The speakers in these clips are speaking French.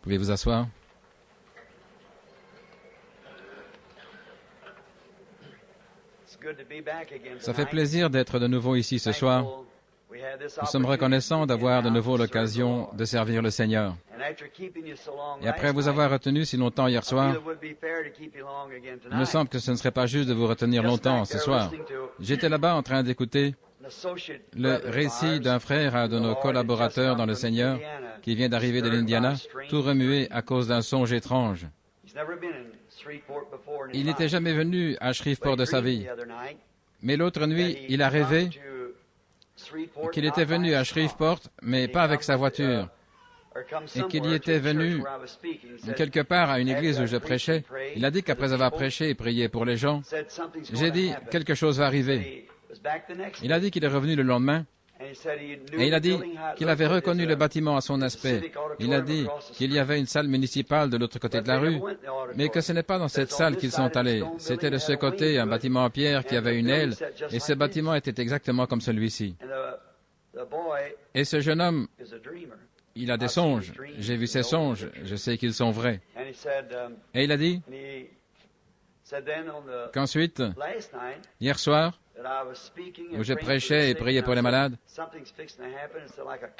Pouvez vous asseoir? Ça fait plaisir d'être de nouveau ici ce soir. Nous sommes reconnaissants d'avoir de nouveau l'occasion de servir le Seigneur. Et après vous avoir retenu si longtemps hier soir, il me semble que ce ne serait pas juste de vous retenir longtemps ce soir. J'étais là-bas en train d'écouter le récit d'un frère, un de nos collaborateurs dans le Seigneur, qui vient d'arriver de l'Indiana, tout remué à cause d'un songe étrange. Il n'était jamais venu à Shreveport de sa vie. Mais l'autre nuit, il a rêvé qu'il était venu à Shreveport, mais pas avec sa voiture, et qu'il y était venu quelque part à une église où je prêchais. Il a dit qu'après avoir prêché et prié pour les gens, j'ai dit « quelque chose va arriver ». Il a dit qu'il est revenu le lendemain, et il a dit qu'il avait reconnu le bâtiment à son aspect. Il a dit qu'il y avait une salle municipale de l'autre côté de la rue, mais que ce n'est pas dans cette salle qu'ils sont allés. C'était de ce côté, un bâtiment en pierre qui avait une aile, et ce bâtiment était exactement comme celui-ci. Et ce jeune homme, il a des songes. J'ai vu ses songes, je sais qu'ils sont vrais. Et il a dit qu'ensuite, hier soir, où je prêchais et priais pour les malades,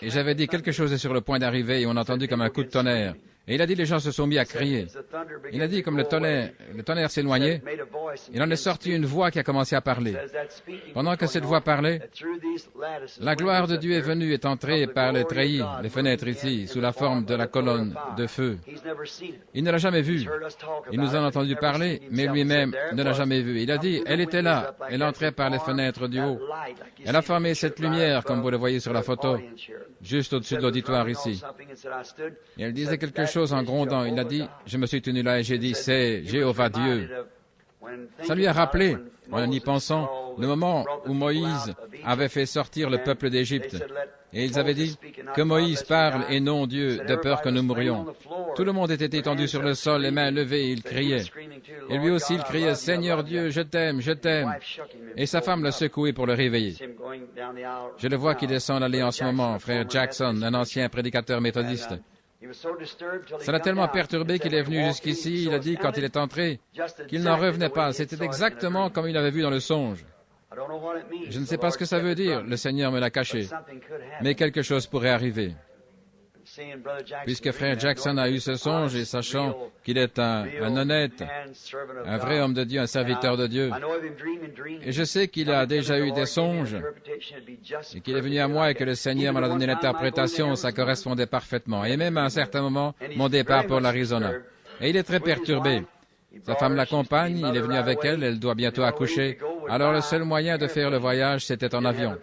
et j'avais dit quelque chose est sur le point d'arriver, et on a entendu comme un coup de tonnerre. Et il a dit les gens se sont mis à crier. Il a dit comme le tonnerre s'éloignait, il en est sorti une voix qui a commencé à parler. Pendant que cette voix parlait, la gloire de Dieu est venue et est entrée par les treillis, les fenêtres ici, sous la forme de la colonne de feu. Il ne l'a jamais vue. Il nous en a entendu parler, mais lui-même ne l'a jamais vue. Il a dit, elle était là, elle entrait par les fenêtres du haut. Elle a formé cette lumière, comme vous le voyez sur la photo, juste au-dessus de l'auditoire ici. Et elle disait quelque chose en grondant. Il a dit, je me suis tenu là et j'ai dit, c'est Jéhovah Dieu. Ça lui a rappelé, en y pensant, le moment où Moïse avait fait sortir le peuple d'Égypte. Et ils avaient dit, que Moïse parle et non Dieu, de peur que nous mourions. Tout le monde était étendu sur le sol, les mains levées, et il criait. Et lui aussi, il criait, Seigneur Dieu, je t'aime, je t'aime. Et sa femme l'a secoué pour le réveiller. Je le vois qui descend l'allée en ce moment, frère Jackson, un ancien prédicateur méthodiste. Ça l'a tellement perturbé qu'il est venu jusqu'ici. Il a dit, quand il est entré, qu'il n'en revenait pas. C'était exactement comme il avait vu dans le songe. Je ne sais pas ce que ça veut dire, le Seigneur me l'a caché, mais quelque chose pourrait arriver. Puisque frère Jackson a eu ce songe et sachant qu'il est un honnête, un vrai homme de Dieu, un serviteur de Dieu, et je sais qu'il a déjà eu des songes et qu'il est venu à moi et que le Seigneur m'a donné l'interprétation, ça correspondait parfaitement. Et même à un certain moment, mon départ pour l'Arizona. Et il est très perturbé. Sa femme l'accompagne, il est venu avec elle, elle doit bientôt accoucher. Alors le seul moyen de faire le voyage, c'était en avion.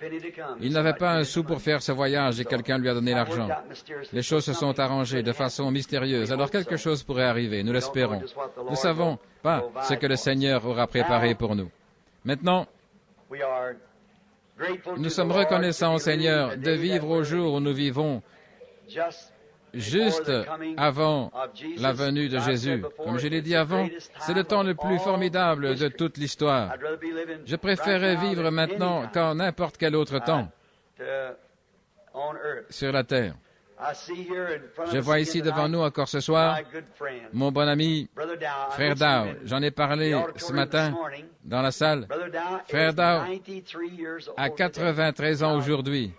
Il n'avait pas un sou pour faire ce voyage et quelqu'un lui a donné l'argent. Les choses se sont arrangées de façon mystérieuse. Alors quelque chose pourrait arriver, nous l'espérons. Nous ne savons pas ce que le Seigneur aura préparé pour nous. Maintenant, nous sommes reconnaissants au Seigneur de vivre au jour où nous vivons, juste avant la venue de Jésus. Comme je l'ai dit avant, c'est le temps le plus formidable de toute l'histoire. Je préférerais vivre maintenant qu'en n'importe quel autre temps sur la terre. Je vois ici devant nous encore ce soir mon bon ami, Frère Dow. J'en ai parlé ce matin dans la salle. Frère Dow a 93 ans aujourd'hui.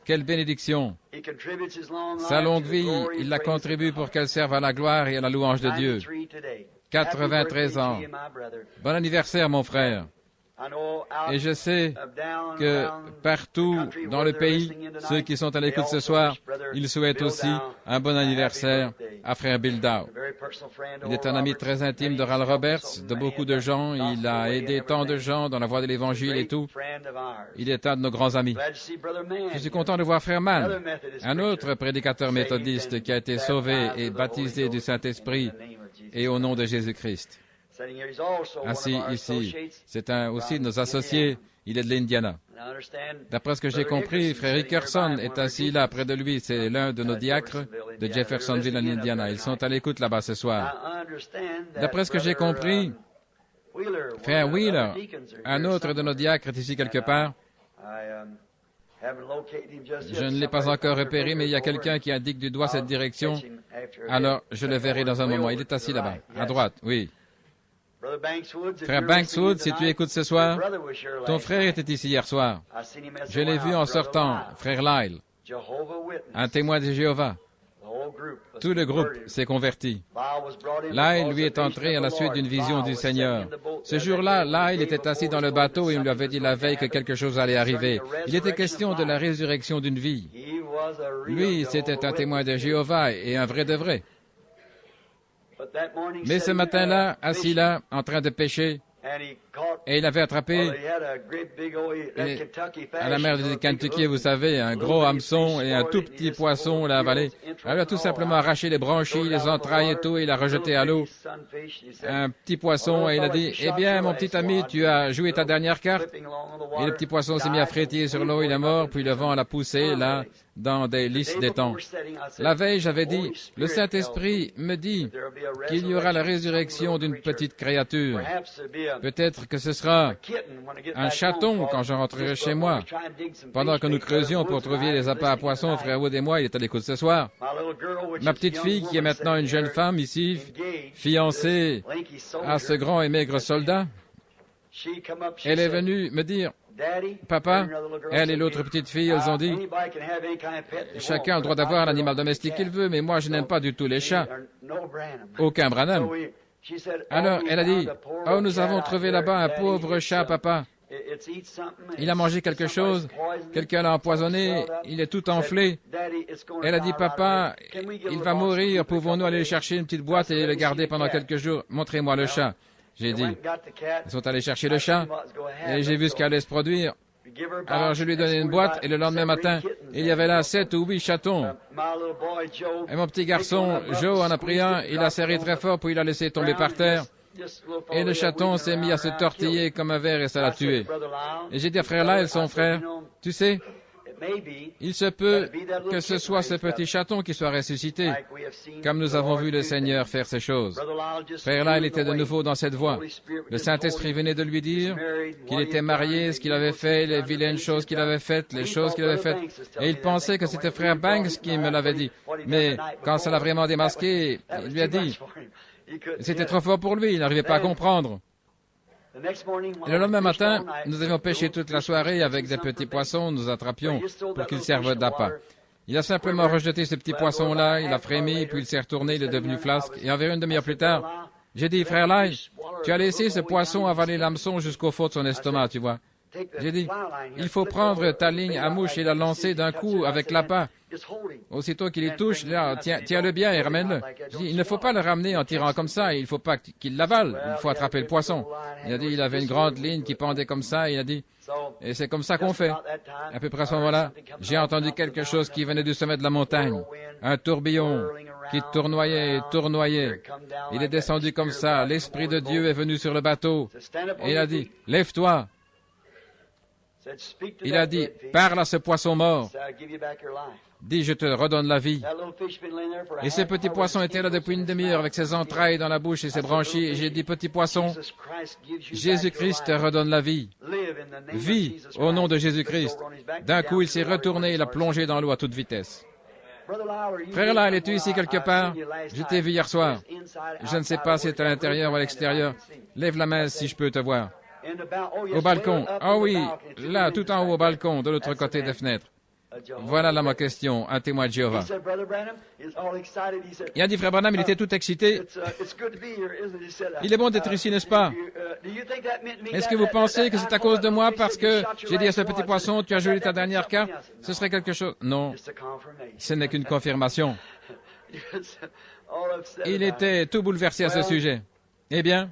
Quelle bénédiction! Sa longue vie, il la contribue pour qu'elle serve à la gloire et à la louange de Dieu. 93 ans. Bon anniversaire, mon frère. Et je sais que partout dans le pays, ceux qui sont à l'écoute ce soir, ils souhaitent aussi un bon anniversaire à frère Bill Dow. Il est un ami très intime de Ral Roberts, de beaucoup de gens. Il a aidé tant de gens dans la voie de l'Évangile et tout. Il est un de nos grands amis. Je suis content de voir frère Mann, un autre prédicateur méthodiste qui a été sauvé et baptisé du Saint-Esprit et au nom de Jésus-Christ. Assis ici, c'est aussi de nos associés, il est de l'Indiana. D'après ce que j'ai compris, frère Rickerson est assis là près de lui, c'est l'un de nos diacres de Jeffersonville en Indiana. Ils sont à l'écoute là-bas ce soir. D'après ce que j'ai compris, frère Wheeler, un autre de nos diacres est ici quelque part. Je ne l'ai pas encore repéré, mais il y a quelqu'un qui indique du doigt cette direction. Alors, je le verrai dans un moment. Il est assis là-bas, à droite, oui. Frère Bankswood, si tu écoutes ce soir, ton frère était ici hier soir. Je l'ai vu en sortant, frère Lyle, un témoin de Jéhovah. Tout le groupe s'est converti. Lyle, lui, est entré à la suite d'une vision du Seigneur. Ce jour-là, Lyle était assis dans le bateau et on lui avait dit la veille que quelque chose allait arriver. Il était question de la résurrection d'une vie. Lui, c'était un témoin de Jéhovah et un vrai de vrai. Mais ce matin-là, assis là, en train de pêcher, et il avait attrapé à la mer du Kentucky, vous savez, un gros hameçon et un tout petit poisson l'a avalé. Alors, il a tout simplement arraché les branchies, les entrailles et tout, et il a rejeté à l'eau un petit poisson, et il a dit, « Eh bien, mon petit ami, tu as joué ta dernière carte? » Et le petit poisson s'est mis à frétiller sur l'eau, il est mort, puis le vent l'a poussé, là, dans des lys d'étang. La veille, j'avais dit, le Saint-Esprit me dit qu'il y aura la résurrection d'une petite créature. Peut-être que ce sera un chaton quand je rentrerai chez moi. Pendant que nous creusions pour trouver les appâts à poissons, frère Wood et moi, il est à l'écoute ce soir. Ma petite fille, qui est maintenant une jeune femme ici, fiancée à ce grand et maigre soldat, elle est venue me dire, « Papa, elle et l'autre petite fille, elles ont dit, chacun a le droit d'avoir l'animal domestique qu'il veut, mais moi, je n'aime pas du tout les chats. Aucun Branham. » Alors, elle a dit, « Oh, nous avons trouvé là-bas un pauvre chat, papa. Il a mangé quelque chose, quelqu'un l'a empoisonné, il est tout enflé. » Elle a dit, « Papa, il va mourir, pouvons-nous aller chercher une petite boîte et le garder pendant quelques jours? Montrez-moi le chat. » J'ai dit, ils sont allés chercher le chat, et j'ai vu ce qui allait se produire. Alors je lui ai donné une boîte, et le lendemain matin, il y avait là 7 ou 8 chatons. Et mon petit garçon, Joe, en a pris un, il a serré très fort, puis il l'a laissé tomber par terre. Et le chaton s'est mis à se tortiller comme un ver, et ça l'a tué. Et j'ai dit à frère Lyle, son frère, tu sais, il se peut que ce soit ce petit chaton qui soit ressuscité, comme nous avons vu le Seigneur faire ces choses. Frère Lyle était de nouveau dans cette voie. Le Saint-Esprit venait de lui dire qu'il était marié, ce qu'il avait fait, les vilaines choses qu'il avait faites, les choses qu'il avait faites. Et il pensait que c'était frère Banks qui me l'avait dit. Mais quand ça l'a vraiment démasqué, il lui a dit, c'était trop fort pour lui, il n'arrivait pas à comprendre. Et le lendemain matin, nous avions pêché toute la soirée avec des petits poissons, nous attrapions pour qu'ils servent d'appât. Il a simplement rejeté ce petit poisson-là, il a frémi, puis il s'est retourné, il est devenu flasque. Et environ une demi-heure plus tard, j'ai dit, frère Lyle, tu as laissé ce poisson avaler l'hameçon jusqu'au fond de son estomac, tu vois. J'ai dit, il faut prendre ta ligne à mouche et la lancer d'un coup avec l'appât. Aussitôt qu'il y touche, là, tiens-le bien et ramène-le. J'ai dit, il ne faut pas le ramener en tirant comme ça, il ne faut pas qu'il l'avale, il faut attraper le poisson. Il a dit, il avait une grande ligne qui pendait comme ça, il a dit, et c'est comme ça qu'on fait. À peu près à ce moment-là, j'ai entendu quelque chose qui venait du sommet de la montagne, un tourbillon qui tournoyait et tournoyait. Il est descendu comme ça, l'Esprit de Dieu est venu sur le bateau, et il a dit, lève-toi. Il a dit, parle à ce poisson mort. Dis, je te redonne la vie. Et ce petit poisson était là depuis une demi-heure avec ses entrailles dans la bouche et ses branchies. Et j'ai dit, petit poisson, Jésus-Christ te redonne la vie. Vis au nom de Jésus-Christ. D'un coup, il s'est retourné et il a plongé dans l'eau à toute vitesse. Frère Lyle, es-tu ici quelque part? Je t'ai vu hier soir. Je ne sais pas si c'est à l'intérieur ou à l'extérieur. Lève la main si je peux te voir. Au balcon. Ah oui, là, tout en haut au balcon, de l'autre côté des fenêtres. Voilà là ma question, un témoin de Jéhovah. Il a dit, frère Branham, il était tout excité. Il est bon d'être ici, n'est-ce pas? Est-ce que vous pensez que c'est à cause de moi parce que j'ai dit à ce petit poisson, tu as joué ta dernière carte? Ce serait quelque chose? Non, ce n'est qu'une confirmation. Il était tout bouleversé à ce sujet. Eh bien,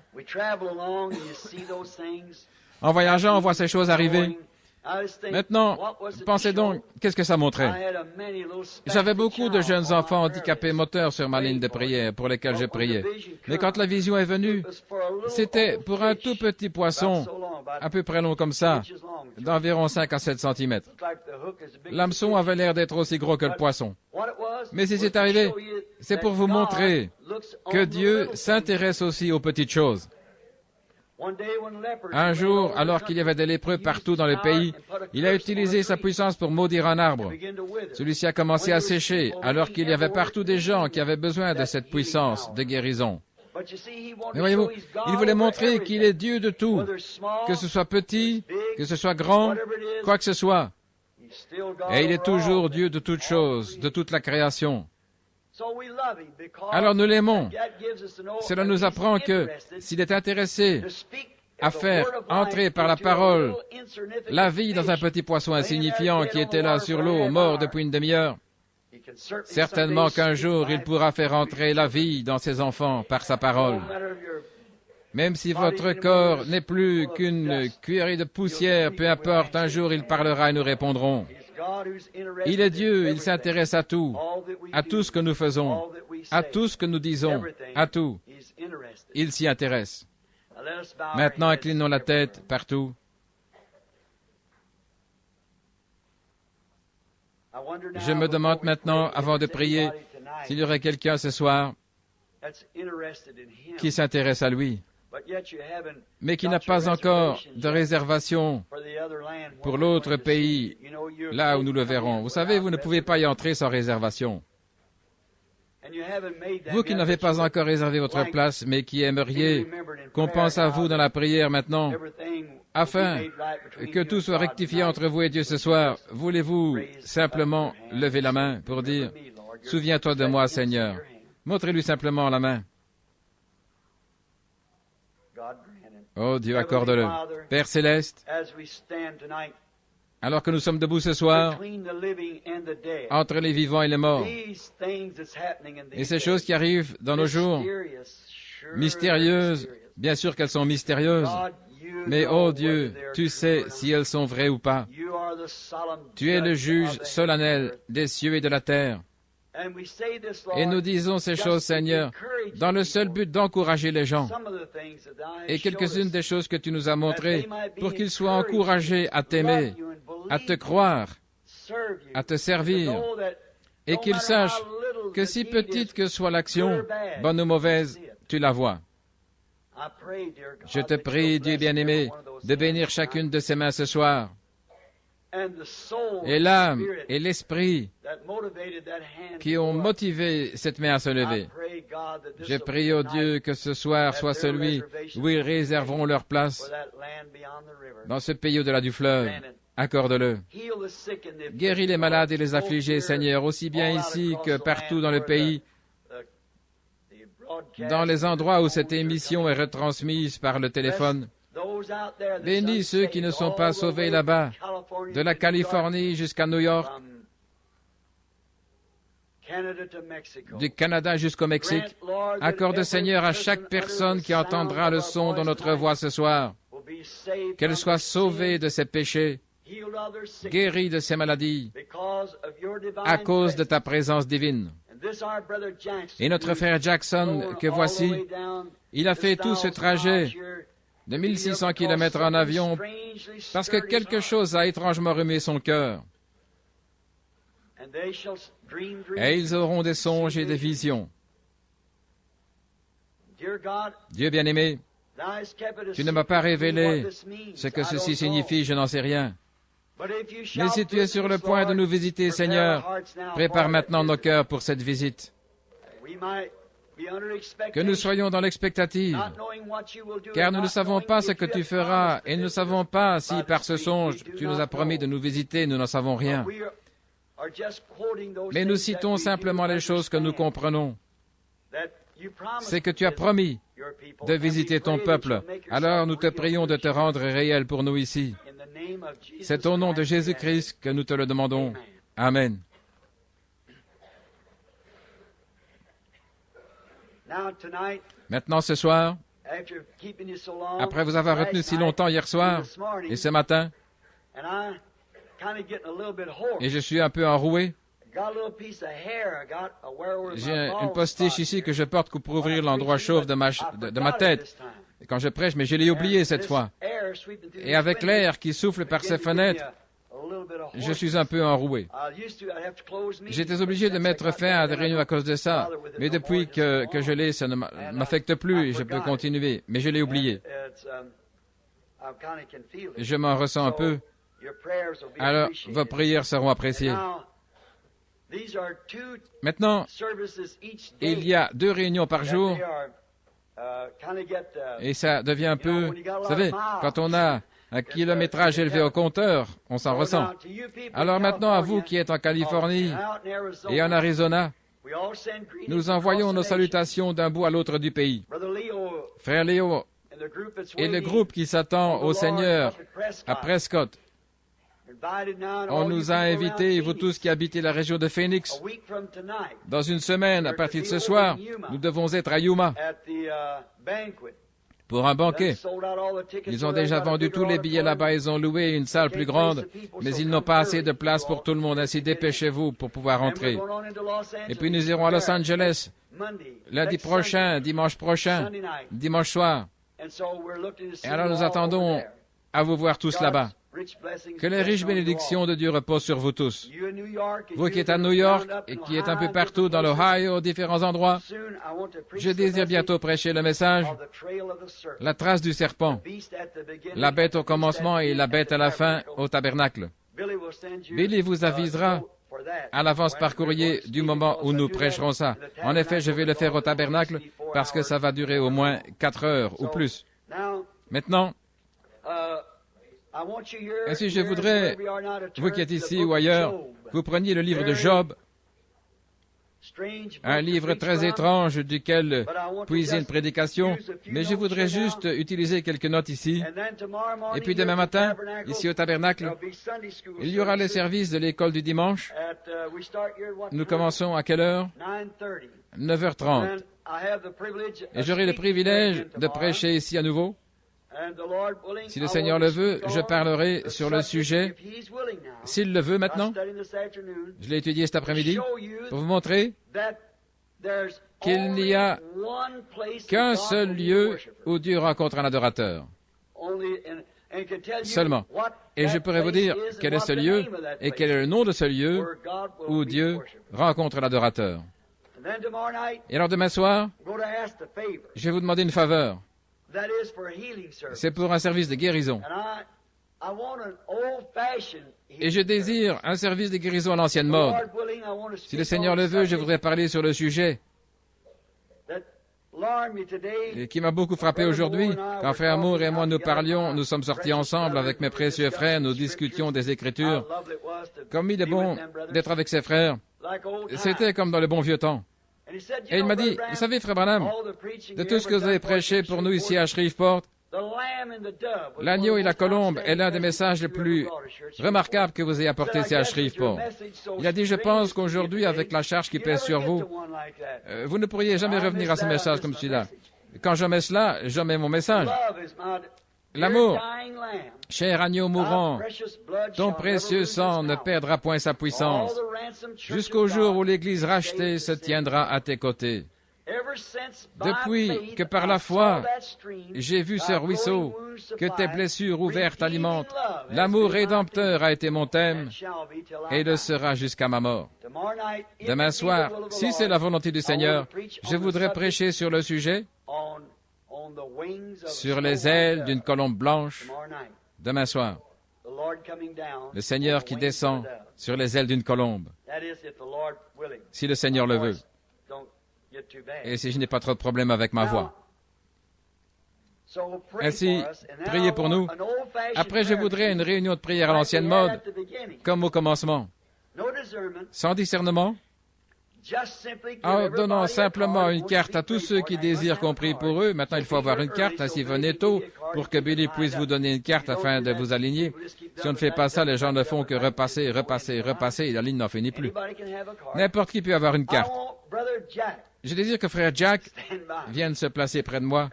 en voyageant, on voit ces choses arriver. Maintenant, pensez donc, qu'est-ce que ça montrait? J'avais beaucoup de jeunes enfants handicapés moteurs sur ma ligne de prière pour lesquels je priais. Mais quand la vision est venue, c'était pour un tout petit poisson, à peu près long comme ça, d'environ 5 à 7 centimètres. L'hameçon avait l'air d'être aussi gros que le poisson. Mais si c'est arrivé, c'est pour vous montrer que Dieu s'intéresse aussi aux petites choses. Un jour, alors qu'il y avait des lépreux partout dans le pays, il a utilisé sa puissance pour maudire un arbre. Celui-ci a commencé à sécher, alors qu'il y avait partout des gens qui avaient besoin de cette puissance de guérison. Mais voyez-vous, il voulait montrer qu'il est Dieu de tout, que ce soit petit, que ce soit grand, quoi que ce soit. Et il est toujours Dieu de toutes choses, de toute la création. Alors nous l'aimons. Cela nous apprend que s'il est intéressé à faire entrer par la parole la vie dans un petit poisson insignifiant qui était là sur l'eau, mort depuis une demi-heure, certainement qu'un jour il pourra faire entrer la vie dans ses enfants par sa parole. Même si votre corps n'est plus qu'une cuillerée de poussière, peu importe, un jour il parlera et nous répondrons. Il est Dieu, il s'intéresse à tout ce que nous faisons, à tout ce que nous disons, à tout. Il s'y intéresse. Maintenant, inclinons la tête partout. Je me demande maintenant, avant de prier, s'il y aurait quelqu'un ce soir qui s'intéresse à lui, mais qui n'a pas encore de réservation pour l'autre pays, là où nous le verrons. Vous savez, vous ne pouvez pas y entrer sans réservation. Vous qui n'avez pas encore réservé votre place, mais qui aimeriez qu'on pense à vous dans la prière maintenant, afin que tout soit rectifié entre vous et Dieu ce soir, voulez-vous simplement lever la main pour dire « Souviens-toi de moi, Seigneur ». Montrez-lui simplement la main. Oh Dieu, accorde-le. Père Céleste, alors que nous sommes debout ce soir, entre les vivants et les morts, et ces choses qui arrivent dans nos jours, mystérieuses, bien sûr qu'elles sont mystérieuses, mais oh Dieu, tu sais si elles sont vraies ou pas. Tu es le juge solennel des cieux et de la terre. Et nous disons ces choses, Seigneur, dans le seul but d'encourager les gens. Et quelques-unes des choses que tu nous as montrées, pour qu'ils soient encouragés à t'aimer, à te croire, à te servir, et qu'ils sachent que si petite que soit l'action, bonne ou mauvaise, tu la vois. Je te prie, Dieu bien-aimé, de bénir chacune de ces mains ce soir. Et l'âme et l'esprit qui ont motivé cette main à se lever. Je prie, ô Dieu, que ce soir soit celui où ils réserveront leur place dans ce pays au-delà du fleuve. Accorde-le. Guéris les malades et les affligés, Seigneur, aussi bien ici que partout dans le pays, dans les endroits où cette émission est retransmise par le téléphone. Bénis ceux qui ne sont pas sauvés là-bas, de la Californie jusqu'à New York, du Canada jusqu'au Mexique. Accorde, Seigneur, à chaque personne qui entendra le son de notre voix ce soir, qu'elle soit sauvée de ses péchés, guérie de ses maladies, à cause de ta présence divine. Et notre frère Jackson, que voici, il a fait tout ce trajet de 1600 kilomètres en avion parce que quelque chose a étrangement remué son cœur. Et ils auront des songes et des visions. Dieu bien-aimé, tu ne m'as pas révélé ce que ceci signifie, je n'en sais rien. Mais si tu es sur le point de nous visiter, Seigneur, prépare maintenant nos cœurs pour cette visite. Que nous soyons dans l'expectative, car nous ne savons pas ce que tu feras et nous ne savons pas si par ce songe tu nous as promis de nous visiter, nous n'en savons rien. Mais nous citons simplement les choses que nous comprenons. C'est que tu as promis de visiter ton peuple, alors nous te prions de te rendre réel pour nous ici. C'est au nom de Jésus-Christ que nous te le demandons. Amen. Maintenant, ce soir, après vous avoir retenu si longtemps hier soir et ce matin, et je suis un peu enroué, j'ai une postiche ici que je porte pour ouvrir l'endroit chauve de ma tête. Quand je prêche, mais je l'ai oublié cette fois. Et avec l'air qui souffle par ces fenêtres, je suis un peu enroué. J'étais obligé de mettre fin à des réunions à cause de ça, mais depuis que je l'ai, ça ne m'affecte plus et je peux continuer, mais je l'ai oublié. Je m'en ressens un peu. Alors, vos prières seront appréciées. Maintenant, il y a 2 réunions par jour et ça devient un peu... Vous savez, quand on a un kilométrage élevé au compteur, on s'en ressent. Alors maintenant, à vous qui êtes en Californie et en Arizona, nous envoyons nos salutations d'un bout à l'autre du pays. Frère Léo et le groupe qui s'attend au Seigneur à Prescott, on nous a invités, vous tous qui habitez la région de Phoenix, dans une semaine, à partir de ce soir, nous devons être à Yuma pour un banquet. Ils ont déjà vendu tous les billets là-bas, ils ont loué une salle plus grande, mais ils n'ont pas assez de place pour tout le monde, ainsi dépêchez-vous pour pouvoir entrer. Et puis nous irons à Los Angeles, lundi prochain, dimanche prochain, dimanche soir. Et alors nous attendons à vous voir tous là-bas. Que les riches bénédictions de Dieu reposent sur vous tous. Vous qui êtes à New York et qui êtes un peu partout dans l'Ohio, différents endroits, je désire bientôt prêcher le message, la trace du serpent, la bête au commencement et la bête à la fin au tabernacle. Billy vous avisera à l'avance par courrier du moment où nous prêcherons ça. En effet, je vais le faire au tabernacle parce que ça va durer au moins 4 heures ou plus. Maintenant, ainsi, je voudrais, vous qui êtes ici ou ailleurs, vous preniez le livre de Job, un livre très étrange duquel puiser une prédication, mais je voudrais juste utiliser quelques notes ici. Et puis demain matin, ici au tabernacle, il y aura les services de l'école du dimanche. Nous commençons à quelle heure? 9h30. Et j'aurai le privilège de prêcher ici à nouveau. Si le Seigneur le veut, je parlerai sur le sujet, s'il le veut maintenant. Je l'ai étudié cet après-midi pour vous montrer qu'il n'y a qu'un seul lieu où Dieu rencontre un adorateur. Seulement. Et je pourrais vous dire quel est ce lieu et quel est le nom de ce lieu où Dieu rencontre l'adorateur. Et alors demain soir, je vais vous demander une faveur. C'est pour un service de guérison. Et je désire un service de guérison à l'ancienne mode. Si le Seigneur le veut, je voudrais parler sur le sujet et qui m'a beaucoup frappé aujourd'hui. Quand Frère Moore et moi nous parlions, nous sommes sortis ensemble avec mes précieux frères, nous discutions des Écritures. Comme il est bon d'être avec ses frères. C'était comme dans le bon vieux temps. Et il m'a dit, vous savez, Frère Branham, de tout ce que vous avez prêché pour nous ici à Shreveport, l'agneau et la colombe est l'un des messages les plus remarquables que vous ayez apporté ici à Shreveport. Il a dit, je pense qu'aujourd'hui, avec la charge qui pèse sur vous, vous ne pourriez jamais revenir à ce message comme celui-là. Quand je mets cela, je mets mon message. L'amour, cher agneau mourant, ton précieux sang ne perdra point sa puissance, jusqu'au jour où l'Église rachetée se tiendra à tes côtés. Depuis que par la foi, j'ai vu ce ruisseau, que tes blessures ouvertes alimentent, l'amour rédempteur a été mon thème, et le sera jusqu'à ma mort. Demain soir, si c'est la volonté du Seigneur, je voudrais prêcher sur le sujet, sur les ailes d'une colombe blanche, demain soir. Le Seigneur qui descend sur les ailes d'une colombe, si le Seigneur le veut. Et si je n'ai pas trop de problème avec ma voix. Ainsi, priez pour nous. Après, je voudrais une réunion de prière à l'ancienne mode, comme au commencement. Sans discernement, en donnant simplement une carte à tous ceux qui désirent qu'on prie pour eux. Maintenant, il faut avoir une carte, ainsi venez tôt pour que Billy puisse vous donner une carte afin de vous aligner. Si on ne fait pas ça, les gens ne font que repasser, repasser, repasser, et la ligne n'en finit plus. N'importe qui peut avoir une carte. Je désire que Frère Jack vienne se placer près de moi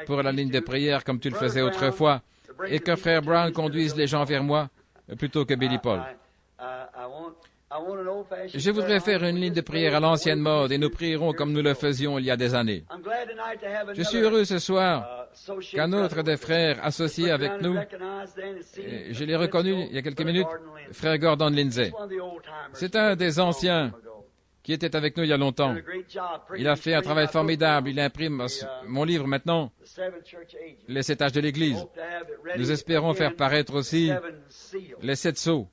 pour la ligne de prière comme tu le faisais autrefois, et que Frère Brown conduise les gens vers moi plutôt que Billy Paul. Je voudrais faire une ligne de prière à l'ancienne mode et nous prierons comme nous le faisions il y a des années. Je suis heureux ce soir qu'un autre des frères associés avec nous, et je l'ai reconnu il y a quelques minutes, frère Gordon Lindsay. C'est un des anciens qui était avec nous il y a longtemps. Il a fait un travail formidable. Il imprime mon livre maintenant, Les 7 âges de l'Église. Nous espérons faire paraître aussi les 7 sceaux.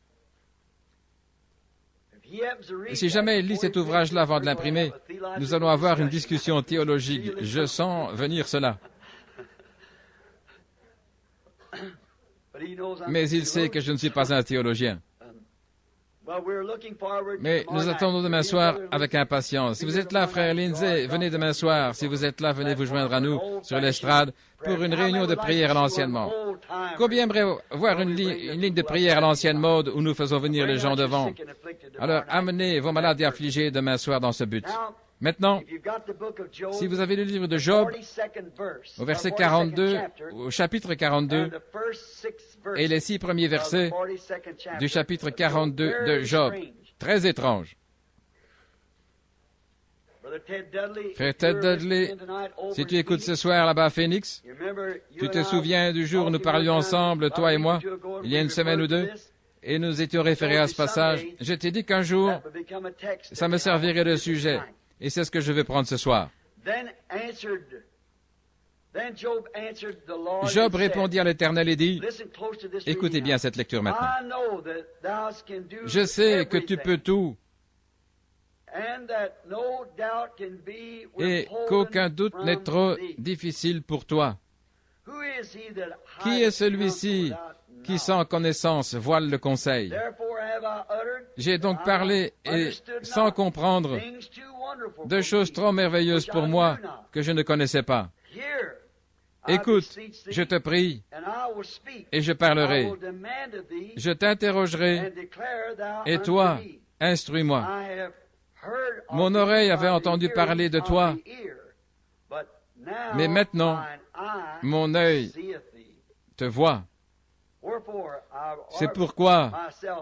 Et si jamais il lit cet ouvrage-là avant de l'imprimer, nous allons avoir une discussion théologique. Je sens venir cela. Mais il sait que je ne suis pas un théologien. Mais nous attendons demain soir avec impatience. Si vous êtes là, frère Lindsay, venez demain soir. Si vous êtes là, venez vous joindre à nous sur l'estrade pour une réunion de prière à l'ancienne mode. Combien aimerait voir une ligne de prière à l'ancienne mode où nous faisons venir les gens devant? Alors, amenez vos malades et affligés demain soir dans ce but. Maintenant, si vous avez le livre de Job, au verset 42, au chapitre 42, et les 6 premiers versets du chapitre 42 de Job, très étrange. Frère Ted Dudley, si tu écoutes ce soir là-bas à Phoenix, tu te souviens du jour où nous parlions ensemble, toi et moi, il y a une semaine ou deux, et nous étions référés à ce passage. Je t'ai dit qu'un jour, ça me servirait de sujet. Et c'est ce que je vais prendre ce soir. Job répondit à l'Éternel et dit, écoutez bien cette lecture maintenant. Je sais que tu peux tout et qu'aucun doute n'est trop difficile pour toi. Qui est celui-ci qui, sans connaissance, voile le conseil? J'ai donc parlé, et sans comprendre, de choses trop merveilleuses pour moi que je ne connaissais pas. Écoute, je te prie, et je parlerai. Je t'interrogerai, et toi, instruis-moi. Mon oreille avait entendu parler de toi, mais maintenant, mon œil te voit. C'est pourquoi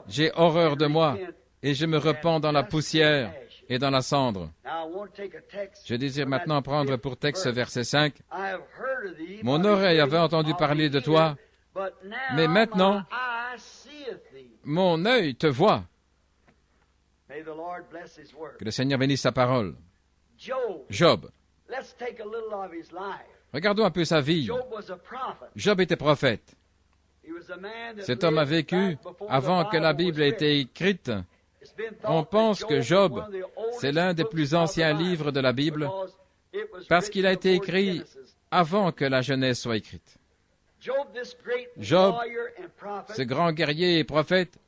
j'ai horreur de moi, et je me repens dans la poussière et dans la cendre. Je désire maintenant prendre pour texte ce verset 5. Mon oreille avait entendu parler de toi, mais maintenant, mon œil te voit. Que le Seigneur bénisse sa parole. Job. Regardons un peu sa vie. Job était prophète. Cet homme a vécu avant que la Bible ait été écrite. On pense que Job, c'est l'un des plus anciens livres de la Bible parce qu'il a été écrit avant que la Genèse soit écrite. Job, ce grand guerrier et prophète,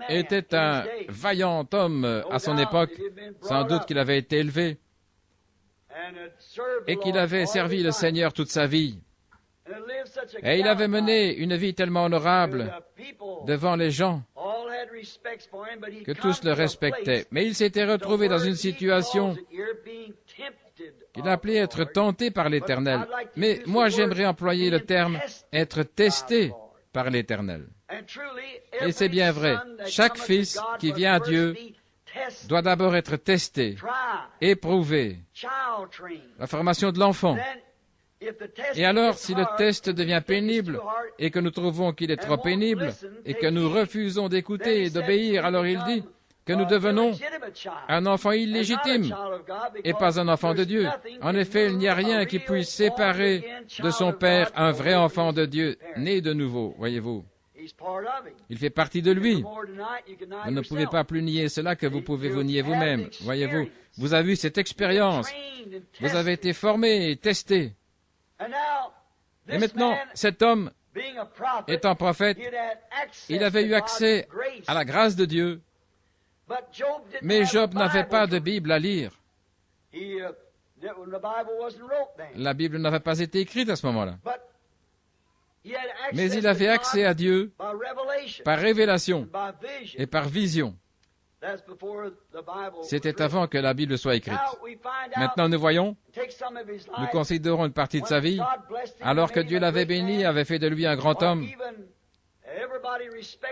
était un vaillant homme à son époque, sans doute qu'il avait été élevé et qu'il avait servi le Seigneur toute sa vie. Et il avait mené une vie tellement honorable devant les gens que tous le respectaient. Mais il s'était retrouvé dans une situation qu'il appelait être tenté par l'Éternel. Mais moi, j'aimerais employer le terme être testé par l'Éternel. Et c'est bien vrai. Chaque fils qui vient à Dieu doit d'abord être testé, éprouvé. La formation de l'enfant. Et alors, si le test devient pénible et que nous trouvons qu'il est trop pénible et que nous refusons d'écouter et d'obéir, alors il dit que nous devenons un enfant illégitime et pas un enfant de Dieu. En effet, il n'y a rien qui puisse séparer de son Père un vrai enfant de Dieu, né de nouveau, voyez-vous. Il fait partie de lui. Vous ne pouvez pas plus nier cela que vous pouvez vous nier vous-même, voyez-vous. Vous avez eu cette expérience. Vous avez été formé et testé. Et maintenant, cet homme, étant prophète, il avait eu accès à la grâce de Dieu, mais Job n'avait pas de Bible à lire. La Bible n'avait pas été écrite à ce moment-là. Mais il avait accès à Dieu par révélation et par vision. C'était avant que la Bible soit écrite. Maintenant, nous voyons, nous considérons une partie de sa vie, alors que Dieu l'avait béni, avait fait de lui un grand homme,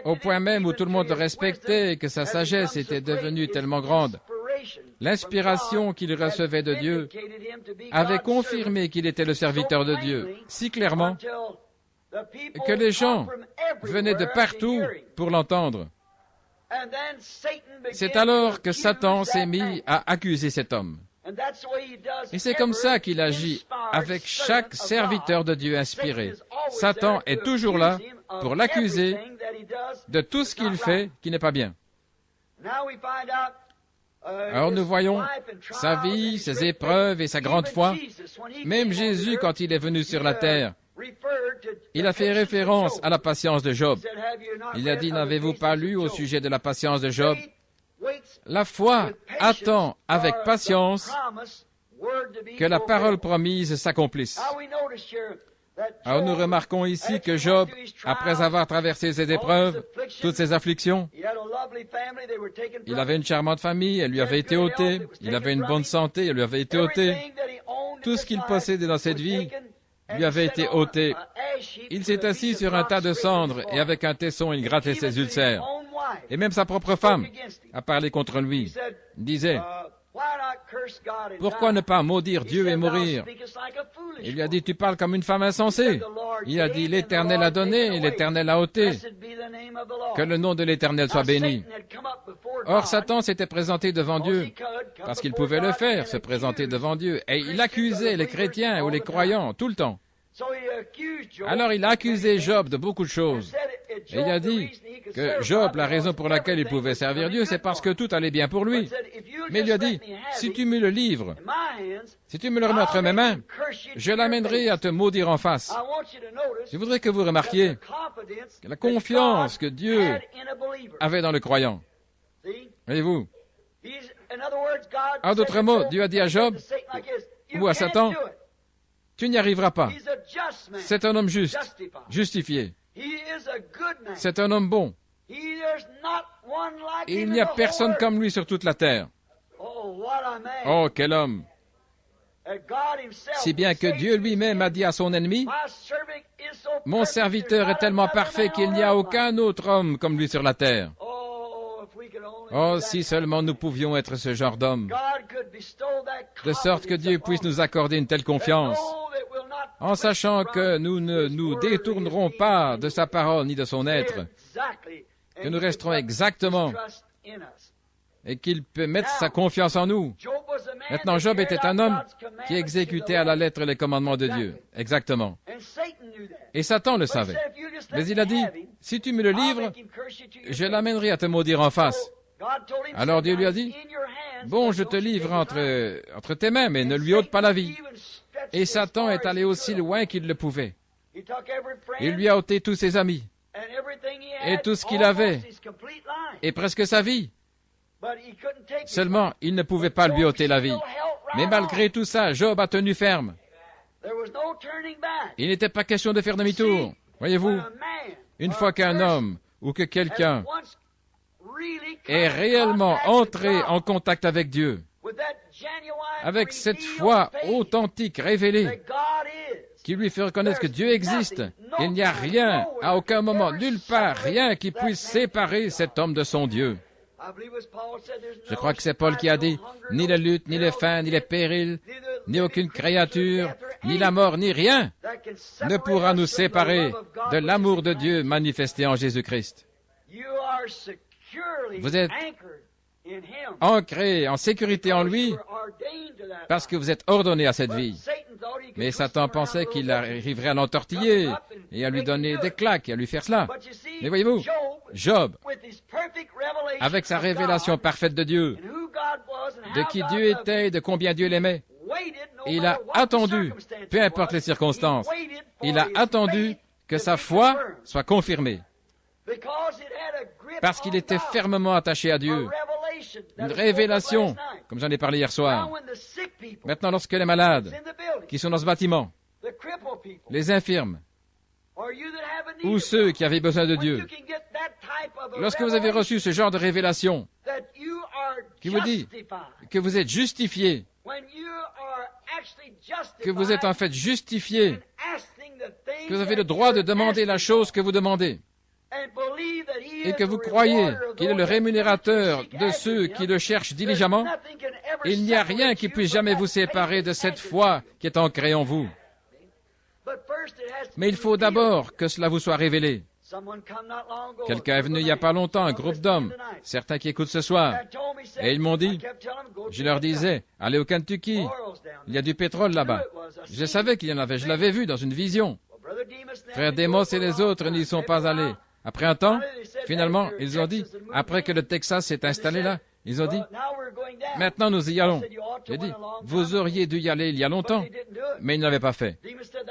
au point même où tout le monde le respectait et que sa sagesse était devenue tellement grande. L'inspiration qu'il recevait de Dieu avait confirmé qu'il était le serviteur de Dieu si clairement que les gens venaient de partout pour l'entendre. C'est alors que Satan s'est mis à accuser cet homme. Et c'est comme ça qu'il agit avec chaque serviteur de Dieu inspiré. Satan est toujours là pour l'accuser de tout ce qu'il fait qui n'est pas bien. Alors nous voyons sa vie, ses épreuves et sa grande foi. Même Jésus, quand il est venu sur la terre, il a fait référence à la patience de Job. Il a dit, n'avez-vous pas lu au sujet de la patience de Job? La foi attend avec patience que la parole promise s'accomplisse. Alors nous remarquons ici que Job, après avoir traversé ses épreuves, toutes ses afflictions, il avait une charmante famille, elle lui avait été ôtée, il avait une bonne santé, elle lui avait été ôtée. Tout ce qu'il possédait dans cette vie lui avait été ôté. Il s'est assis sur un tas de cendres et avec un tesson, il grattait ses ulcères. Et même sa propre femme a parlé contre lui. Il disait, « Pourquoi ne pas maudire Dieu et mourir ?» Il lui a dit, « Tu parles comme une femme insensée. » Il a dit, « L'Éternel a donné et l'Éternel a ôté. Que le nom de l'Éternel soit béni. » Or, Satan s'était présenté devant Dieu, parce qu'il pouvait le faire, se présenter devant Dieu. Et il accusait les chrétiens ou les croyants tout le temps. Alors il a accusé Job de beaucoup de choses. Et il a dit que Job, la raison pour laquelle il pouvait servir Dieu, c'est parce que tout allait bien pour lui. Mais il lui a dit, si tu me le livres, si tu me le remets entre mes mains, je l'amènerai à te maudire en face. Je voudrais que vous remarquiez la confiance que Dieu avait dans le croyant. Voyez-vous? En d'autres mots, Dieu a dit à Job ou à Satan, tu n'y arriveras pas. C'est un homme juste, justifié. C'est un homme bon. Et il n'y a personne comme lui sur toute la terre. Oh, quel homme! Si bien que Dieu lui-même a dit à son ennemi, « Mon serviteur est tellement parfait qu'il n'y a aucun autre homme comme lui sur la terre. » Oh, si seulement nous pouvions être ce genre d'homme, de sorte que Dieu puisse nous accorder une telle confiance, en sachant que nous ne nous détournerons pas de sa parole ni de son être, que nous resterons exactement et qu'il peut mettre sa confiance en nous. Maintenant, Job était un homme qui exécutait à la lettre les commandements de Dieu. Exactement. Et Satan le savait. Mais il a dit, si tu me le livres, je l'amènerai à te maudire en face. Alors Dieu lui a dit, bon, je te livre entre tes mains, mais ne lui ôte pas la vie. Et Satan est allé aussi loin qu'il le pouvait. Il lui a ôté tous ses amis, et tout ce qu'il avait, et presque sa vie. Seulement, il ne pouvait pas lui ôter la vie. Mais malgré tout ça, Job a tenu ferme. Il n'était pas question de faire demi-tour. Voyez-vous, une fois qu'un homme ou que quelqu'un est réellement entré en contact avec Dieu, avec cette foi authentique révélée, qui lui fait reconnaître que Dieu existe, il n'y a rien, à aucun moment, nulle part, rien qui puisse séparer cet homme de son Dieu. Je crois que c'est Paul qui a dit, ni la lutte, ni les faim, ni les périls, ni aucune créature, ni la mort, ni rien ne pourra nous séparer de l'amour de Dieu manifesté en Jésus-Christ. Vous êtes ancré en sécurité en lui parce que vous êtes ordonné à cette vie. Mais Satan pensait qu'il arriverait à l'entortiller et à lui donner des claques et à lui faire cela. Mais voyez-vous, Job, avec sa révélation parfaite de Dieu, de qui Dieu était et de combien Dieu l'aimait, il a attendu, peu importe les circonstances, il a attendu que sa foi soit confirmée. Parce qu'il était fermement attaché à Dieu. Une révélation, comme j'en ai parlé hier soir. Maintenant, lorsque les malades qui sont dans ce bâtiment, les infirmes, ou ceux qui avaient besoin de Dieu, lorsque vous avez reçu ce genre de révélation qui vous dit que vous êtes justifié, que vous êtes en fait justifié, que vous avez le droit de demander la chose que vous demandez, et que vous croyez qu'il est le rémunérateur de ceux qui le cherchent diligemment, Il n'y a rien qui puisse jamais vous séparer de cette foi qui est ancrée en vous. Mais il faut d'abord que cela vous soit révélé. Quelqu'un est venu il n'y a pas longtemps, un groupe d'hommes, certains qui écoutent ce soir, et ils m'ont dit, je leur disais, allez au Kentucky, il y a du pétrole là-bas. Je savais qu'il y en avait, je l'avais vu dans une vision. Frère Demos et les autres n'y sont pas allés. Après un temps, finalement, ils ont dit, après que le Texas s'est installé là, ils ont dit, maintenant nous y allons. J'ai dit, vous auriez dû y aller il y a longtemps, mais ils ne l'avaient pas fait.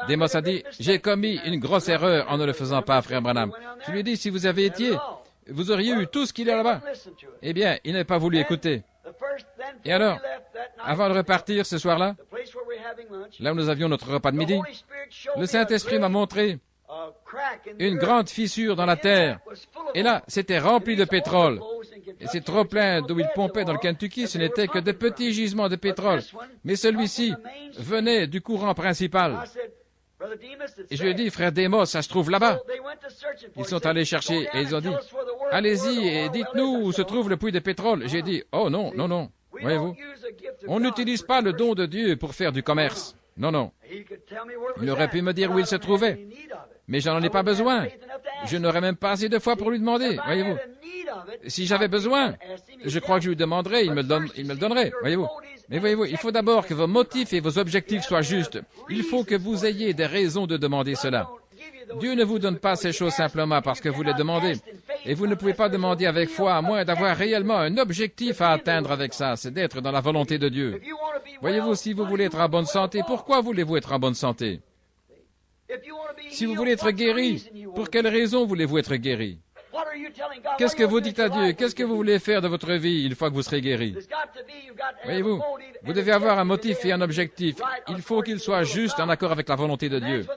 Demos a dit, j'ai commis une grosse erreur en ne le faisant pas, frère Branham. Je lui ai dit, si vous avez été, vous auriez eu tout ce qu'il y a là-bas. Eh bien, il n'avait pas voulu écouter. Et alors, avant de repartir ce soir-là, là où nous avions notre repas de midi, le Saint-Esprit m'a montré une grande fissure dans la terre. Et là, c'était rempli de pétrole. Et c'est trop plein d'où il pompait dans le Kentucky, ce n'était que de petits gisements de pétrole. Mais celui-ci venait du courant principal. Et je lui ai dit, frère Demos, ça se trouve là-bas. Ils sont allés chercher et ils ont dit, allez-y et dites-nous où se trouve le puits de pétrole. J'ai dit, oh non, non, non. Voyez-vous, on n'utilise pas le don de Dieu pour faire du commerce. Non, non. Il aurait pu me dire où il se trouvait. Mais je n'en ai pas besoin. Je n'aurais même pas assez de foi pour lui demander, voyez-vous. Si j'avais besoin, je crois que je lui demanderais, il me le donnerait, voyez-vous. Mais voyez-vous, il faut d'abord que vos motifs et vos objectifs soient justes. Il faut que vous ayez des raisons de demander cela. Dieu ne vous donne pas ces choses simplement parce que vous les demandez. Et vous ne pouvez pas demander avec foi à moins d'avoir réellement un objectif à atteindre avec ça, c'est d'être dans la volonté de Dieu. Voyez-vous, si vous voulez être en bonne santé, pourquoi voulez-vous être en bonne santé? Si vous voulez être guéri, pour quelle raison voulez-vous être guéri? Qu'est-ce que vous dites à Dieu? Qu'est-ce que vous voulez faire de votre vie une fois que vous serez guéri? Voyez-vous, vous devez avoir un motif et un objectif. Il faut qu'il soit juste en accord avec la volonté de Dieu.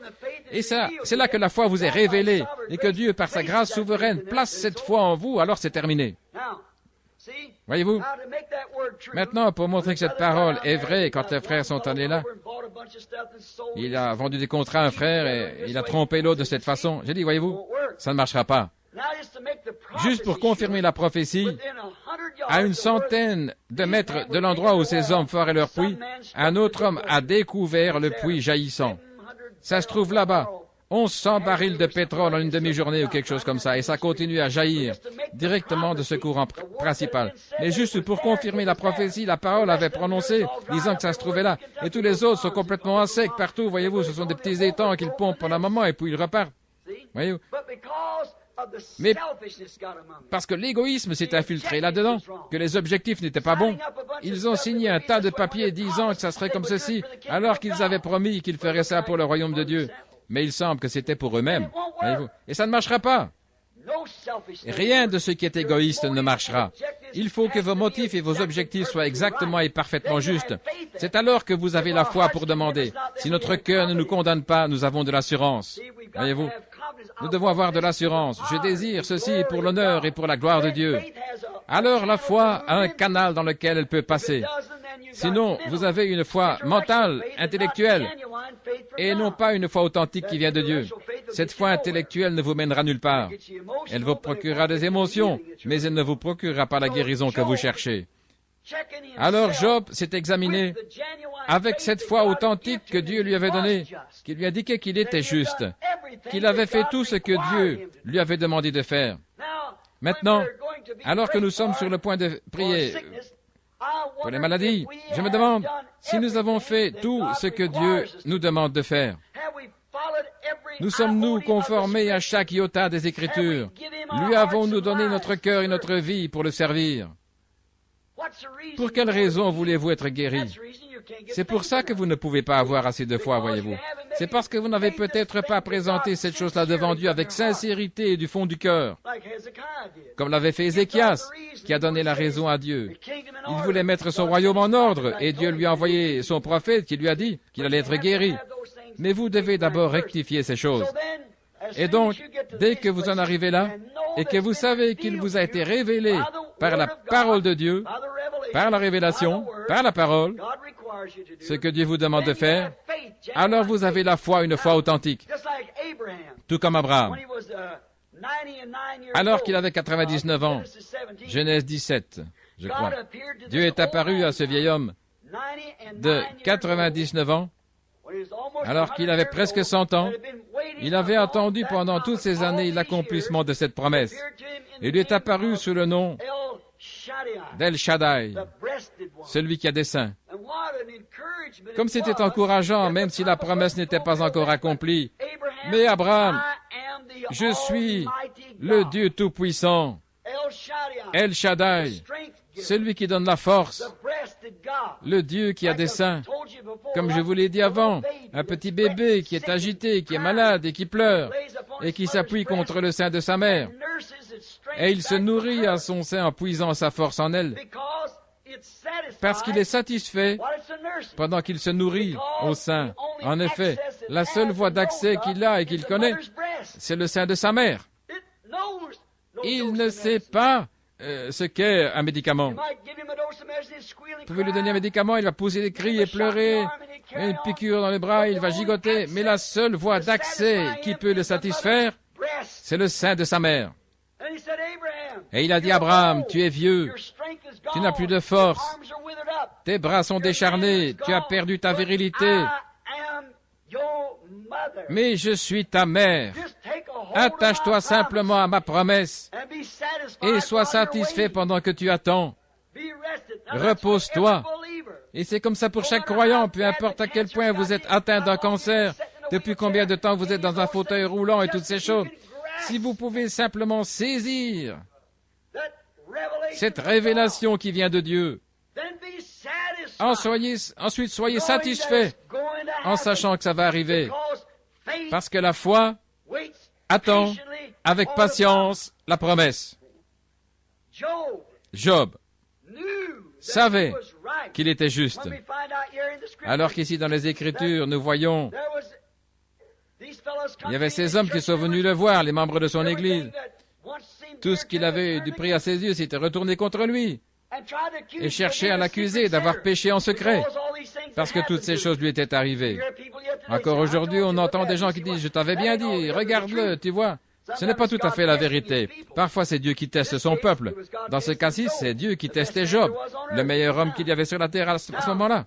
Et ça, c'est là que la foi vous est révélée et que Dieu, par sa grâce souveraine, place cette foi en vous, alors c'est terminé. Voyez-vous? Maintenant, pour montrer que cette parole est vraie, quand les frères sont allés là, il a vendu des contrats à un frère et il a trompé l'autre de cette façon. J'ai dit, voyez-vous, ça ne marchera pas. Juste pour confirmer la prophétie, à une centaine de mètres de l'endroit où ces hommes foraient leur puits, un autre homme a découvert le puits jaillissant. Ça se trouve là-bas. 1100 barils de pétrole en une demi-journée ou quelque chose comme ça, et ça continue à jaillir directement de ce courant principal. Mais juste pour confirmer la prophétie, la parole avait prononcé, disant que ça se trouvait là. Et tous les autres sont complètement en sec partout, voyez-vous, ce sont des petits étangs qu'ils pompent pendant un moment et puis ils repartent. Voyez-vous? Mais parce que l'égoïsme s'est infiltré là-dedans, que les objectifs n'étaient pas bons, ils ont signé un tas de papiers disant que ça serait comme ceci, alors qu'ils avaient promis qu'ils feraient ça pour le royaume de Dieu. Mais il semble que c'était pour eux-mêmes. Et ça ne marchera pas. Rien de ce qui est égoïste ne marchera. Il faut que vos motifs et vos objectifs soient exactement et parfaitement justes. C'est alors que vous avez la foi pour demander. Si notre cœur ne nous condamne pas, nous avons de l'assurance. Voyez-vous, nous devons avoir de l'assurance. Je désire ceci pour l'honneur et pour la gloire de Dieu. Alors la foi a un canal dans lequel elle peut passer. Sinon, vous avez une foi mentale, intellectuelle, et non pas une foi authentique qui vient de Dieu. Cette foi intellectuelle ne vous mènera nulle part. Elle vous procurera des émotions, mais elle ne vous procurera pas la guérison que vous cherchez. Alors Job s'est examiné avec cette foi authentique que Dieu lui avait donnée, qui lui indiquait qu'il était juste, qu'il avait fait tout ce que Dieu lui avait demandé de faire. Maintenant, alors que nous sommes sur le point de prier pour les maladies, je me demande si nous avons fait tout ce que Dieu nous demande de faire. Nous sommes-nous conformés à chaque iota des Écritures? Lui avons-nous donné notre cœur et notre vie pour le servir? Pour quelle raison voulez-vous être guéri? C'est pour ça que vous ne pouvez pas avoir assez de foi, voyez-vous. C'est parce que vous n'avez peut-être pas présenté cette chose-là devant Dieu avec sincérité et du fond du cœur, comme l'avait fait Ézéchias, qui a donné la raison à Dieu. Il voulait mettre son royaume en ordre, et Dieu lui a envoyé son prophète qui lui a dit qu'il allait être guéri. Mais vous devez d'abord rectifier ces choses. Et donc, dès que vous en arrivez là, et que vous savez qu'il vous a été révélé par la parole de Dieu, par la révélation, par la parole, ce que Dieu vous demande de faire, alors vous avez la foi, une foi authentique. Tout comme Abraham. Alors qu'il avait 99 ans, Genèse 17, je crois. Dieu est apparu à ce vieil homme de 99 ans, alors qu'il avait presque 100 ans. Il avait attendu pendant toutes ces années l'accomplissement de cette promesse. Il lui est apparu sous le nom d'El Shaddai, celui qui a des seins. Comme c'était encourageant, même si la promesse n'était pas encore accomplie. Mais Abraham, je suis le Dieu Tout-Puissant, El Shaddai, celui qui donne la force, le Dieu qui a des seins. Comme je vous l'ai dit avant, un petit bébé qui est agité, qui est malade et qui pleure, et qui s'appuie contre le sein de sa mère. Et il se nourrit à son sein en puisant sa force en elle, parce qu'il est satisfait pendant qu'il se nourrit au sein. En effet, la seule voie d'accès qu'il a et qu'il connaît, c'est le sein de sa mère. Il ne sait pas ce qu'est un médicament. Vous pouvez lui donner un médicament, il va pousser des cris et pleurer, et une piqûre dans les bras, il va gigoter, mais la seule voie d'accès qui peut le satisfaire, c'est le sein de sa mère. Et il a dit, Abraham, tu es vieux, tu n'as plus de force, tes bras sont décharnés, tu as perdu ta virilité, mais je suis ta mère. Attache-toi simplement à ma promesse et sois satisfait pendant que tu attends. Repose-toi. Et c'est comme ça pour chaque croyant, peu importe à quel point vous êtes atteint d'un cancer, depuis combien de temps vous êtes dans un fauteuil roulant et toutes ces choses. Si vous pouvez simplement saisir cette révélation qui vient de Dieu, ensuite soyez satisfait en sachant que ça va arriver. Parce que la foi attend avec patience la promesse. Job savait qu'il était juste. Alors qu'ici dans les Écritures, nous voyons, il y avait ces hommes qui sont venus le voir, les membres de son Église. Tout ce qu'il avait du prix à ses yeux s'était retourné contre lui et cherchait à l'accuser d'avoir péché en secret, parce que toutes ces choses lui étaient arrivées. Encore aujourd'hui, on entend des gens qui disent « Je t'avais bien dit, regarde-le, tu vois ». Ce n'est pas tout à fait la vérité. Parfois, c'est Dieu qui teste son peuple. Dans ce cas-ci, c'est Dieu qui testait Job, le meilleur homme qu'il y avait sur la terre à ce moment-là.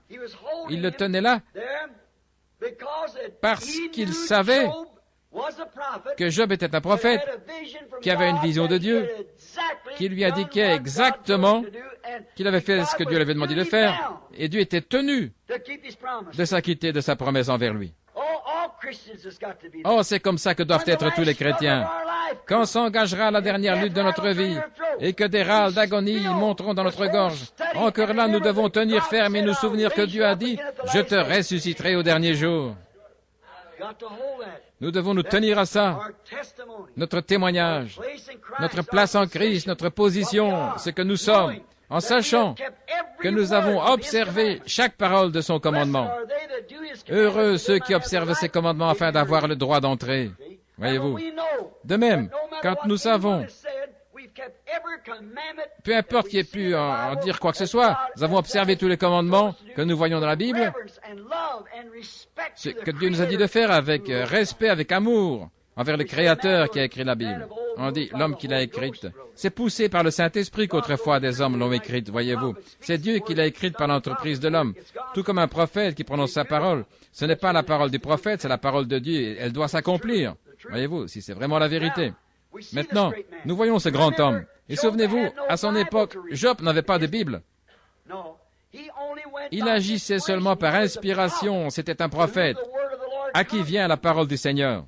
Il le tenait là parce qu'il savait que Job était un prophète qui avait une vision de Dieu, qui lui indiquait exactement qu'il avait fait ce que Dieu lui avait demandé de faire, et Dieu était tenu de s'acquitter de sa promesse envers lui. Oh, c'est comme ça que doivent être tous les chrétiens. Quand s'engagera la dernière lutte de notre vie et que des râles d'agonie monteront dans notre gorge, encore là, nous devons tenir ferme et nous souvenir que Dieu a dit « Je te ressusciterai au dernier jour ». Nous devons nous tenir à ça, notre témoignage, notre place en Christ, notre position, ce que nous sommes, en sachant que nous avons observé chaque parole de son commandement. Heureux ceux qui observent ses commandements afin d'avoir le droit d'entrer. Voyez-vous. De même, quand nous savons, peu importe qui ait pu en dire quoi que ce soit, nous avons observé tous les commandements que nous voyons dans la Bible, ce que Dieu nous a dit de faire avec respect, avec amour, envers le Créateur qui a écrit la Bible. On dit l'homme qui l'a écrite. C'est poussé par le Saint-Esprit qu'autrefois des hommes l'ont écrite, voyez-vous. C'est Dieu qui l'a écrite par l'entreprise de l'homme. Tout comme un prophète qui prononce sa parole. Ce n'est pas la parole du prophète, c'est la parole de Dieu. Elle doit s'accomplir. Voyez-vous, si c'est vraiment la vérité. Maintenant, nous voyons ce grand homme. Et souvenez-vous, à son époque, Job n'avait pas de Bible. Il agissait seulement par inspiration. C'était un prophète à qui vient la parole du Seigneur.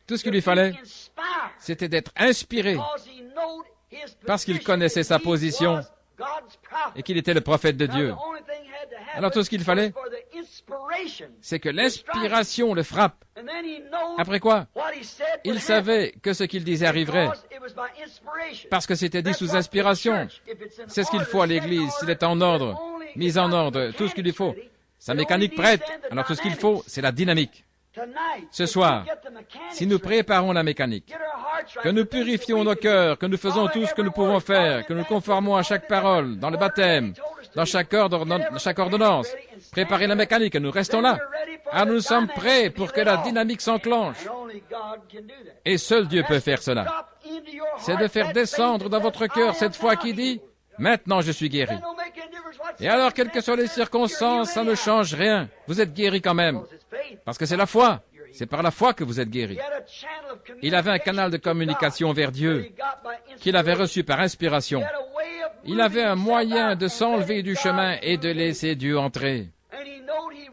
Tout ce qu'il lui fallait, c'était d'être inspiré parce qu'il connaissait sa position et qu'il était le prophète de Dieu. Alors tout ce qu'il fallait, c'est que l'inspiration le frappe. Après quoi, il savait que ce qu'il disait arriverait parce que c'était dit sous inspiration. C'est ce qu'il faut à l'Église, s'il est en ordre, mis en ordre, tout ce qu'il lui faut. Sa mécanique prête, alors tout ce qu'il faut, c'est la dynamique. Ce soir, si nous préparons la mécanique, que nous purifions nos cœurs, que nous faisons tout ce que nous pouvons faire, que nous conformons à chaque parole, dans le baptême, dans chaque ordonnance, préparer la mécanique, et nous restons là. Alors nous sommes prêts pour que la dynamique s'enclenche. Et seul Dieu peut faire cela. c'est de faire descendre dans votre cœur cette foi qui dit, « Maintenant je suis guéri. » Et alors, quelles que soient les circonstances, ça ne change rien. Vous êtes guéri quand même. Parce que c'est la foi. C'est par la foi que vous êtes guéri. Il avait un canal de communication vers Dieu qu'il avait reçu par inspiration. Il avait un moyen de s'enlever du chemin et de laisser Dieu entrer.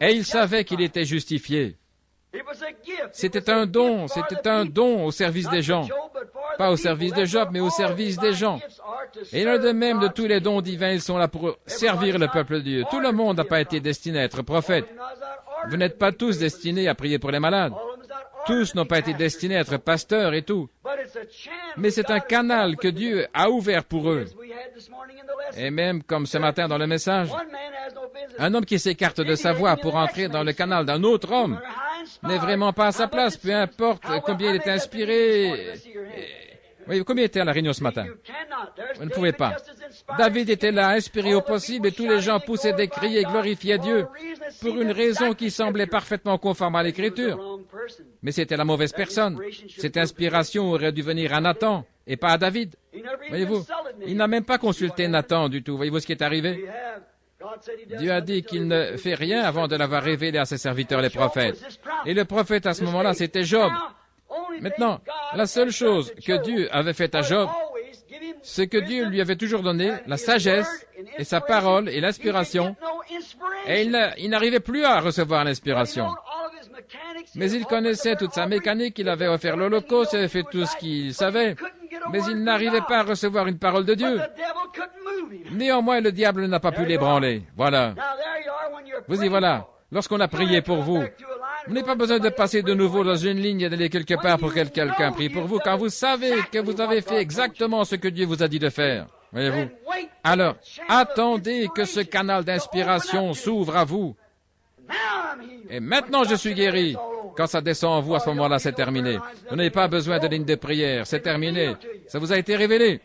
Et il savait qu'il était justifié. C'était un don au service des gens. Pas au service de Job, mais au service des gens. Et il en est de même de tous les dons divins, ils sont là pour servir le peuple de Dieu. Tout le monde n'a pas été destiné à être prophète. Vous n'êtes pas tous destinés à prier pour les malades. Tous n'ont pas été destinés à être pasteurs et tout. Mais c'est un canal que Dieu a ouvert pour eux. Et même comme ce matin dans le message, un homme qui s'écarte de sa voie pour entrer dans le canal d'un autre homme n'est vraiment pas à sa place, peu importe combien il est inspiré. Oui, combien était à la réunion ce matin? Vous ne pouvez pas. David était là, inspiré au possible, et tous les gens poussaient des cris et glorifiaient Dieu pour une raison qui semblait parfaitement conforme à l'Écriture. Mais c'était la mauvaise personne. Cette inspiration aurait dû venir à Nathan et pas à David. Voyez-vous, il n'a même pas consulté Nathan du tout. Voyez-vous ce qui est arrivé? Dieu a dit qu'il ne fait rien avant de l'avoir révélé à ses serviteurs les prophètes. Et le prophète à ce moment-là, c'était Job. Maintenant, la seule chose que Dieu avait faite à Job, c'est que Dieu lui avait toujours donné la sagesse et sa parole et l'inspiration, et il n'arrivait plus à recevoir l'inspiration. Mais il connaissait toute sa mécanique, il avait offert l'Holocauste, il avait fait tout ce qu'il savait, mais il n'arrivait pas à recevoir une parole de Dieu. Néanmoins, le diable n'a pas pu l'ébranler. Voilà. Vous y voilà. Lorsqu'on a prié pour vous, vous n'avez pas besoin de passer de nouveau dans une ligne et d'aller quelque part pour que quelqu'un prie pour vous, quand vous savez que vous avez fait exactement ce que Dieu vous a dit de faire. Voyez-vous? Alors, attendez que ce canal d'inspiration s'ouvre à vous. Et maintenant, je suis guéri. Quand ça descend en vous, à ce moment-là, c'est terminé. Vous n'avez pas besoin de ligne de prière. C'est terminé. Ça vous a été révélé.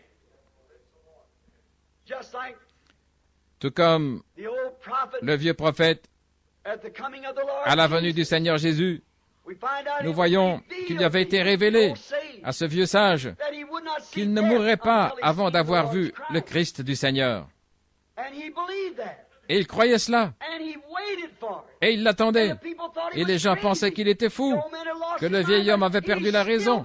Tout comme le vieux prophète, à la venue du Seigneur Jésus, nous voyons qu'il avait été révélé à ce vieux sage qu'il ne mourrait pas avant d'avoir vu le Christ du Seigneur. Et il croyait cela. Et il l'attendait. Et les gens pensaient qu'il était fou, que le vieil homme avait perdu la raison.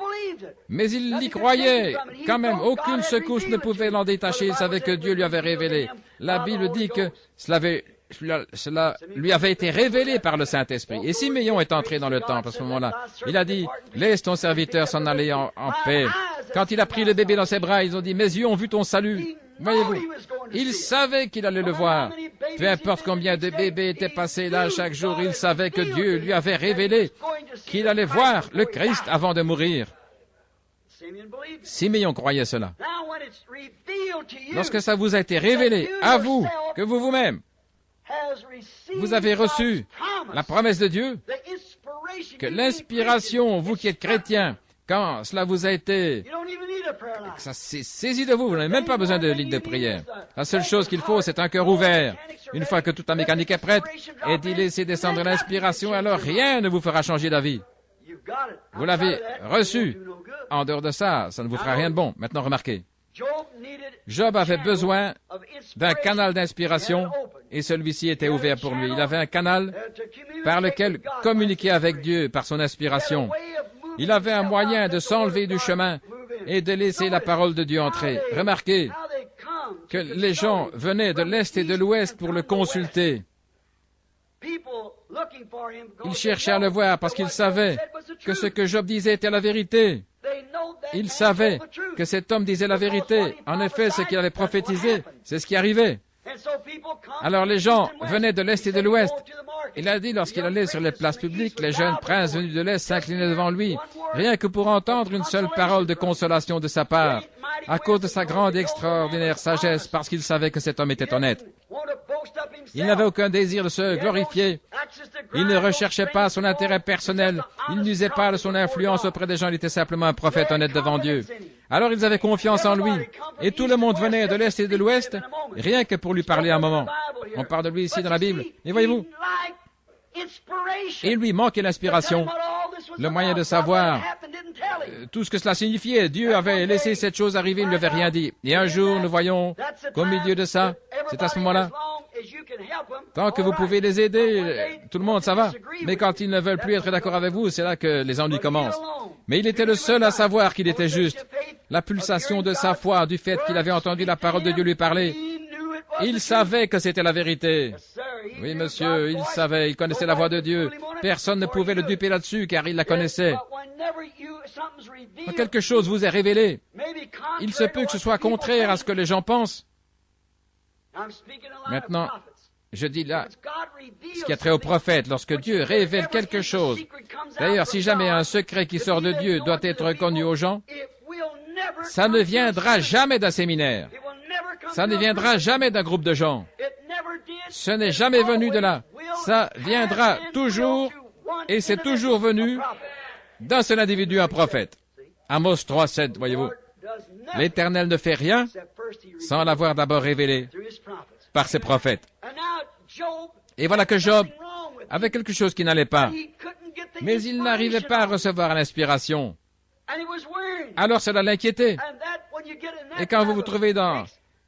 Mais il y croyait. Quand même, aucune secousse ne pouvait l'en détacher. Il savait que Dieu lui avait révélé. La Bible dit que cela lui avait été révélé par le Saint-Esprit. Et Siméon est entré dans le temple à ce moment-là. Il a dit, « Laisse ton serviteur s'en aller en paix. » Quand il a pris le bébé dans ses bras, ils ont dit, « Mes yeux ont vu ton salut. » Voyez-vous, il savait qu'il allait le voir. Peu importe combien de bébés étaient passés là chaque jour, il savait que Dieu lui avait révélé qu'il allait voir le Christ avant de mourir. Siméon croyait cela. Lorsque ça vous a été révélé, à vous, que vous-même, vous avez reçu la promesse de Dieu, que l'inspiration, vous qui êtes chrétiens, quand cela vous a été, ça s'est saisi de vous, vous n'avez même pas besoin de ligne de prière. La seule chose qu'il faut, c'est un cœur ouvert. Une fois que toute la mécanique est prête, et d'y laisser descendre l'inspiration, alors rien ne vous fera changer d'avis. Vous l'avez reçu. En dehors de ça, ça ne vous fera rien de bon. Maintenant, remarquez. Job avait besoin d'un canal d'inspiration, et celui-ci était ouvert pour lui. Il avait un canal par lequel communiquer avec Dieu par son inspiration. Il avait un moyen de s'enlever du chemin et de laisser la parole de Dieu entrer. Remarquez que les gens venaient de l'Est et de l'Ouest pour le consulter. Ils cherchaient à le voir parce qu'ils savaient que ce que Job disait était la vérité. Ils savaient que cet homme disait la vérité. En effet, ce qu'il avait prophétisé, c'est ce qui arrivait. Alors les gens venaient de l'Est et de l'Ouest. Il a dit, lorsqu'il allait sur les places publiques, les jeunes princes venus de l'Est s'inclinaient devant lui, rien que pour entendre une seule parole de consolation de sa part, à cause de sa grande et extraordinaire sagesse, parce qu'il savait que cet homme était honnête. Il n'avait aucun désir de se glorifier. Il ne recherchait pas son intérêt personnel. Il n'usait pas de son influence auprès des gens. Il était simplement un prophète honnête devant Dieu. Alors ils avaient confiance en lui. Et tout le monde venait de l'Est et de l'Ouest, rien que pour lui parler un moment. On parle de lui ici dans la Bible. Et voyez-vous, il lui manquait l'inspiration. Le moyen de savoir tout ce que cela signifiait. Dieu avait laissé cette chose arriver, il ne lui avait rien dit. Et un jour, nous voyons qu'au milieu de ça, c'est à ce moment-là, tant que vous pouvez les aider, tout le monde, ça va. Mais quand ils ne veulent plus être d'accord avec vous, c'est là que les ennuis commencent. Mais il était le seul à savoir qu'il était juste. La pulsation de sa foi, du fait qu'il avait entendu la parole de Dieu lui parler. Il savait que c'était la vérité. Oui, monsieur, il savait, il connaissait la voix de Dieu. Personne ne pouvait le duper là-dessus, car il la connaissait. Quand quelque chose vous est révélé, il se peut que ce soit contraire à ce que les gens pensent. Maintenant, je dis là, ce qui a trait au prophète, lorsque Dieu révèle quelque chose. D'ailleurs, si jamais un secret qui sort de Dieu doit être connu aux gens, ça ne viendra jamais d'un séminaire. Ça ne viendra jamais d'un groupe de gens. Ce n'est jamais venu de là. Ça viendra toujours, et c'est toujours venu d'un seul individu, un prophète. Amos 3:7, voyez-vous. L'Éternel ne fait rien sans l'avoir d'abord révélé par ses prophètes. Et voilà que Job avait quelque chose qui n'allait pas. Mais il n'arrivait pas à recevoir l'inspiration. Alors cela l'inquiétait. Et quand vous vous trouvez dans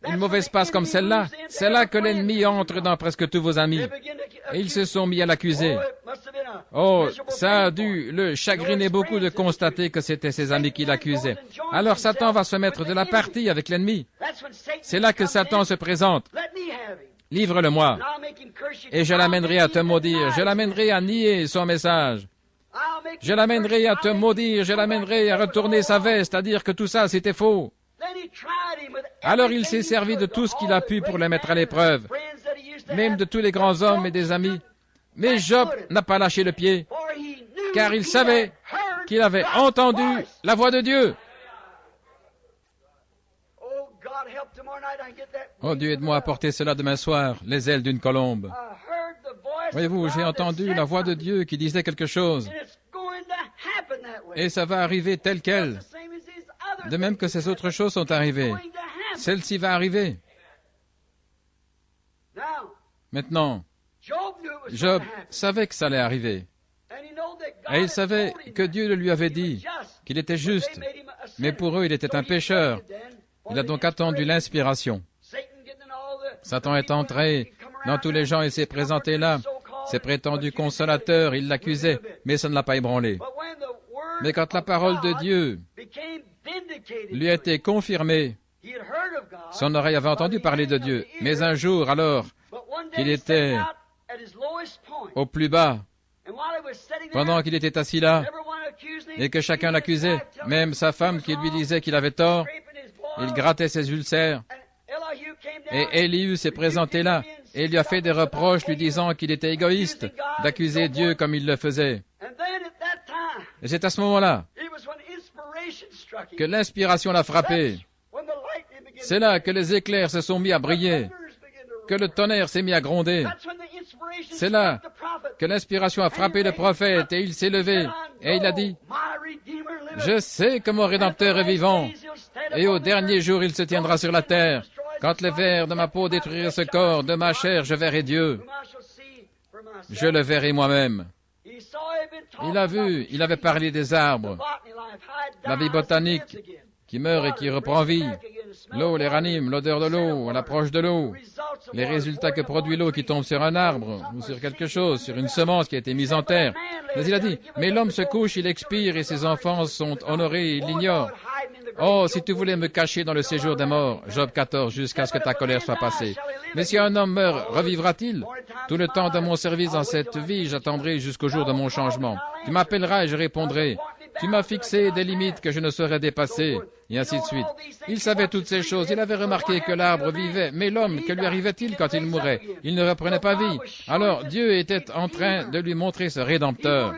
une mauvaise passe comme celle-là, c'est là que l'ennemi entre dans presque tous vos amis. Et ils se sont mis à l'accuser. Oh, ça a dû le chagriner beaucoup de constater que c'était ses amis qui l'accusaient. Alors Satan va se mettre de la partie avec l'ennemi. C'est là que Satan se présente. Livre-le-moi, et je l'amènerai à te maudire, je l'amènerai à nier son message. Je l'amènerai à te maudire, je l'amènerai à retourner sa veste, à dire que tout ça c'était faux. Alors il s'est servi de tout ce qu'il a pu pour le mettre à l'épreuve, même de tous les grands hommes et des amis. Mais Job n'a pas lâché le pied, car il savait qu'il avait entendu la voix de Dieu. Oh Dieu, aide-moi à porter cela demain soir, les ailes d'une colombe. Voyez-vous, j'ai entendu la voix de Dieu qui disait quelque chose. Et ça va arriver tel quel. De même que ces autres choses sont arrivées. Celle-ci va arriver. Maintenant, Job savait que ça allait arriver. Et il savait que Dieu le lui avait dit, qu'il était juste. Mais pour eux, il était un pécheur. Il a donc attendu l'inspiration. Satan est entré dans tous les gens et s'est présenté là. Ses prétendus consolateurs, il l'accusait, mais ça ne l'a pas ébranlé. Mais quand la parole de Dieu lui a été confirmée, son oreille avait entendu parler de Dieu. Mais un jour, alors qu'il était au plus bas, pendant qu'il était assis là, et que chacun l'accusait, même sa femme qui lui disait qu'il avait tort, il grattait ses ulcères. Et Élihu s'est présenté là, et lui a fait des reproches, lui disant qu'il était égoïste d'accuser Dieu comme il le faisait. Et c'est à ce moment-là que l'inspiration l'a frappé. C'est là que les éclairs se sont mis à briller, que le tonnerre s'est mis à gronder. C'est là que l'inspiration a frappé le prophète, et il s'est levé, et il a dit, « Je sais que mon Rédempteur est vivant, et au dernier jour il se tiendra sur la terre. Quand les vers de ma peau détruiront ce corps, de ma chair je verrai Dieu. Je le verrai moi-même. » Il a vu, il avait parlé des arbres, la vie botanique qui meurt et qui reprend vie, l'eau les ranime, l'odeur de l'eau, l'approche de l'eau, les résultats que produit l'eau qui tombe sur un arbre ou sur quelque chose, sur une semence qui a été mise en terre. Mais il a dit, mais l'homme se couche, il expire et ses enfants sont honorés, il l'ignore. Oh, si tu voulais me cacher dans le séjour des morts, Job 14, jusqu'à ce que ta colère soit passée. Mais si un homme meurt, revivra-t-il? Tout le temps de mon service dans cette vie, j'attendrai jusqu'au jour de mon changement. Tu m'appelleras et je répondrai. Tu m'as fixé des limites que je ne saurais dépasser, et ainsi de suite. Il savait toutes ces choses. Il avait remarqué que l'arbre vivait, mais l'homme, que lui arrivait-il quand il mourait? Il ne reprenait pas vie. Alors Dieu était en train de lui montrer ce Rédempteur.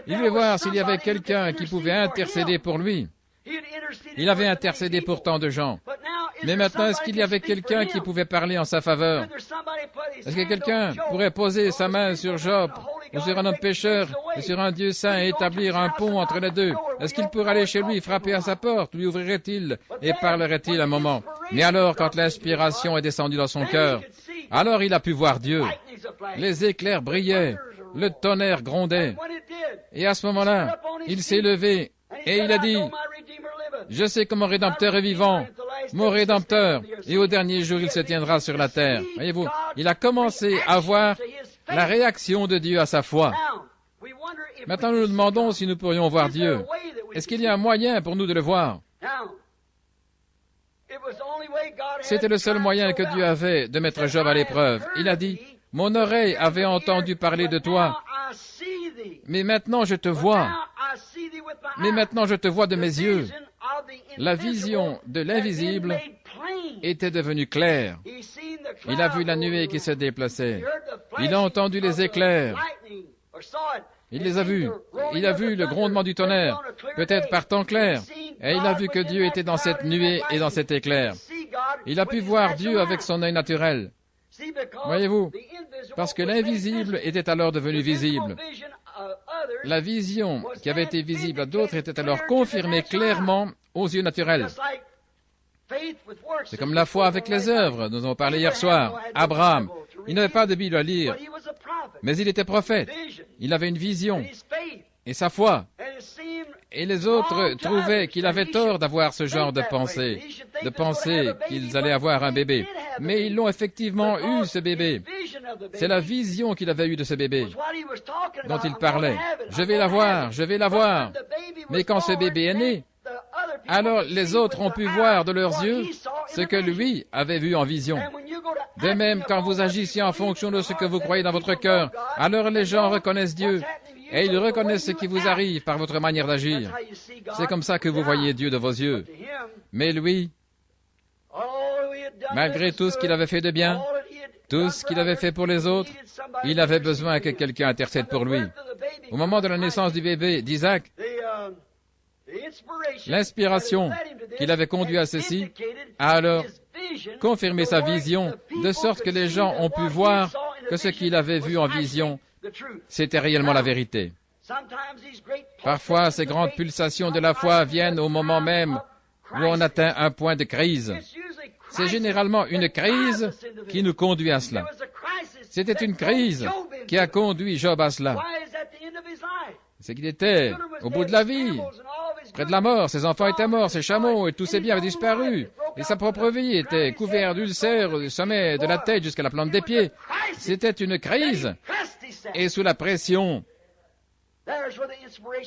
Il voulait voir s'il y avait quelqu'un qui pouvait intercéder pour lui. Il avait intercédé pour tant de gens. Mais maintenant, est-ce qu'il y avait quelqu'un qui pouvait parler en sa faveur? Est-ce que quelqu'un pourrait poser sa main sur Job, ou sur un homme pécheur, et sur un Dieu saint, et établir un pont entre les deux? Est-ce qu'il pourrait aller chez lui, frapper à sa porte, lui ouvrirait-il, et parlerait-il un moment? Mais alors, quand l'inspiration est descendue dans son cœur, alors il a pu voir Dieu. Les éclairs brillaient, le tonnerre grondait. Et à ce moment-là, il s'est levé, Et il a dit, je sais que mon Rédempteur est vivant, mon Rédempteur, et au dernier jour il se tiendra sur la terre. Voyez-vous, il a commencé à voir la réaction de Dieu à sa foi. Maintenant, nous nous demandons si nous pourrions voir Dieu. Est-ce qu'il y a un moyen pour nous de le voir? C'était le seul moyen que Dieu avait de mettre Job à l'épreuve. Il a dit, « Mon oreille avait entendu parler de toi, mais maintenant je te vois. Mais maintenant je te vois de mes yeux. » La vision de l'invisible était devenue claire. Il a vu la nuée qui se déplaçait. Il a entendu les éclairs. Il les a vus. Il a vu le grondement du tonnerre, peut-être par temps clair. Et il a vu que Dieu était dans cette nuée et dans cet éclair. Il a pu voir Dieu avec son œil naturel. Voyez-vous, parce que l'invisible était alors devenu visible. La vision qui avait été visible à d'autres était alors confirmée clairement aux yeux naturels. C'est comme la foi avec les œuvres, nous en avons parlé hier soir. Abraham, il n'avait pas de Bible à lire, mais il était prophète. Il avait une vision et sa foi. Et les autres trouvaient qu'il avait tort d'avoir ce genre de pensée qu'ils allaient avoir un bébé. Mais ils l'ont effectivement eu, ce bébé. C'est la vision qu'il avait eue de ce bébé dont il parlait. Je vais l'avoir, je vais l'avoir. Mais quand ce bébé est né, alors les autres ont pu voir de leurs yeux ce que lui avait vu en vision. De même, quand vous agissez en fonction de ce que vous croyez dans votre cœur, alors les gens reconnaissent Dieu et ils reconnaissent ce qui vous arrive par votre manière d'agir. C'est comme ça que vous voyez Dieu de vos yeux. Mais lui, malgré tout ce qu'il avait fait de bien, tout ce qu'il avait fait pour les autres, il avait besoin que quelqu'un intercède pour lui. Au moment de la naissance du bébé d'Isaac, l'inspiration qui l'avait conduit à ceci a alors confirmé sa vision, de sorte que les gens ont pu voir que ce qu'il avait vu en vision, c'était réellement la vérité. Parfois, ces grandes pulsations de la foi viennent au moment même où on atteint un point de crise. C'est généralement une crise qui nous conduit à cela. C'était une crise qui a conduit Job à cela. C'est qu'il était au bout de la vie, près de la mort. Ses enfants étaient morts, ses chameaux et tous ses biens avaient disparu. Et sa propre vie était couverte d'ulcères du sommet de la tête jusqu'à la plante des pieds. C'était une crise. Et sous la pression,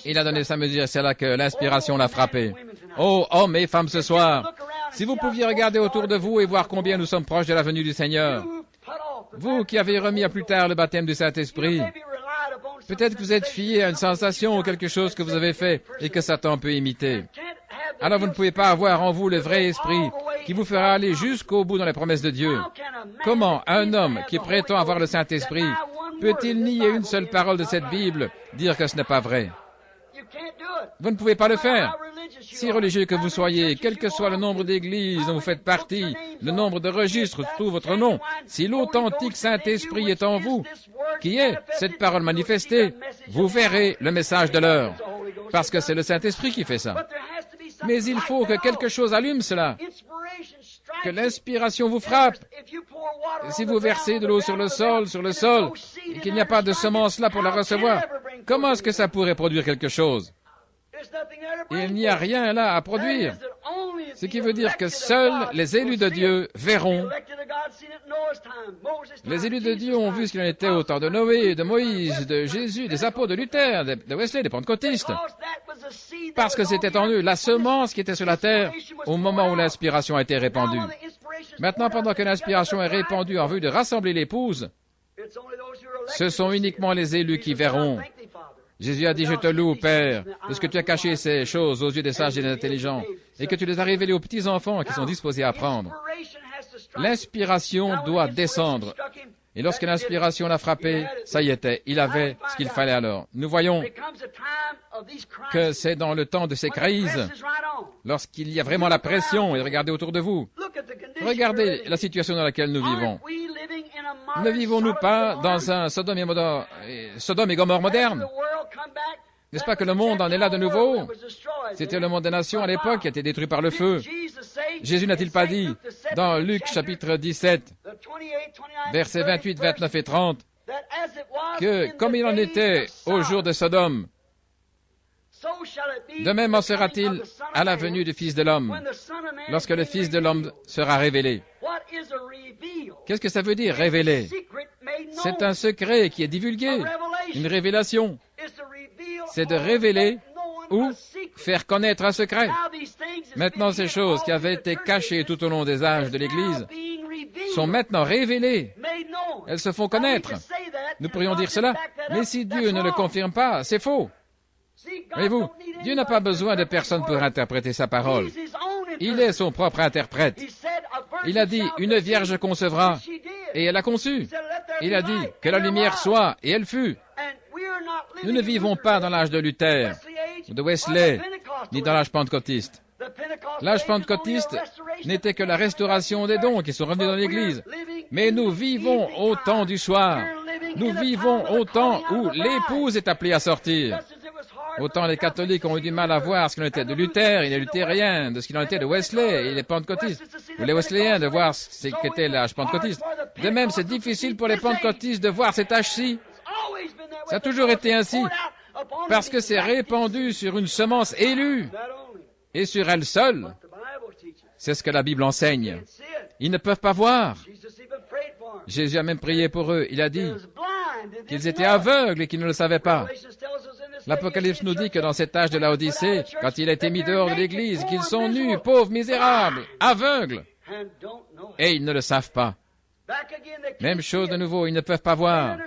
il a donné sa mesure. C'est là que l'inspiration l'a frappé. Oh, hommes et femmes ce soir, si vous pouviez regarder autour de vous et voir combien nous sommes proches de la venue du Seigneur, vous qui avez remis à plus tard le baptême du Saint-Esprit, peut-être que vous êtes fié à une sensation ou quelque chose que vous avez fait et que Satan peut imiter. Alors vous ne pouvez pas avoir en vous le vrai esprit qui vous fera aller jusqu'au bout dans les promesses de Dieu. Comment un homme qui prétend avoir le Saint-Esprit peut-il nier une seule parole de cette Bible, dire que ce n'est pas vrai? Vous ne pouvez pas le faire. Si religieux que vous soyez, quel que soit le nombre d'églises dont vous faites partie, le nombre de registres sous votre nom, si l'authentique Saint-Esprit est en vous, qui est cette parole manifestée, vous verrez le message de l'heure. Parce que c'est le Saint-Esprit qui fait ça. Mais il faut que quelque chose allume cela. Que l'inspiration vous frappe. Si vous versez de l'eau sur le sol, et qu'il n'y a pas de semence là pour la recevoir, comment est-ce que ça pourrait produire quelque chose? Il n'y a rien là à produire. Ce qui veut dire que seuls les élus de Dieu verront. Les élus de Dieu ont vu ce qu'il en était au temps de Noé, de Moïse, de Jésus, des apôtres, de Luther, de Wesley, des pentecôtistes. Parce que c'était en eux la semence qui était sur la terre au moment où l'inspiration a été répandue. Maintenant, pendant que l'inspiration est répandue en vue de rassembler l'épouse, ce sont uniquement les élus qui verront. Jésus a dit, je te loue, Père, de ce que tu as caché ces choses aux yeux des sages et des intelligents, et que tu les as révélées aux petits-enfants qui sont disposés à apprendre. L'inspiration doit descendre. Et lorsque l'inspiration l'a frappé, ça y était, il avait ce qu'il fallait alors. Nous voyons que c'est dans le temps de ces crises, lorsqu'il y a vraiment la pression, et regardez autour de vous. Regardez la situation dans laquelle nous vivons. Ne vivons-nous pas dans un Sodome et Gomorrhe moderne? N'est-ce pas que le monde en est là de nouveau? C'était le monde des nations à l'époque qui a été détruit par le feu. Jésus n'a-t-il pas dit, dans Luc chapitre 17, versets 28, 29 et 30, que comme il en était au jour de Sodome, De même en sera-t-il à la venue du Fils de l'homme, lorsque le Fils de l'homme sera révélé. Qu'est-ce que ça veut dire, révéler? C'est un secret qui est divulgué, une révélation. C'est de révéler ou faire connaître un secret. Maintenant, ces choses qui avaient été cachées tout au long des âges de l'Église sont maintenant révélées. Elles se font connaître. Nous pourrions dire cela, mais si Dieu ne le confirme pas, c'est faux. Voyez-vous, Dieu n'a pas besoin de personne pour interpréter sa parole. Il est son propre interprète. Il a dit, une vierge concevra, et elle a conçu. Il a dit, que la lumière soit, et elle fut. Nous ne vivons pas dans l'âge de Luther, ou de Wesley, ni dans l'âge pentecôtiste. L'âge pentecôtiste n'était que la restauration des dons qui sont revenus dans l'Église. Mais nous vivons au temps du soir. Nous vivons au temps où l'épouse est appelée à sortir. Autant les catholiques ont eu du mal à voir ce qu'il en était de Luther et les luthériens, de ce qu'il en était de Wesley et les pentecôtistes, ou les wesléens de voir ce qu'était l'âge pentecôtiste. De même, c'est difficile pour les pentecôtistes de voir cet âge-ci. Ça a toujours été ainsi, parce que c'est répandu sur une semence élue, et sur elle seule. C'est ce que la Bible enseigne. Ils ne peuvent pas voir. Jésus a même prié pour eux. Il a dit qu'ils étaient aveugles et qu'ils ne le savaient pas. L'Apocalypse nous dit que dans cet âge de la Odyssée, quand il a été mis dehors de l'Église, qu'ils sont nus, pauvres, misérables, aveugles, et ils ne le savent pas. Même chose de nouveau, ils ne peuvent pas voir,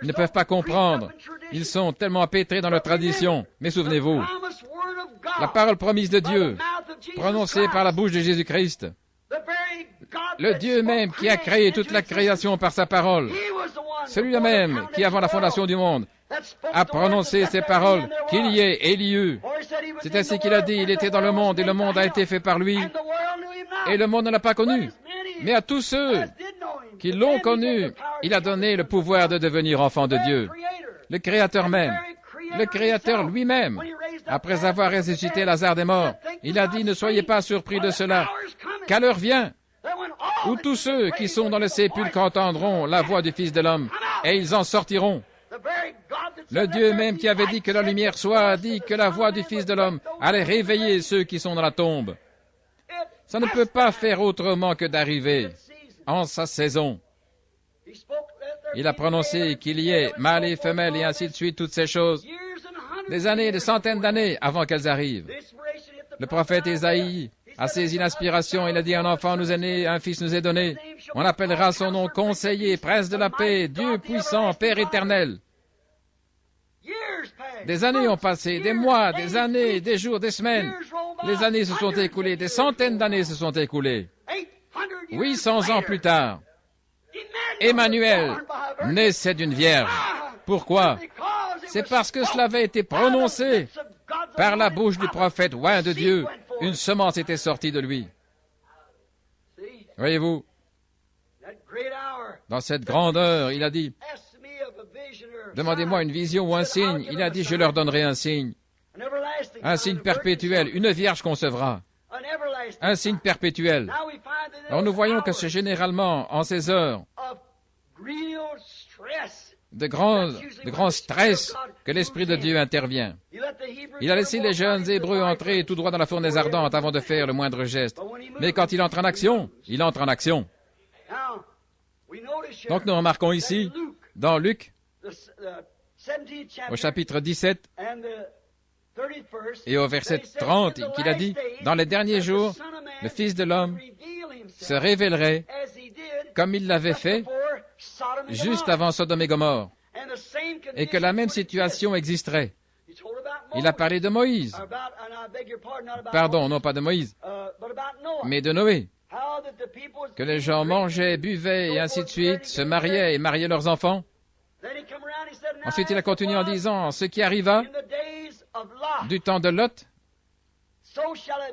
ils ne peuvent pas comprendre, ils sont tellement empêtrés dans leur tradition. Mais souvenez-vous, la parole promise de Dieu, prononcée par la bouche de Jésus-Christ, le Dieu même qui a créé toute la création par sa parole, celui-là même qui, avant la fondation du monde, a prononcé ces paroles, qu'il y ait et il y eut. C'est ainsi qu'il a dit, il était dans le monde et le monde a été fait par lui, et le monde ne l'a pas connu. Mais à tous ceux qui l'ont connu, il a donné le pouvoir de devenir enfants de Dieu. Le Créateur même, le Créateur lui-même, après avoir ressuscité Lazare des morts, il a dit, ne soyez pas surpris de cela, car l'heure vient où tous ceux qui sont dans le sépulcre entendront la voix du Fils de l'homme, et ils en sortiront. Le Dieu même qui avait dit que la lumière soit a dit que la voix du Fils de l'homme allait réveiller ceux qui sont dans la tombe. Ça ne peut pas faire autrement que d'arriver en sa saison. Il a prononcé qu'il y ait mâle et femelle et ainsi de suite, toutes ces choses, des années, des centaines d'années avant qu'elles arrivent. Le prophète Ésaïe a saisi l'inspiration, il a dit, un enfant nous est né, un fils nous est donné. On appellera son nom conseiller, prince de la paix, Dieu puissant, Père éternel. Des années ont passé, des mois, des années, des jours, des semaines. Les années se sont écoulées, des centaines d'années se sont écoulées. 800 ans plus tard, Emmanuel naissait d'une vierge. Pourquoi? C'est parce que cela avait été prononcé par la bouche du prophète oint de Dieu. Une semence était sortie de lui. Voyez-vous, dans cette grande heure, il a dit, demandez-moi une vision ou un signe. Il a dit, je leur donnerai un signe perpétuel. Une vierge concevra. Un signe perpétuel. Alors nous voyons que c'est généralement en ces heures de grand stress que l'Esprit de Dieu intervient. Il a laissé les jeunes Hébreux entrer tout droit dans la fournaise ardente avant de faire le moindre geste. Mais quand il entre en action, il entre en action. Donc nous remarquons ici, dans Luc, au chapitre 17 et au verset 30, qu'il a dit, « Dans les derniers jours, le Fils de l'homme se révélerait comme il l'avait fait juste avant Sodome et Gomorrhe, et que la même situation existerait. » Il a parlé de Moïse. Pardon, non pas de Moïse, mais de Noé. Que les gens mangeaient, buvaient et ainsi de suite, se mariaient et mariaient leurs enfants. Ensuite, il a continué en disant, ce qui arriva du temps de Lot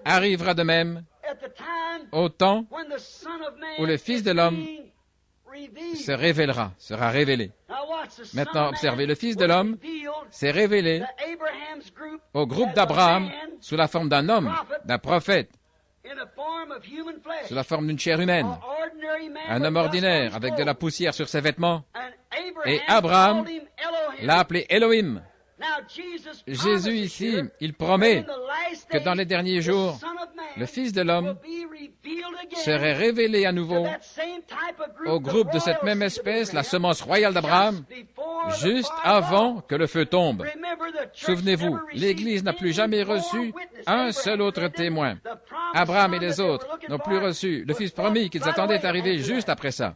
arrivera de même au temps où le Fils de l'homme se révélera, sera révélé. Maintenant, observez, le Fils de l'homme s'est révélé au groupe d'Abraham sous la forme d'un homme, d'un prophète, sous la forme d'une chair humaine, un homme ordinaire avec de la poussière sur ses vêtements. Et Abraham l'a appelé Elohim, Jésus ici, il promet que dans les derniers jours, le Fils de l'homme serait révélé à nouveau au groupe de cette même espèce, la semence royale d'Abraham, juste avant que le feu tombe. Souvenez-vous, l'Église n'a plus jamais reçu un seul autre témoin. Abraham et les autres n'ont plus reçu le Fils promis qu'ils attendaient arriver juste après ça.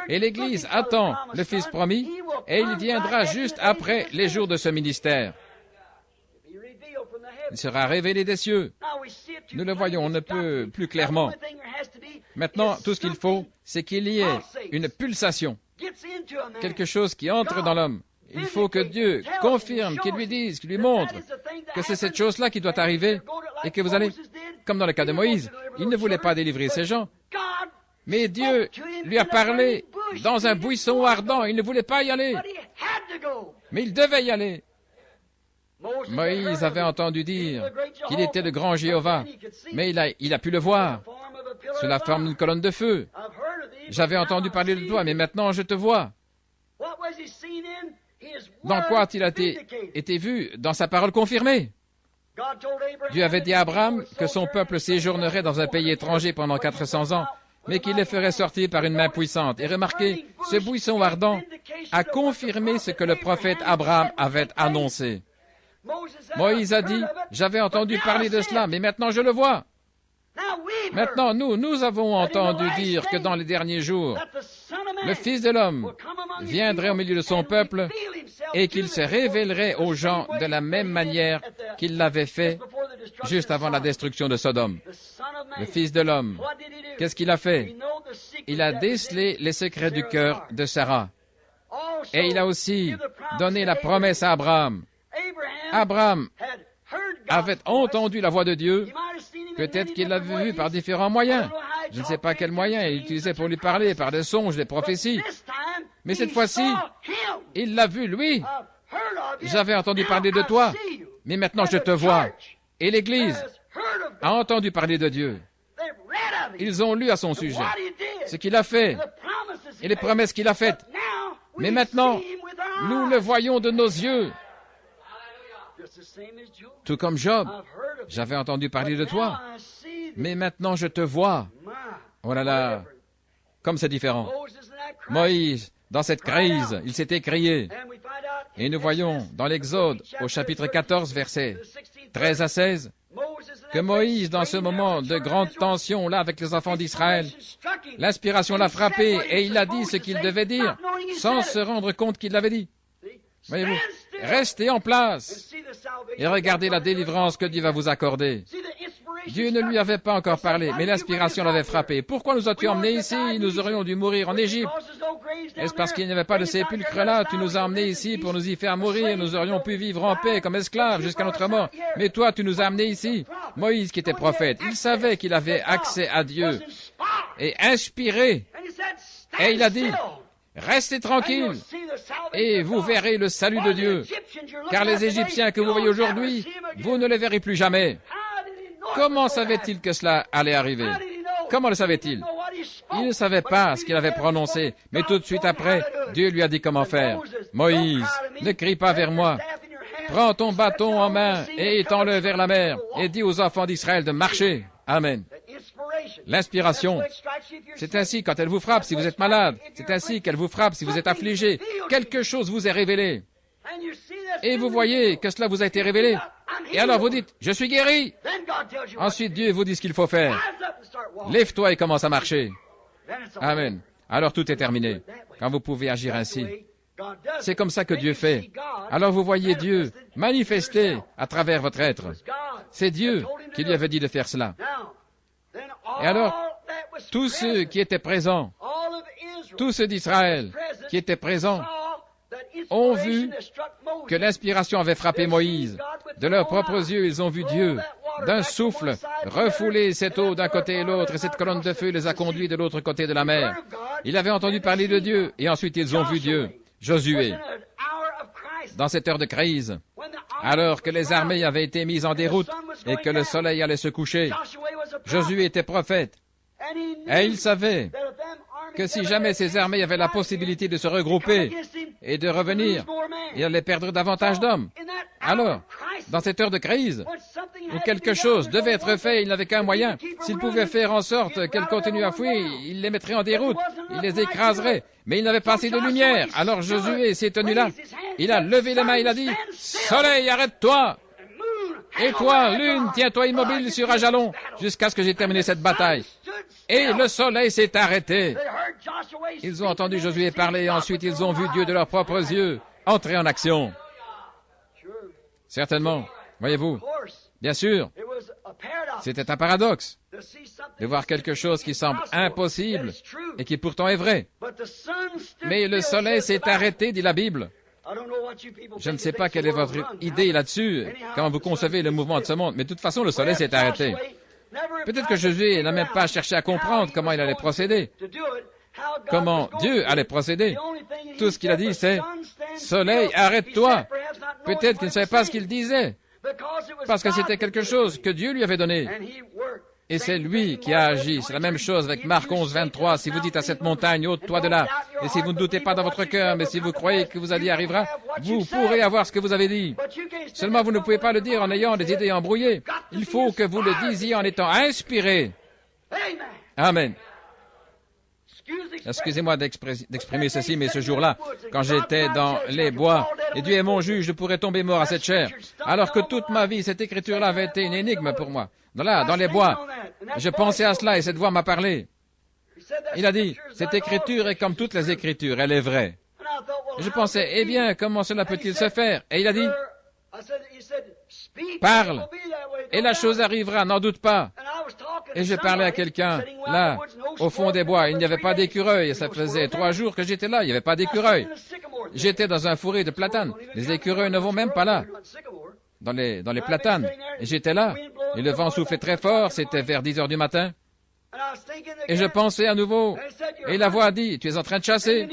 Et l'Église attend le Fils promis et il viendra juste après les jours de ce ministère. Il sera révélé des cieux. Nous le voyons, on ne peut plus clairement. Maintenant, tout ce qu'il faut, c'est qu'il y ait une pulsation, quelque chose qui entre dans l'homme. Il faut que Dieu confirme, qu'il lui dise, qu'il lui montre que c'est cette chose-là qui doit arriver et que vous allez, comme dans le cas de Moïse, il ne voulait pas délivrer ses gens, mais Dieu lui a parlé dans un buisson ardent. Il ne voulait pas y aller, mais il devait y aller. Moïse avait entendu dire qu'il était le grand Jéhovah, mais il a pu le voir sous la forme d'une colonne de feu. J'avais entendu parler de toi, mais maintenant je te vois. Dans quoi a-t-il été vu? Dans sa parole confirmée. Dieu avait dit à Abraham que son peuple séjournerait dans un pays étranger pendant 400 ans, mais qu'il les ferait sortir par une main puissante. Et remarquez, ce buisson ardent a confirmé ce que le prophète Abraham avait annoncé. Moïse a dit, j'avais entendu parler de cela, mais maintenant je le vois. Maintenant, nous avons entendu dire que dans les derniers jours, le Fils de l'homme viendrait au milieu de son peuple et qu'il se révélerait aux gens de la même manière qu'il l'avait fait juste avant la destruction de Sodome. Le Fils de l'homme, qu'est-ce qu'il a fait? Il a décelé les secrets du cœur de Sarah. Et il a aussi donné la promesse à Abraham. Abraham avait entendu la voix de Dieu. Peut-être qu'il l'avait vu par différents moyens. Je ne sais pas quels moyens il utilisait pour lui parler, par des songes, des prophéties. Mais cette fois-ci, il l'a vu, lui. J'avais entendu parler de toi, mais maintenant je te vois. Et l'Église a entendu parler de Dieu. Ils ont lu à son sujet ce qu'il a fait et les promesses qu'il a faites. Mais maintenant, nous le voyons de nos yeux. Tout comme Job, j'avais entendu parler de toi, mais maintenant je te vois. Oh là là, comme c'est différent. Moïse, dans cette crise, il s'est écrié. Et nous voyons dans l'Exode, au chapitre 14, versets 13 à 16, que Moïse, dans ce moment de grande tension là avec les enfants d'Israël, l'inspiration l'a frappé et il a dit ce qu'il devait dire, sans se rendre compte qu'il l'avait dit. Voyez-vous, restez en place et regardez la délivrance que Dieu va vous accorder. Dieu ne lui avait pas encore parlé, mais l'inspiration l'avait frappé. Pourquoi nous as-tu emmenés ici? Nous aurions dû mourir en Égypte. Est-ce parce qu'il n'y avait pas de sépulcre là? Tu nous as emmenés ici pour nous y faire mourir. Nous aurions pu vivre en paix comme esclaves jusqu'à notre mort. Mais toi, tu nous as emmenés ici. Moïse, qui était prophète, il savait qu'il avait accès à Dieu et inspiré. Et il a dit, restez tranquilles et vous verrez le salut de Dieu. Car les Égyptiens que vous voyez aujourd'hui, vous ne les verrez plus jamais. Comment savait-il que cela allait arriver? Comment le savait-il? Il ne savait pas ce qu'il avait prononcé, mais tout de suite après, Dieu lui a dit comment faire. Moïse, ne crie pas vers moi. Prends ton bâton en main et étends-le vers la mer et dis aux enfants d'Israël de marcher. Amen. L'inspiration, c'est ainsi quand elle vous frappe si vous êtes malade. C'est ainsi qu'elle vous frappe si vous êtes affligé. Quelque chose vous est révélé. Et vous voyez que cela vous a été révélé. Et alors vous dites, je suis guéri. Ensuite, Dieu vous dit ce qu'il faut faire. Lève-toi et commence à marcher. Amen. Alors tout est terminé. Quand vous pouvez agir ainsi. C'est comme ça que Dieu fait. Alors vous voyez Dieu manifester à travers votre être. C'est Dieu qui lui avait dit de faire cela. Et alors, tous ceux qui étaient présents, tous ceux d'Israël qui étaient présents, ont vu que l'inspiration avait frappé Moïse. De leurs propres yeux, ils ont vu Dieu, d'un souffle, refouler cette eau d'un côté et l'autre, et cette colonne de feu les a conduits de l'autre côté de la mer. Ils avaient entendu parler de Dieu, et ensuite ils ont vu Dieu. Josué, dans cette heure de crise, alors que les armées avaient été mises en déroute et que le soleil allait se coucher, Josué était prophète, et il savait que si jamais ces armées avaient la possibilité de se regrouper et de revenir, il allait perdre davantage d'hommes. Alors, dans cette heure de crise, où quelque chose devait être fait, il n'avait qu'un moyen. S'il pouvait faire en sorte qu'elles continuent à fuir, il les mettrait en déroute, il les écraserait. Mais il n'avait pas assez de lumière. Alors Josué s'est tenu là. Il a levé les mains, il a dit, « Soleil, arrête-toi ! Et toi, lune, tiens-toi immobile sur Ajalon, jusqu'à ce que j'ai terminé cette bataille. » Et le soleil s'est arrêté. Ils ont entendu Josué parler et ensuite ils ont vu Dieu de leurs propres yeux entrer en action. Certainement, voyez-vous, bien sûr, c'était un paradoxe de voir quelque chose qui semble impossible et qui pourtant est vrai. Mais le soleil s'est arrêté, dit la Bible. Je ne sais pas quelle est votre idée là-dessus, quand vous concevez le mouvement de ce monde, mais de toute façon, le soleil s'est arrêté. Peut-être que Josué n'a même pas cherché à comprendre comment il allait procéder, comment Dieu allait procéder. Tout ce qu'il a dit, c'est « Soleil, arrête-toi ». Peut-être qu'il ne savait pas ce qu'il disait, parce que c'était quelque chose que Dieu lui avait donné. Et c'est lui qui a agi. C'est la même chose avec Marc 11, 23. Si vous dites à cette montagne, ôte-toi de là, et si vous ne doutez pas dans votre cœur, mais si vous croyez que vous y arrivera, vous pourrez avoir ce que vous avez dit. Seulement, vous ne pouvez pas le dire en ayant des idées embrouillées. Il faut que vous le disiez en étant inspiré. Amen. Excusez-moi d'exprimer ceci, mais ce jour-là, quand j'étais dans les bois, et Dieu est mon juge, je pourrais tomber mort à cette chair, alors que toute ma vie, cette écriture-là avait été une énigme pour moi. Dans les bois, je pensais à cela et cette voix m'a parlé. Il a dit, cette écriture est comme toutes les écritures, elle est vraie. Et je pensais, eh bien, comment cela peut-il se faire? Et il a dit, parle, et la chose arrivera, n'en doute pas. Et je parlais à quelqu'un, là, au fond des bois, il n'y avait pas d'écureuil, et ça faisait 3 jours que j'étais là, il n'y avait pas d'écureuil. J'étais dans un fourré de platanes, les écureuils ne vont même pas là, dans les platanes. Et j'étais là, et le vent soufflait très fort, c'était vers 10 heures du matin. Et je pensais à nouveau, et la voix a dit, tu es en train de chasser,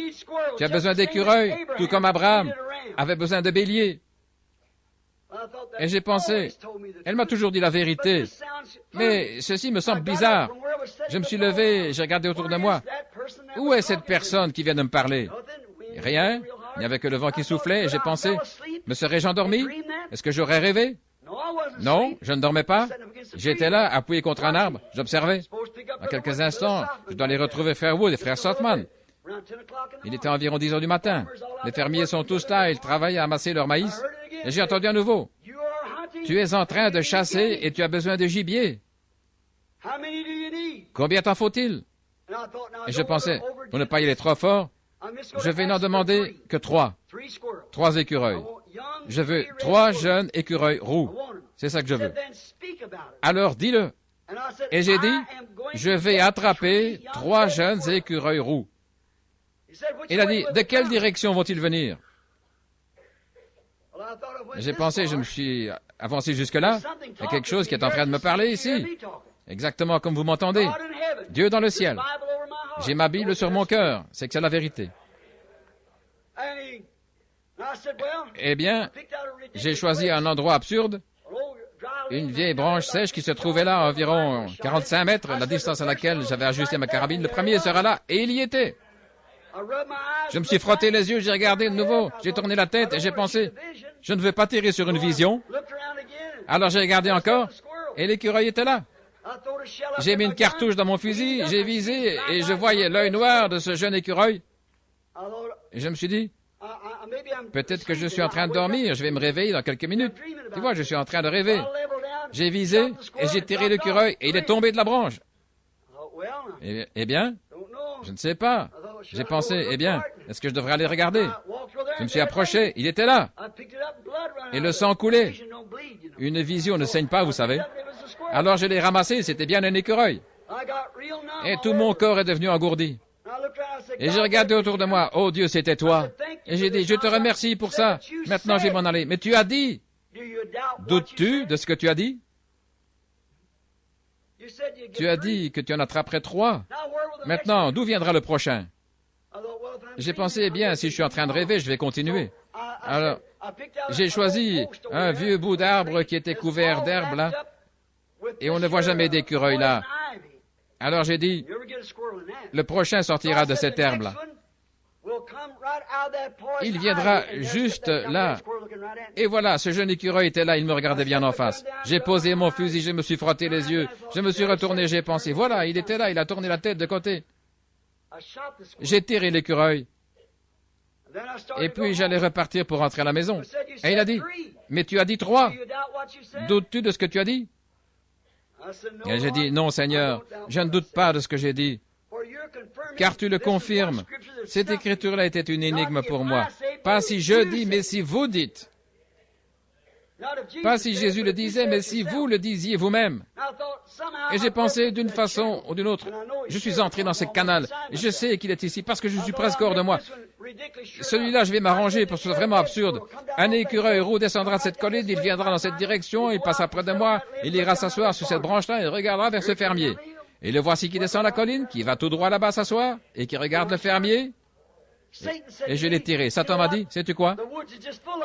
tu as besoin d'écureuils, tout comme Abraham avait besoin de béliers. Et j'ai pensé, elle m'a toujours dit la vérité, mais ceci me semble bizarre. Je me suis levé, j'ai regardé autour de moi. Où est cette personne qui vient de me parler? Rien, il n'y avait que le vent qui soufflait, et j'ai pensé, me serais-je endormi? Est-ce que j'aurais rêvé? Non, je ne dormais pas. J'étais là, appuyé contre un arbre, j'observais. En quelques instants, je dois les retrouver frère Wood et frère Saltman. Il était environ 10 heures du matin. Les fermiers sont tous là, ils travaillent à amasser leur maïs. Et j'ai entendu à nouveau. Tu es en train de chasser et tu as besoin de gibier. Combien t'en faut-il? Et je pensais, pour ne pas y aller trop fort, je vais n'en demander que 3. 3 écureuils. Je veux 3 jeunes écureuils roux. C'est ça que je veux. Alors dis-le. Et j'ai dit, je vais attraper 3 jeunes écureuils roux. Il a dit, de quelle direction vont-ils venir? J'ai pensé, je me suis avancé jusque-là. Il y a quelque chose qui est en train de me parler ici. Exactement comme vous m'entendez. Dieu dans le ciel. J'ai ma Bible sur mon cœur. C'est que c'est la vérité. Eh bien, j'ai choisi un endroit absurde. Une vieille branche sèche qui se trouvait là à environ 45 mètres, la distance à laquelle j'avais ajusté ma carabine. Le premier sera là, et il y était. Je me suis frotté les yeux, j'ai regardé de nouveau, j'ai tourné la tête et j'ai pensé, je ne veux pas tirer sur une vision. Alors j'ai regardé encore, et l'écureuil était là. J'ai mis une cartouche dans mon fusil, j'ai visé, et je voyais l'œil noir de ce jeune écureuil. Et je me suis dit, peut-être que je suis en train de dormir, je vais me réveiller dans quelques minutes. Tu vois, je suis en train de rêver. J'ai visé, et j'ai tiré l'écureuil, et il est tombé de la branche. Eh bien, je ne sais pas. J'ai pensé, eh bien, est-ce que je devrais aller regarder? Je me suis approché, il était là. Et le sang coulait. Une vision ne saigne pas, vous savez. Alors je l'ai ramassé, c'était bien un écureuil. Et tout mon corps est devenu engourdi. Et j'ai regardé autour de moi, oh Dieu, c'était toi. Et j'ai dit, je te remercie pour ça. Maintenant, je vais m'en aller. Mais tu as dit, doutes-tu de ce que tu as dit? Tu as dit que tu en attraperais 3. Maintenant, d'où viendra le prochain? J'ai pensé, eh bien, si je suis en train de rêver, je vais continuer. Alors, j'ai choisi un vieux bout d'arbre qui était couvert d'herbe, là, et on ne voit jamais d'écureuil là. Alors j'ai dit, le prochain sortira de cette herbe-là. Il viendra juste là, Et voilà, ce jeune écureuil était là, il me regardait bien en face. J'ai posé mon fusil, je me suis frotté les yeux, je me suis retourné, j'ai pensé, voilà, il était là, il a tourné la tête de côté. J'ai tiré l'écureuil. Et puis j'allais repartir pour rentrer à la maison. Et il a dit, mais tu as dit 3. Doutes-tu de ce que tu as dit? Et j'ai dit, non Seigneur, je ne doute pas de ce que j'ai dit. Car tu le confirmes. Cette écriture-là était une énigme pour moi. Pas si je dis, mais si vous dites. Pas si Jésus le disait, mais si vous le disiez vous-même. Et j'ai pensé d'une façon ou d'une autre. Je suis entré dans ce canal. Et je sais qu'il est ici parce que je suis presque hors de moi. Celui-là, je vais m'arranger pour que ce soit vraiment absurde. Un écureuil roux descendra de cette colline, il viendra dans cette direction, il passera près de moi, il ira s'asseoir sur cette branche-là et regardera vers ce fermier. Et le voici qui descend la colline, qui va tout droit là-bas s'asseoir et qui regarde le fermier. Et je l'ai tiré. Satan m'a dit, sais-tu quoi?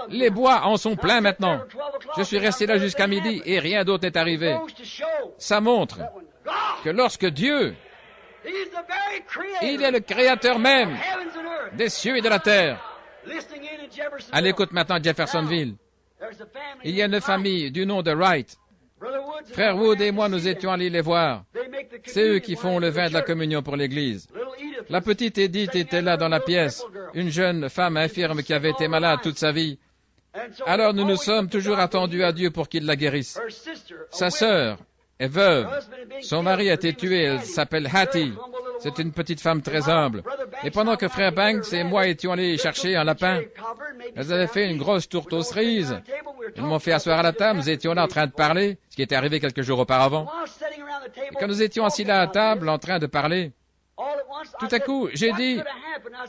Les bois en sont pleins maintenant. Je suis resté là jusqu'à midi et rien d'autre n'est arrivé. Ça montre que lorsque Dieu, il est le créateur même des cieux et de la terre. À l'écoute maintenant de Jeffersonville. Il y a une famille du nom de Wright. Frère Wood et moi, nous étions allés les voir. C'est eux qui font le vin de la communion pour l'Église. La petite Edith était là dans la pièce, une jeune femme infirme qui avait été malade toute sa vie. Alors nous nous sommes toujours attendus à Dieu pour qu'il la guérisse. Sa sœur est veuve. Son mari a été tué, elle s'appelle Hattie. C'est une petite femme très humble. Et pendant que frère Banks et moi étions allés chercher un lapin, elles avaient fait une grosse tourte aux cerises. Ils m'ont fait asseoir à la table, nous étions là en train de parler, ce qui était arrivé quelques jours auparavant. Et quand nous étions assis là à table en train de parler, tout à coup, j'ai dit,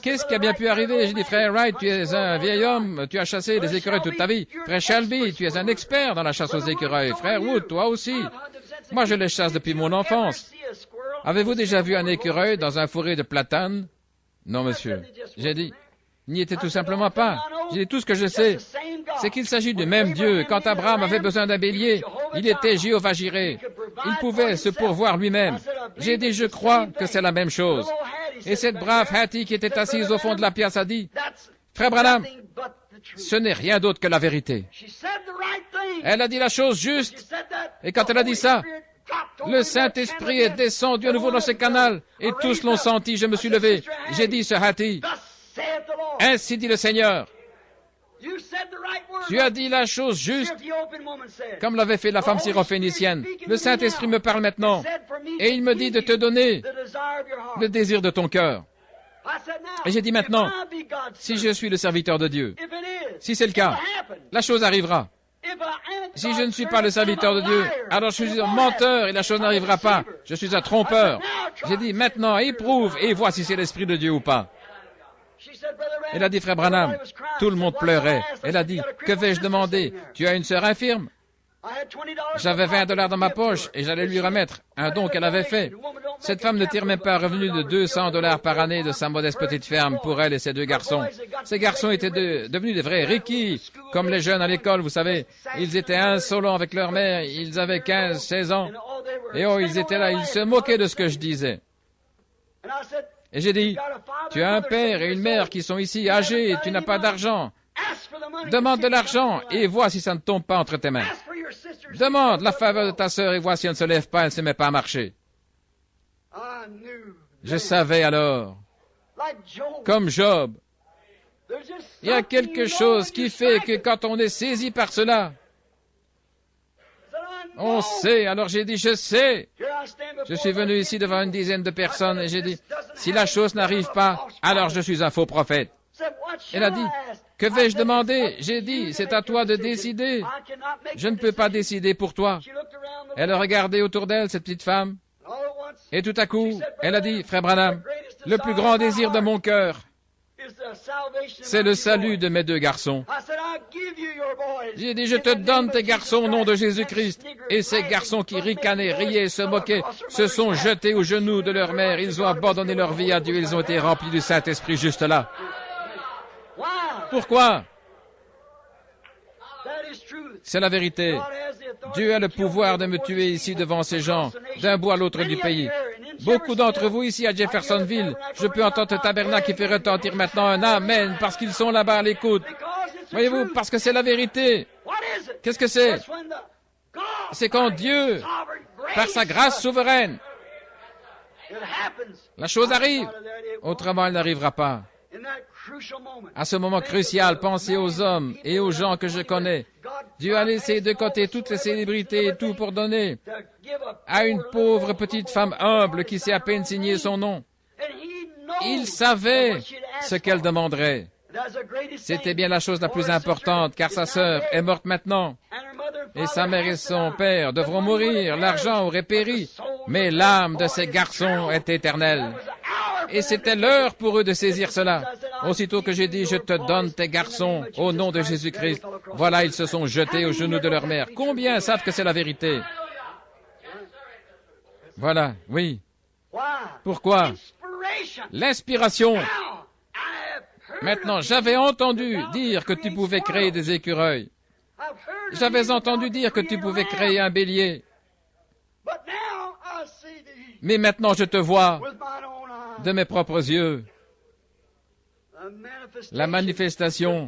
qu'est-ce qui a bien pu arriver? J'ai dit, frère Wright, tu es un vieil homme, tu as chassé des écureuils toute ta vie. Frère Shelby, tu es un expert dans la chasse aux écureuils. Frère Wood, toi aussi. Moi, je les chasse depuis mon enfance. Avez-vous déjà vu un écureuil dans un fourré de platanes? Non, monsieur. J'ai dit, il n'y était tout simplement pas. J'ai dit, tout ce que je sais, c'est qu'il s'agit du même Dieu. Quand Abraham avait besoin d'un bélier, il était Jéhovah Jireh. Il pouvait se pourvoir lui-même. J'ai dit, je crois que c'est la même chose. Et cette brave Hattie qui était assise au fond de la pièce a dit, frère Branham, ce n'est rien d'autre que la vérité. Elle a dit la chose juste. Et quand elle a dit ça, le Saint-Esprit est descendu à nouveau dans ce canal. Et tous l'ont senti. Je me suis levé. J'ai dit, ce Hattie, ainsi dit le Seigneur. Tu as dit la chose juste, comme l'avait fait la femme syrophénicienne. Le Saint-Esprit me parle maintenant, et il me dit de te donner le désir de ton cœur. Et j'ai dit maintenant, si je suis le serviteur de Dieu, si c'est le cas, la chose arrivera. Si je ne suis pas le serviteur de Dieu, alors je suis un menteur et la chose n'arrivera pas. Je suis un trompeur. J'ai dit maintenant, éprouve et vois si c'est l'Esprit de Dieu ou pas. Elle a dit, frère Branham, tout le monde pleurait. Elle a dit, que vais-je demander? Tu as une sœur infirme? J'avais $20 dans ma poche et j'allais lui remettre un don qu'elle avait fait. Cette femme ne tire même pas un revenu de $200 par année de sa modeste petite ferme pour elle et ses 2 garçons. Ces garçons étaient devenus des vrais rickies, comme les jeunes à l'école, vous savez. Ils étaient insolents avec leur mère, ils avaient 15, 16 ans. Et oh, ils étaient là, ils se moquaient de ce que je disais. Et j'ai dit, tu as un père et une mère qui sont ici âgés et tu n'as pas d'argent. Demande de l'argent et vois si ça ne tombe pas entre tes mains. Demande la faveur de ta sœur et vois si elle ne se lève pas, elle ne se met pas à marcher. Je savais alors, comme Job, il y a quelque chose qui fait que quand on est saisi par cela, on sait. Alors j'ai dit, je sais. Je suis venu ici devant une dizaine de personnes et j'ai dit, si la chose n'arrive pas, alors je suis un faux prophète. Elle a dit, que vais-je demander? J'ai dit, c'est à toi de décider. Je ne peux pas décider pour toi. Elle a regardé autour d'elle, cette petite femme. Et tout à coup, elle a dit, frère Branham, le plus grand désir de mon cœur, c'est le salut de mes 2 garçons. J'ai dit, je te donne tes garçons au nom de Jésus-Christ. Et ces garçons qui ricanaient, riaient, se moquaient, se sont jetés aux genoux de leur mère. Ils ont abandonné leur vie à Dieu. Ils ont été remplis du Saint-Esprit juste là. Pourquoi? C'est la vérité. Dieu a le pouvoir de me tuer ici devant ces gens, d'un bout à l'autre du pays. Beaucoup d'entre vous ici à Jeffersonville, je peux entendre le tabernacle qui fait retentir maintenant un Amen parce qu'ils sont là-bas à l'écoute. Voyez-vous, parce que c'est la vérité. Qu'est-ce que c'est? C'est quand Dieu, par sa grâce souveraine, la chose arrive. Autrement, elle n'arrivera pas. À ce moment crucial, pensez aux hommes et aux gens que je connais. Dieu a laissé de côté toutes les célébrités et tout pour donner à une pauvre petite femme humble qui sait à peine signer son nom. Il savait ce qu'elle demanderait. C'était bien la chose la plus importante, car sa sœur est morte maintenant. Et sa mère et son père devront mourir, l'argent aurait péri, mais l'âme de ces garçons est éternelle. Et c'était l'heure pour eux de saisir cela. Aussitôt que j'ai dit, je te donne tes garçons au nom de Jésus-Christ, voilà, ils se sont jetés aux genoux de leur mère. Combien savent que c'est la vérité? Voilà, oui. Pourquoi? L'inspiration. Maintenant, j'avais entendu dire que tu pouvais créer des écureuils. J'avais entendu dire que tu pouvais créer un bélier. Mais maintenant, je te vois de mes propres yeux. La manifestation,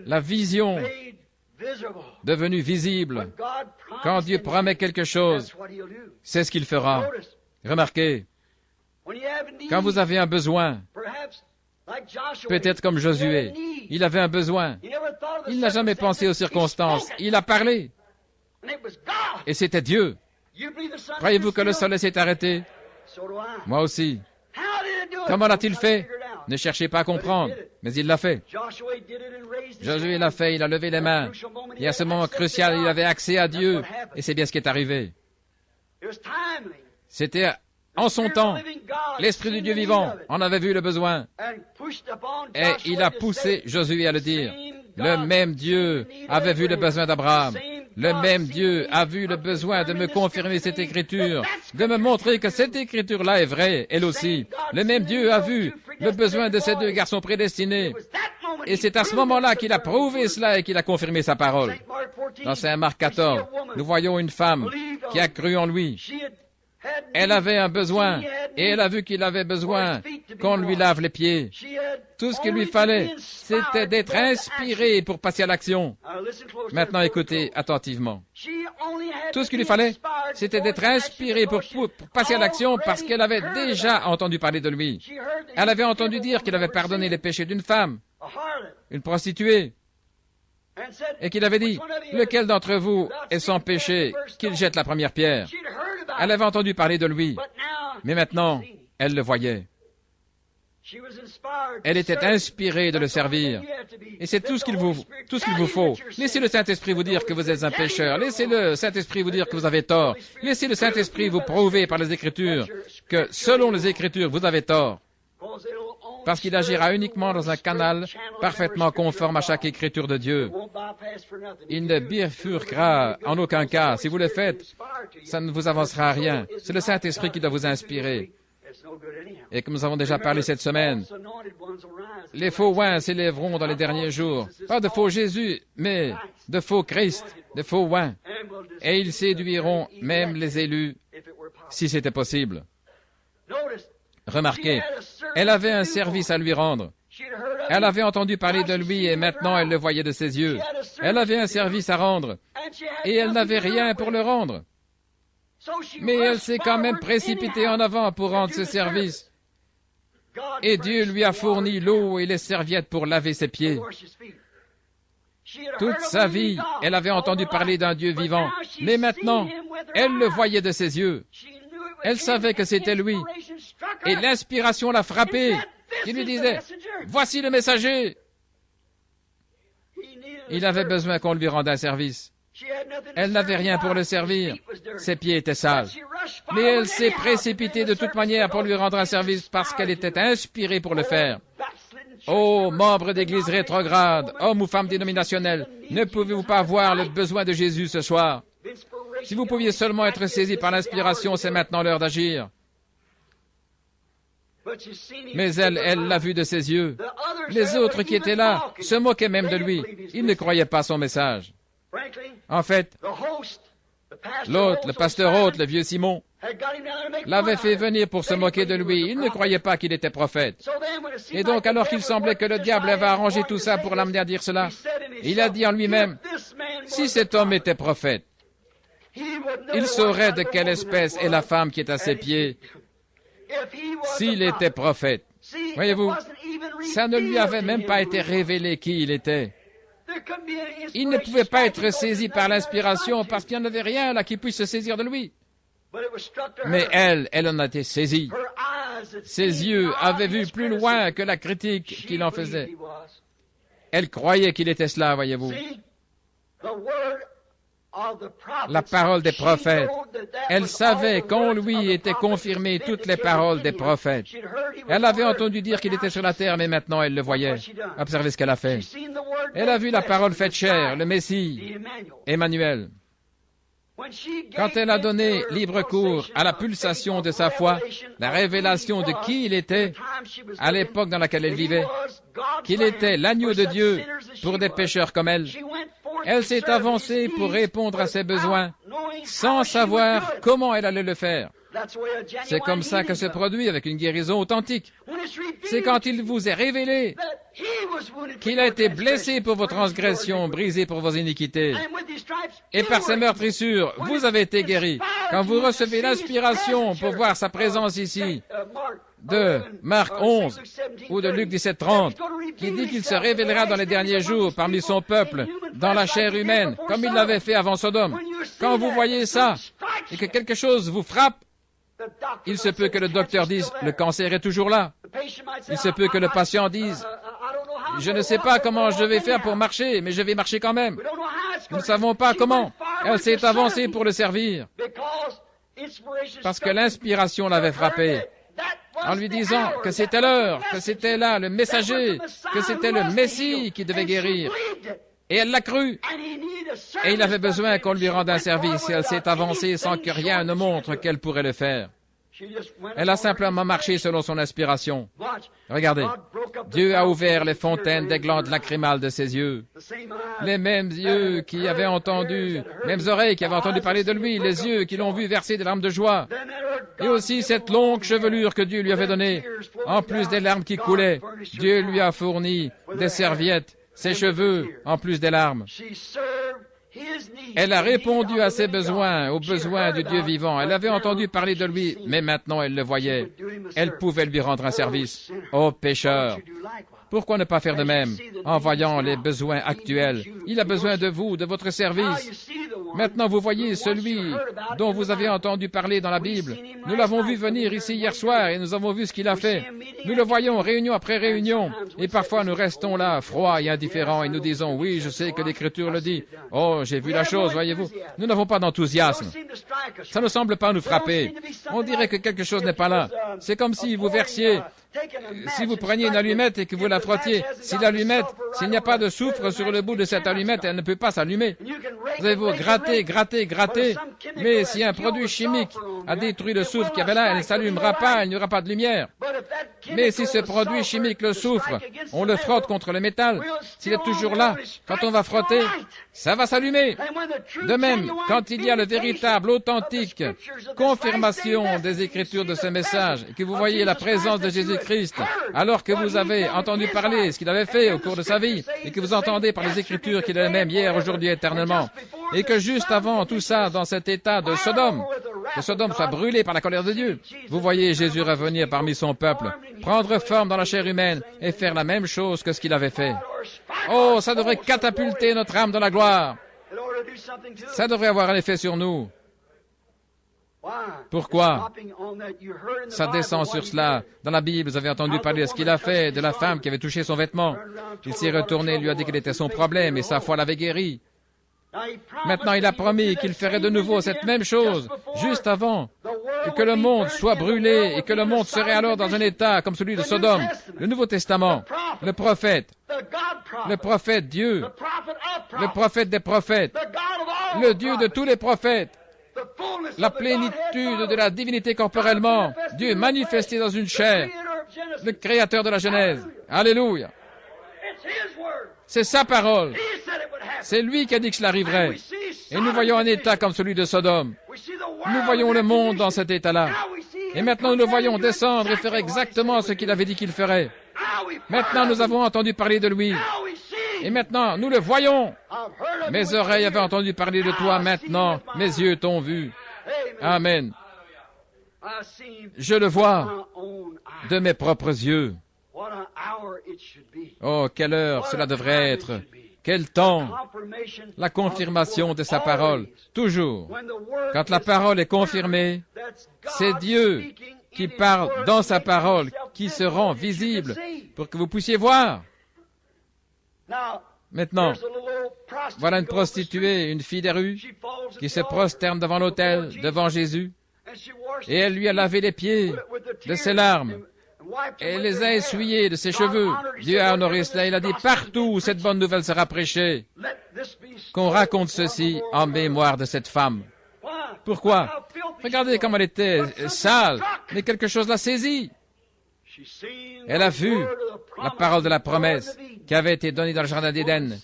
la vision devenue visible. Quand Dieu promet quelque chose, c'est ce qu'il fera. Remarquez, quand vous avez un besoin, peut-être comme Josué, il avait un besoin. Il n'a jamais pensé aux circonstances. Il a parlé. Et c'était Dieu. Croyez-vous que le soleil s'est arrêté? Moi aussi. Comment l'a-t-il fait? Ne cherchez pas à comprendre, mais il l'a fait. Josué l'a fait, il a levé les mains. Et à ce moment crucial, il avait accès à Dieu. Et c'est bien ce qui est arrivé. C'était en son temps. L'Esprit du Dieu vivant en avait vu le besoin. Et il a poussé Josué à le dire. Le même Dieu avait vu le besoin d'Abraham. Le même Dieu a vu le besoin de me confirmer cette écriture, de me montrer que cette écriture-là est vraie, elle aussi. Le même Dieu a vu le besoin de ces deux garçons prédestinés. Et c'est à ce moment-là qu'il a prouvé cela et qu'il a confirmé sa parole. Dans Saint Marc 14, nous voyons une femme qui a cru en lui. Elle avait un besoin, et elle a vu qu'il avait besoin qu'on lui lave les pieds. Tout ce qu'il lui fallait, c'était d'être inspiré pour passer à l'action. Maintenant, écoutez attentivement. Tout ce qu'il lui fallait, c'était d'être inspiré pour passer à l'action parce qu'elle avait déjà entendu parler de lui. Elle avait entendu dire qu'il avait pardonné les péchés d'une femme, une prostituée, et qu'il avait dit, « Lequel d'entre vous est sans péché, qu'il jette la première pierre ?» Elle avait entendu parler de lui, mais maintenant, elle le voyait. Elle était inspirée de le servir. Et c'est tout ce qu'il vous faut. Laissez le Saint-Esprit vous dire que vous êtes un pécheur. Laissez le Saint-Esprit vous dire que vous avez tort. Laissez le Saint-Esprit vous prouver par les Écritures que, selon les Écritures, vous avez tort. Parce qu'il agira uniquement dans un canal parfaitement conforme à chaque écriture de Dieu. Il ne bifurquera en aucun cas. Si vous le faites, ça ne vous avancera à rien. C'est le Saint-Esprit qui doit vous inspirer. Et comme nous avons déjà parlé cette semaine, les faux oins s'élèveront dans les derniers jours. Pas de faux Jésus, mais de faux Christ, de faux oins. Et ils séduiront même les élus, si c'était possible. Remarquez, elle avait un service à lui rendre. Elle avait entendu parler de lui et maintenant elle le voyait de ses yeux. Elle avait un service à rendre et elle n'avait rien pour le rendre. Mais elle s'est quand même précipitée en avant pour rendre ce service. Et Dieu lui a fourni l'eau et les serviettes pour laver ses pieds. Toute sa vie, elle avait entendu parler d'un Dieu vivant. Mais maintenant, elle le voyait de ses yeux. Elle savait que c'était lui. Et l'inspiration l'a frappé, qui lui disait, « Voici le messager !» Il avait besoin qu'on lui rende un service. Elle n'avait rien pour le servir. Ses pieds étaient sales. Mais elle s'est précipitée de toute manière pour lui rendre un service parce qu'elle était inspirée pour le faire. Ô membres d'église rétrograde, hommes ou femmes dénominationnels, ne pouvez-vous pas voir le besoin de Jésus ce soir? Si vous pouviez seulement être saisis par l'inspiration, c'est maintenant l'heure d'agir. Mais elle l'a vu de ses yeux. Les autres qui étaient là se moquaient même de lui. Ils ne croyaient pas son message. En fait, l'autre, le pasteur hôte, le vieux Simon, l'avait fait venir pour se moquer de lui. Il ne croyait pas qu'il était prophète. Et donc, alors qu'il semblait que le diable avait arrangé tout ça pour l'amener à dire cela, Il a dit en lui-même, si cet homme était prophète, il saurait de quelle espèce est la femme qui est à ses pieds. S'il était prophète, voyez-vous, ça ne lui avait même pas été révélé qui il était. Il ne pouvait pas être saisi par l'inspiration parce qu'il n'y en avait rien là qui puisse se saisir de lui. Mais elle en a été saisie. Ses yeux avaient vu plus loin que la critique qu'il en faisait. Elle croyait qu'il était cela, voyez-vous. La parole des prophètes. Elle savait qu'en lui étaient confirmées toutes les paroles des prophètes. Elle avait entendu dire qu'il était sur la terre, mais maintenant elle le voyait. Observez ce qu'elle a fait. Elle a vu la parole faite chair, le Messie, Emmanuel. Quand elle a donné libre cours à la pulsation de sa foi, la révélation de qui il était, à l'époque dans laquelle elle vivait, qu'il était l'agneau de Dieu pour des pécheurs comme elle, elle s'est avancée pour répondre à ses besoins, sans savoir comment elle allait le faire. C'est comme ça que se produit avec une guérison authentique. C'est quand il vous est révélé qu'il a été blessé pour vos transgressions, brisé pour vos iniquités. Et par ses meurtrissures, vous avez été guéris. Quand vous recevez l'inspiration pour voir sa présence ici, de Marc 11 ou de Luc 17, 30, qui dit qu'il se révélera dans les derniers jours parmi son peuple, dans la chair humaine, comme il l'avait fait avant Sodome. Quand vous voyez ça, et que quelque chose vous frappe, il se peut que le docteur dise, le cancer est toujours là. Il se peut que le patient dise, je ne sais pas comment je vais faire pour marcher, mais je vais marcher quand même. Nous ne savons pas comment. Elle s'est avancée pour le servir, parce que l'inspiration l'avait frappée, en lui disant que c'était l'heure, que c'était là le messager, que c'était le Messie qui devait guérir. Et elle l'a cru. Et il avait besoin qu'on lui rende un service. Et elle s'est avancée sans que rien ne montre qu'elle pourrait le faire. Elle a simplement marché selon son inspiration. Regardez, Dieu a ouvert les fontaines des glandes lacrymales de ses yeux. Les mêmes yeux qui avaient entendu, mêmes oreilles qui avaient entendu parler de lui, les yeux qui l'ont vu verser des larmes de joie. Et aussi cette longue chevelure que Dieu lui avait donnée. En plus des larmes qui coulaient, Dieu lui a fourni des serviettes, ses cheveux, en plus des larmes. Elle a répondu à ses besoins, aux besoins du Dieu vivant. Elle avait entendu parler de lui, mais maintenant elle le voyait. Elle pouvait lui rendre un service. Ô pécheur, pourquoi ne pas faire de même en voyant les besoins actuels? Il a besoin de vous, de votre service. Maintenant, vous voyez celui dont vous avez entendu parler dans la Bible. Nous l'avons vu venir ici hier soir et nous avons vu ce qu'il a fait. Nous le voyons réunion après réunion. Et parfois, nous restons là, froids et indifférents, et nous disons, oui, je sais que l'Écriture le dit. Oh, j'ai vu la chose, voyez-vous. Nous n'avons pas d'enthousiasme. Ça ne semble pas nous frapper. On dirait que quelque chose n'est pas là. C'est comme si vous versiez, si vous preniez une allumette et que vous la frottiez. Si l'allumette, s'il n'y a pas de soufre sur le bout de cette allumette, elle ne peut pas s'allumer. Vous avez beau gratter, gratter, gratter, mais si un produit chimique a détruit le soufre qu'il y avait là, elle ne s'allumera pas, il n'y aura pas de lumière. Mais si ce produit chimique, le soufre, on le frotte contre le métal, s'il est toujours là, quand on va frotter, ça va s'allumer. De même, quand il y a le véritable, authentique confirmation des Écritures de ce message, et que vous voyez la présence de Jésus-Christ, alors que vous avez entendu parler ce qu'il avait fait au cours de sa vie, et que vous entendez par les Écritures qu'il est le même hier, aujourd'hui, éternellement, et que juste avant tout ça, dans cet état de Sodome, que Sodome soit brûlé par la colère de Dieu, vous voyez Jésus revenir parmi son peuple, prendre forme dans la chair humaine et faire la même chose que ce qu'il avait fait. Oh, ça devrait catapulter notre âme dans la gloire. Ça devrait avoir un effet sur nous. Pourquoi? Ça descend sur cela. Dans la Bible, vous avez entendu parler de ce qu'il a fait, de la femme qui avait touché son vêtement. Il s'est retourné, lui a dit quel était son problème et sa foi l'avait guéri. Maintenant, il a promis qu'il ferait de nouveau cette même chose, juste avant, et que le monde soit brûlé, et que le monde serait alors dans un état comme celui de Sodome. Le Nouveau Testament, le prophète Dieu, le prophète des prophètes, le Dieu de tous les prophètes, la plénitude de la divinité corporellement, Dieu manifesté dans une chair, le créateur de la Genèse. Alléluia. C'est sa parole. C'est lui qui a dit que cela arriverait. Et nous voyons un état comme celui de Sodome. Nous voyons le monde dans cet état-là. Et maintenant, nous le voyons descendre et faire exactement ce qu'il avait dit qu'il ferait. Maintenant, nous avons entendu parler de lui. Et maintenant, nous le voyons. Mes oreilles avaient entendu parler de toi, maintenant, mes yeux t'ont vu. Amen. Je le vois de mes propres yeux. Oh, quelle heure cela devrait être. Quel temps. La confirmation de sa parole. Toujours. Quand la parole est confirmée, c'est Dieu qui parle dans sa parole, qui se rend visible pour que vous puissiez voir. Maintenant, voilà une prostituée, une fille des rues, qui se prosterne devant l'autel, devant Jésus, et elle lui a lavé les pieds de ses larmes, et elle les a essuyés de ses cheveux. Dieu a honoré cela, il a dit partout où cette bonne nouvelle sera prêchée, qu'on raconte ceci en mémoire de cette femme. Pourquoi? Regardez comme elle était sale, mais quelque chose l'a saisie. Elle a vu la parole de la promesse qui avait été donnée dans le jardin d'Éden.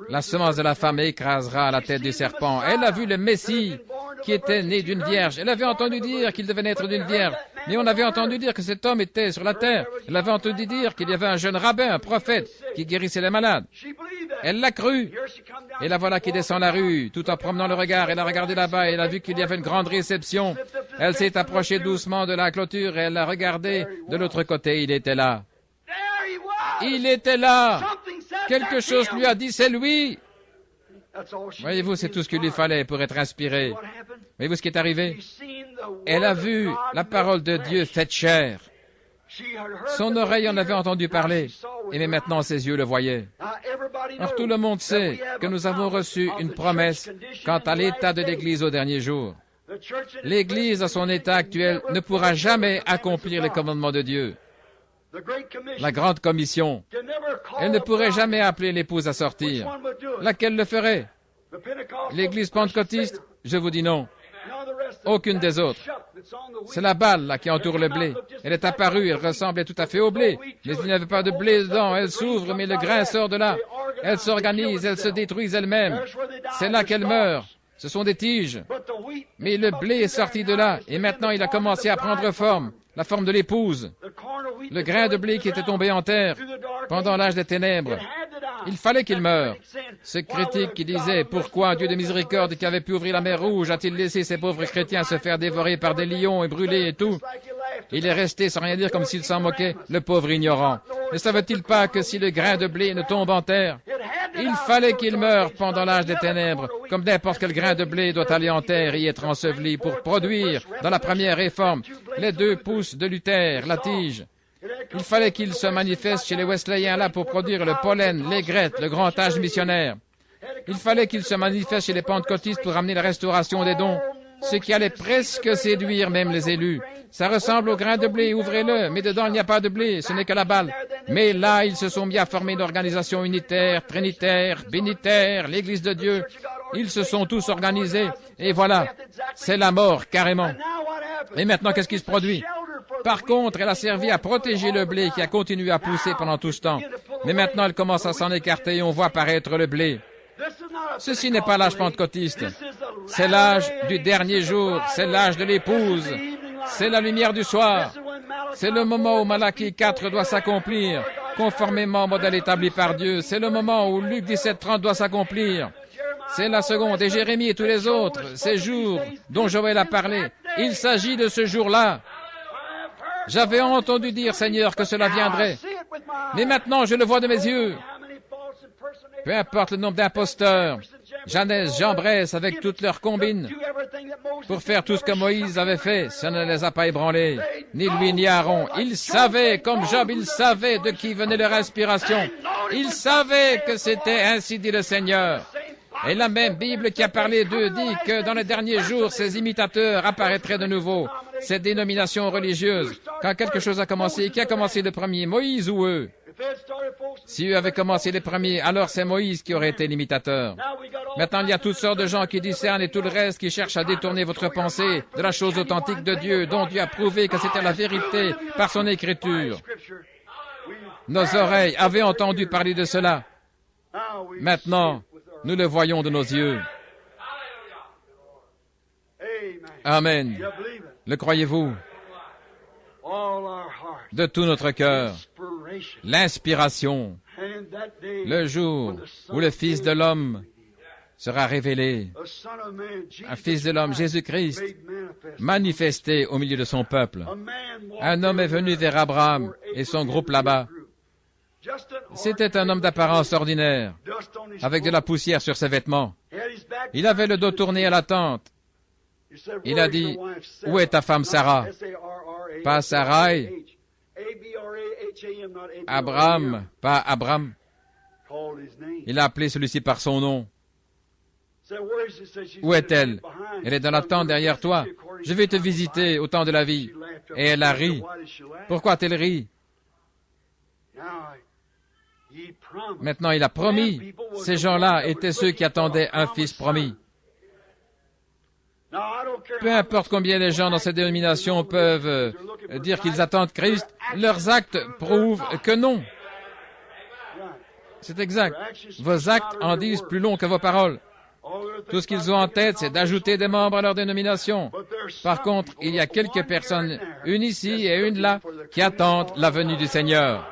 La semence de la femme écrasera la tête du serpent. Elle a vu le Messie qui était né d'une vierge. Elle avait entendu dire qu'il devait naître d'une vierge. Mais on avait entendu dire que cet homme était sur la terre. Elle avait entendu dire qu'il y avait un jeune rabbin, un prophète, qui guérissait les malades. Elle l'a cru. Et la voilà qui descend la rue, tout en promenant le regard. Elle a regardé là-bas et elle a vu qu'il y avait une grande réception. Elle s'est approchée doucement de la clôture et elle a regardé de l'autre côté. Il était là. Il était là. Quelque chose lui a dit, c'est lui. Voyez-vous, c'est tout ce qu'il lui fallait pour être inspiré. Voyez-vous ce qui est arrivé? Elle a vu la parole de Dieu faite chair. Son oreille en avait entendu parler, et mais maintenant ses yeux le voyaient. Or tout le monde sait que nous avons reçu une promesse quant à l'état de l'Église au dernier jour. L'Église, à son état actuel, ne pourra jamais accomplir les commandements de Dieu. La grande commission, elle ne pourrait jamais appeler l'épouse à sortir. Laquelle le ferait? L'Église pentecôtiste? Je vous dis non. Aucune des autres. C'est la balle là qui entoure le blé. Elle est apparue, elle ressemblait tout à fait au blé. Mais il n'y avait pas de blé dedans. Elle s'ouvre, mais le grain sort de là. Elle s'organise, elle se détruit elle-même. C'est là qu'elle meurt. Ce sont des tiges. Mais le blé est sorti de là, et maintenant il a commencé à prendre forme, la forme de l'épouse. Le grain de blé qui était tombé en terre pendant l'âge des ténèbres. Il fallait qu'il meure. Ce critique qui disait « Pourquoi un Dieu de miséricorde qui avait pu ouvrir la mer Rouge a-t-il laissé ces pauvres chrétiens se faire dévorer par des lions et brûler et tout ?» Il est resté sans rien dire comme s'il s'en moquait, le pauvre ignorant. Ne savait-il pas que si le grain de blé ne tombe en terre, il fallait qu'il meure pendant l'âge des ténèbres, comme n'importe quel grain de blé doit aller en terre et y être enseveli pour produire, dans la première réforme, les 2 pouces de Luther, la tige. Il fallait qu'il se manifeste chez les Wesleyens là pour produire le pollen, l'aigrette, le grand âge missionnaire. Il fallait qu'il se manifeste chez les pentecôtistes pour amener la restauration des dons, ce qui allait presque séduire même les élus. Ça ressemble au grain de blé, ouvrez-le, mais dedans il n'y a pas de blé, ce n'est que la balle. Mais là, ils se sont mis à former une organisation unitaire, trinitaire, bénitaire, l'Église de Dieu. Ils se sont tous organisés, et voilà, c'est la mort, carrément. Et maintenant, qu'est-ce qui se produit? Par contre, elle a servi à protéger le blé qui a continué à pousser pendant tout ce temps. Mais maintenant, elle commence à s'en écarter et on voit apparaître le blé. Ceci n'est pas l'âge pentecôtiste. C'est l'âge du dernier jour, c'est l'âge de l'épouse. C'est la lumière du soir. C'est le moment où Malachie 4 doit s'accomplir, conformément au modèle établi par Dieu. C'est le moment où Luc 17:30 doit s'accomplir. C'est la seconde, et Jérémie et tous les autres, ces jours dont Joël a parlé. Il s'agit de ce jour-là. J'avais entendu dire, Seigneur, que cela viendrait. Mais maintenant, je le vois de mes yeux. Peu importe le nombre d'imposteurs, Janès, Jambres, avec toutes leurs combines, pour faire tout ce que Moïse avait fait, ça ne les a pas ébranlés, ni lui ni Aaron. Ils savaient, comme Job, ils savaient de qui venait leur inspiration. Ils savaient que c'était ainsi dit le Seigneur. Et la même Bible qui a parlé d'eux dit que dans les derniers jours, ces imitateurs apparaîtraient de nouveau, ces dénominations religieuses. Quand quelque chose a commencé, qui a commencé le premier, Moïse ou eux? Si eux avaient commencé les premiers, alors c'est Moïse qui aurait été l'imitateur. Maintenant, il y a toutes sortes de gens qui discernent et tout le reste qui cherchent à détourner votre pensée de la chose authentique de Dieu, dont Dieu a prouvé que c'était la vérité par son écriture. Nos oreilles avaient entendu parler de cela. Maintenant, nous le voyons de nos yeux. Amen. Le croyez-vous? De tout notre cœur. L'inspiration. le jour où le Fils de l'homme sera révélé, un Fils de l'homme, Jésus-Christ, manifesté au milieu de son peuple. Un homme est venu vers Abraham et son groupe là-bas. C'était un homme d'apparence ordinaire, avec de la poussière sur ses vêtements. Il avait le dos tourné à la tente. Il a dit, « Où est ta femme Sarah ?» Pas Sarai. Abraham, pas Abram. Il a appelé celui-ci par son nom. Où est-elle? Elle est dans la tente derrière toi. Je vais te visiter au temps de la vie. Et elle a ri. Pourquoi a-t-elle ri? Maintenant, il a promis. Ces gens-là étaient ceux qui attendaient un fils promis. Peu importe combien les gens dans cette dénomination peuvent dire qu'ils attendent Christ, leurs actes prouvent que non. C'est exact. Vos actes en disent plus long que vos paroles. Tout ce qu'ils ont en tête, c'est d'ajouter des membres à leur dénomination. Par contre, il y a quelques personnes, une ici et une là, qui attendent la venue du Seigneur.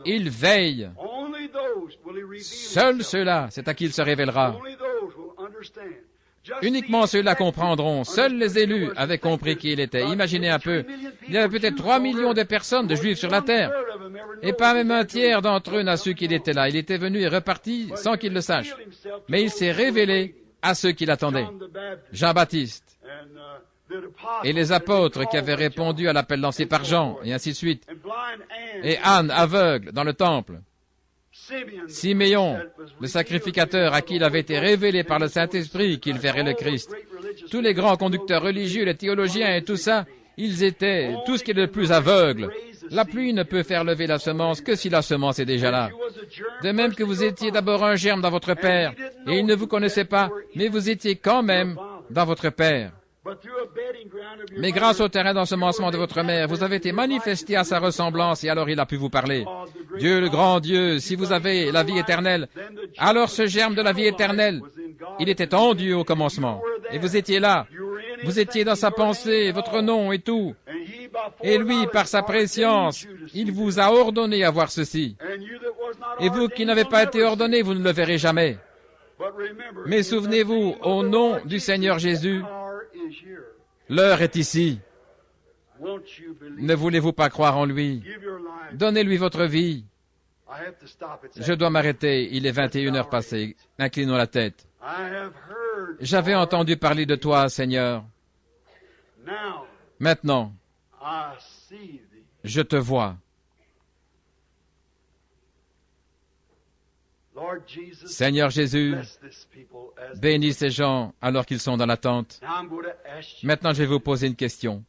Ils veillent. Seuls ceux-là, c'est à qui il se révélera. Uniquement ceux-là comprendront. Seuls les élus avaient compris qui il était. Imaginez un peu, il y avait peut-être 3 millions de personnes, de Juifs sur la terre. Et pas même un tiers d'entre eux n'a su qu'il était là. Il était venu et reparti sans qu'ils le sachent. Mais il s'est révélé à ceux qui l'attendaient. Jean-Baptiste et les apôtres qui avaient répondu à l'appel lancé par Jean, et ainsi de suite. Et Anne, aveugle, dans le temple. Siméon, le sacrificateur à qui il avait été révélé par le Saint-Esprit qu'il verrait le Christ. Tous les grands conducteurs religieux, les théologiens et tout ça, ils étaient tout ce qui est le plus aveugle. La pluie ne peut faire lever la semence que si la semence est déjà là. De même que vous étiez d'abord un germe dans votre père, et il ne vous connaissait pas, mais vous étiez quand même dans votre père. Mais grâce au terrain d'ensemencement de votre mère, vous avez été manifesté à sa ressemblance et alors il a pu vous parler. Dieu, le grand Dieu, si vous avez la vie éternelle, alors ce germe de la vie éternelle, il était en Dieu au commencement. Et vous étiez là. Vous étiez dans sa pensée, votre nom et tout. Et lui, par sa préscience, il vous a ordonné à voir ceci. Et vous qui n'avez pas été ordonné, vous ne le verrez jamais. Mais souvenez-vous, au nom du Seigneur Jésus, l'heure est ici. Ne voulez-vous pas croire en lui? Donnez-lui votre vie. Je dois m'arrêter, il est 21 heures passées. Inclinons la tête. J'avais entendu parler de toi, Seigneur. Maintenant, je te vois. Seigneur Jésus, bénis ces gens alors qu'ils sont dans l'attente. Maintenant, je vais vous poser une question.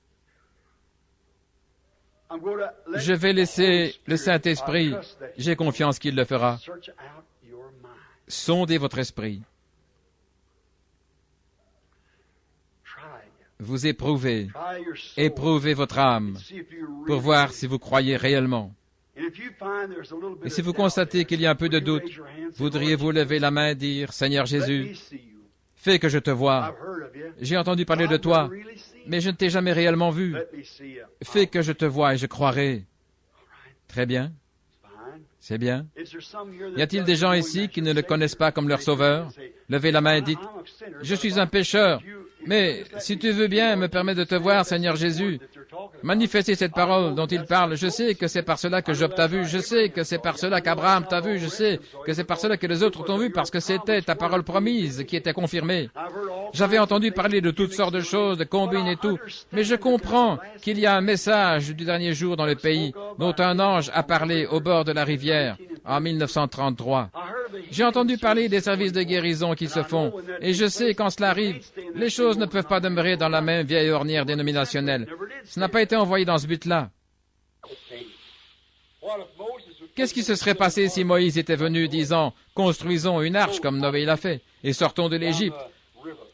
Je vais laisser le Saint-Esprit, j'ai confiance qu'il le fera, sonder votre esprit. Vous éprouvez votre âme pour voir si vous croyez réellement. Et si vous constatez qu'il y a un peu de doute, voudriez-vous lever la main et dire, « Seigneur Jésus, fais que je te voie. J'ai entendu parler de toi, mais je ne t'ai jamais réellement vu. Fais que je te voie et je croirai. » Très bien. C'est bien. Y a-t-il des gens ici qui ne le connaissent pas comme leur sauveur? Levez la main et dites, « Je suis un pécheur, mais si tu veux bien me permettre de te voir, Seigneur Jésus, manifester cette parole dont il parle. Je sais que c'est par cela que Job t'a vu, je sais que c'est par cela qu'Abraham t'a vu, je sais que c'est par cela que les autres t'ont vu, parce que c'était ta parole promise qui était confirmée. J'avais entendu parler de toutes sortes de choses, de combines et tout, mais je comprends qu'il y a un message du dernier jour dans le pays dont un ange a parlé au bord de la rivière en 1933. J'ai entendu parler des services de guérison qui se font, et je sais quand cela arrive, les choses ne peuvent pas demeurer dans la même vieille ornière dénominationnelle. Ce n'a pas été envoyé dans ce but-là. Qu'est-ce qui se serait passé si Moïse était venu disant « Construisons une arche comme Noé l'a fait, et sortons de l'Égypte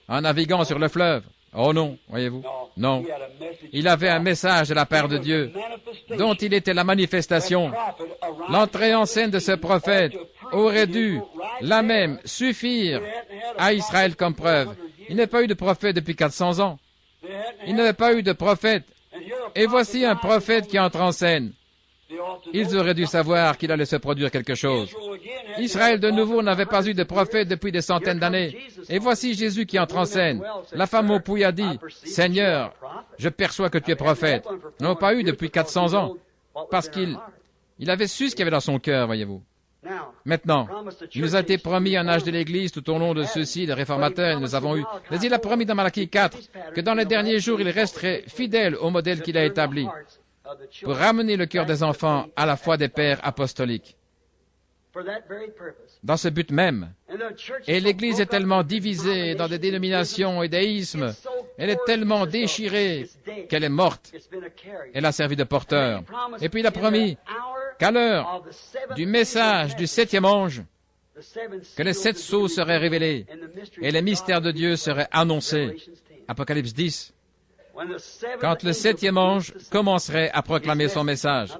en naviguant sur le fleuve ». Oh non, voyez-vous. Non. Il avait un message de la part de Dieu, dont il était la manifestation. L'entrée en scène de ce prophète aurait dû, là même, suffire à Israël comme preuve. Il n'y a pas eu de prophète depuis 400 ans. Il n'y avait pas eu de prophète. Et voici un prophète qui entre en scène. Ils auraient dû savoir qu'il allait se produire quelque chose. Israël de nouveau n'avait pas eu de prophète depuis des centaines d'années. Et voici Jésus qui entre en scène. La femme au puits a dit, « Seigneur, je perçois que tu es prophète. » Ils n'ont pas eu depuis 400 ans, parce qu'il avait su ce qu'il y avait dans son cœur, voyez-vous. Maintenant, il nous a été promis un âge de l'Église tout au long de ceux-ci, les réformateurs, nous avons eu. Mais il a promis dans Malachie 4 que dans les derniers jours, il resterait fidèle au modèle qu'il a établi pour ramener le cœur des enfants à la foi des pères apostoliques. Dans ce but même. Et l'Église est tellement divisée dans des dénominations et des ismes, elle est tellement déchirée qu'elle est morte. Elle a servi de porteur. Et puis il a promis qu'à l'heure du message du septième ange, que les 7 sceaux seraient révélés et les mystères de Dieu seraient annoncés. Apocalypse 10. Quand le 7e ange commencerait à proclamer son message,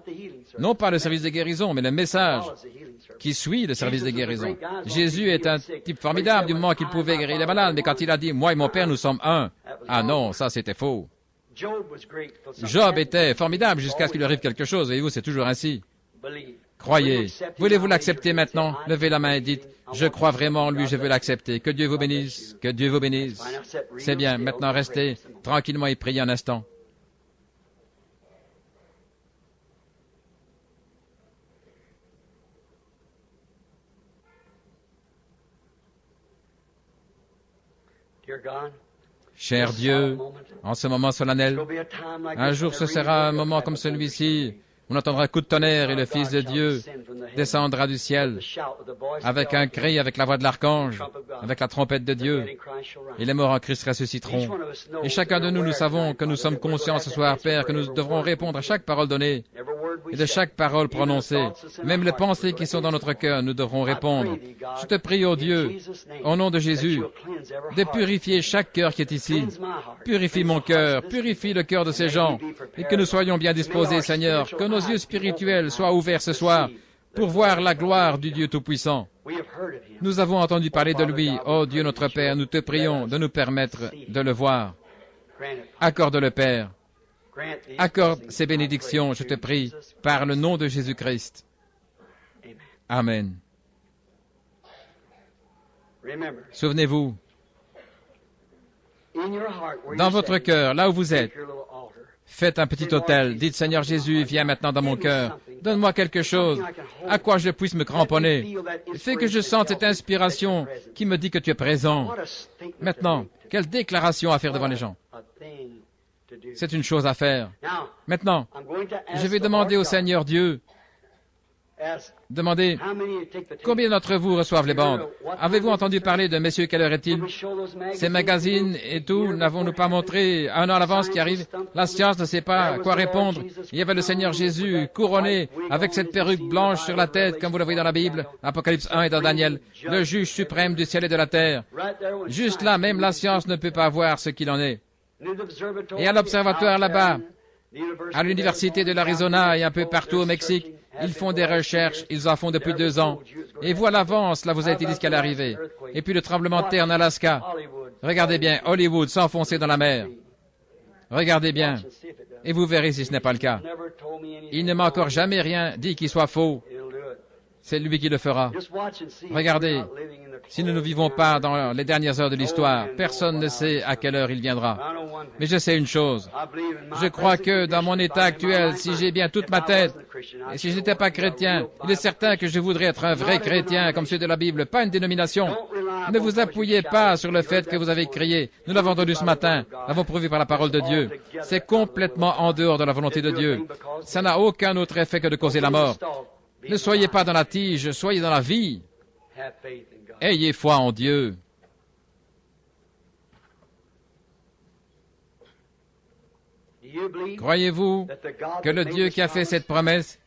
non pas le service de guérison, mais le message qui suit le service de guérison. Jésus est un type formidable du moment qu'il pouvait guérir les malades, mais quand il a dit « Moi et mon Père, nous sommes un », ah non, ça c'était faux. Job était formidable jusqu'à ce qu'il lui arrive quelque chose, voyez-vous, c'est toujours ainsi. Croyez. Voulez-vous l'accepter maintenant? Levez la main et dites, je crois vraiment en lui, je veux l'accepter. Que Dieu vous bénisse, que Dieu vous bénisse. C'est bien, maintenant restez tranquillement et priez un instant. Cher Dieu, en ce moment solennel, un jour ce sera un moment comme celui-ci. On entendra un coup de tonnerre et le Fils de Dieu descendra du ciel avec un cri, avec la voix de l'archange, avec la trompette de Dieu. Et les morts en Christ ressusciteront. Et chacun de nous, nous savons que nous sommes conscients ce soir, Père, que nous devrons répondre à chaque parole donnée et de chaque parole prononcée. Même les pensées qui sont dans notre cœur, nous devrons répondre. Je te prie, ô Dieu, au nom de Jésus, de purifier chaque cœur qui est ici. Purifie mon cœur, purifie le cœur de ces gens, et que nous soyons bien disposés, Seigneur, que nos yeux spirituels soient ouverts ce soir pour voir la gloire du Dieu Tout-Puissant. Nous avons entendu parler de lui. Ô Dieu notre Père, nous te prions de nous permettre de le voir. Accorde-le, Père. Accorde ces bénédictions, je te prie, par le nom de Jésus-Christ. Amen. Souvenez-vous, dans votre cœur, là où vous êtes, faites un petit autel. Dites, Seigneur Jésus, viens maintenant dans mon cœur. Donne-moi quelque chose à quoi je puisse me cramponner. Fais que je sente cette inspiration qui me dit que tu es présent. Maintenant, quelle déclaration à faire devant les gens? C'est une chose à faire. Maintenant, je vais demander au Seigneur Dieu, demandez, combien d'entre vous reçoivent les bandes? Avez-vous entendu parler de Messieurs, quelle heure est-il? Ces magazines et tout, n'avons-nous pas montré un an à l'avance qui arrive? La science ne sait pas quoi répondre. Il y avait le Seigneur Jésus couronné avec cette perruque blanche sur la tête, comme vous le voyez dans la Bible, Apocalypse 1 et dans Daniel, le juge suprême du ciel et de la terre. Juste là, même la science ne peut pas voir ce qu'il en est. Et à l'observatoire là-bas, à l'université de l'Arizona et un peu partout au Mexique, ils font des recherches, ils en font depuis 2 ans. Et vous à l'avance, là vous avez dit ce qu'elle arrivait. Et puis le tremblement de terre en Alaska. Regardez bien, Hollywood s'enfoncer dans la mer. Regardez bien, et vous verrez si ce n'est pas le cas. Il ne m'a encore jamais rien dit qui soit faux. C'est lui qui le fera. Regardez, si nous ne vivons pas dans les dernières heures de l'histoire, personne ne sait à quelle heure il viendra. Mais je sais une chose. Je crois que dans mon état actuel, si j'ai bien toute ma tête, et si je n'étais pas chrétien, il est certain que je voudrais être un vrai chrétien comme ceux de la Bible, pas une dénomination. Ne vous appuyez pas sur le fait que vous avez crié. Nous l'avons entendu ce matin, l'avons prouvé par la parole de Dieu. C'est complètement en dehors de la volonté de Dieu. Ça n'a aucun autre effet que de causer la mort. Ne soyez pas dans la tige, soyez dans la vie. Ayez foi en Dieu. Croyez-vous que le Dieu qui a fait cette promesse,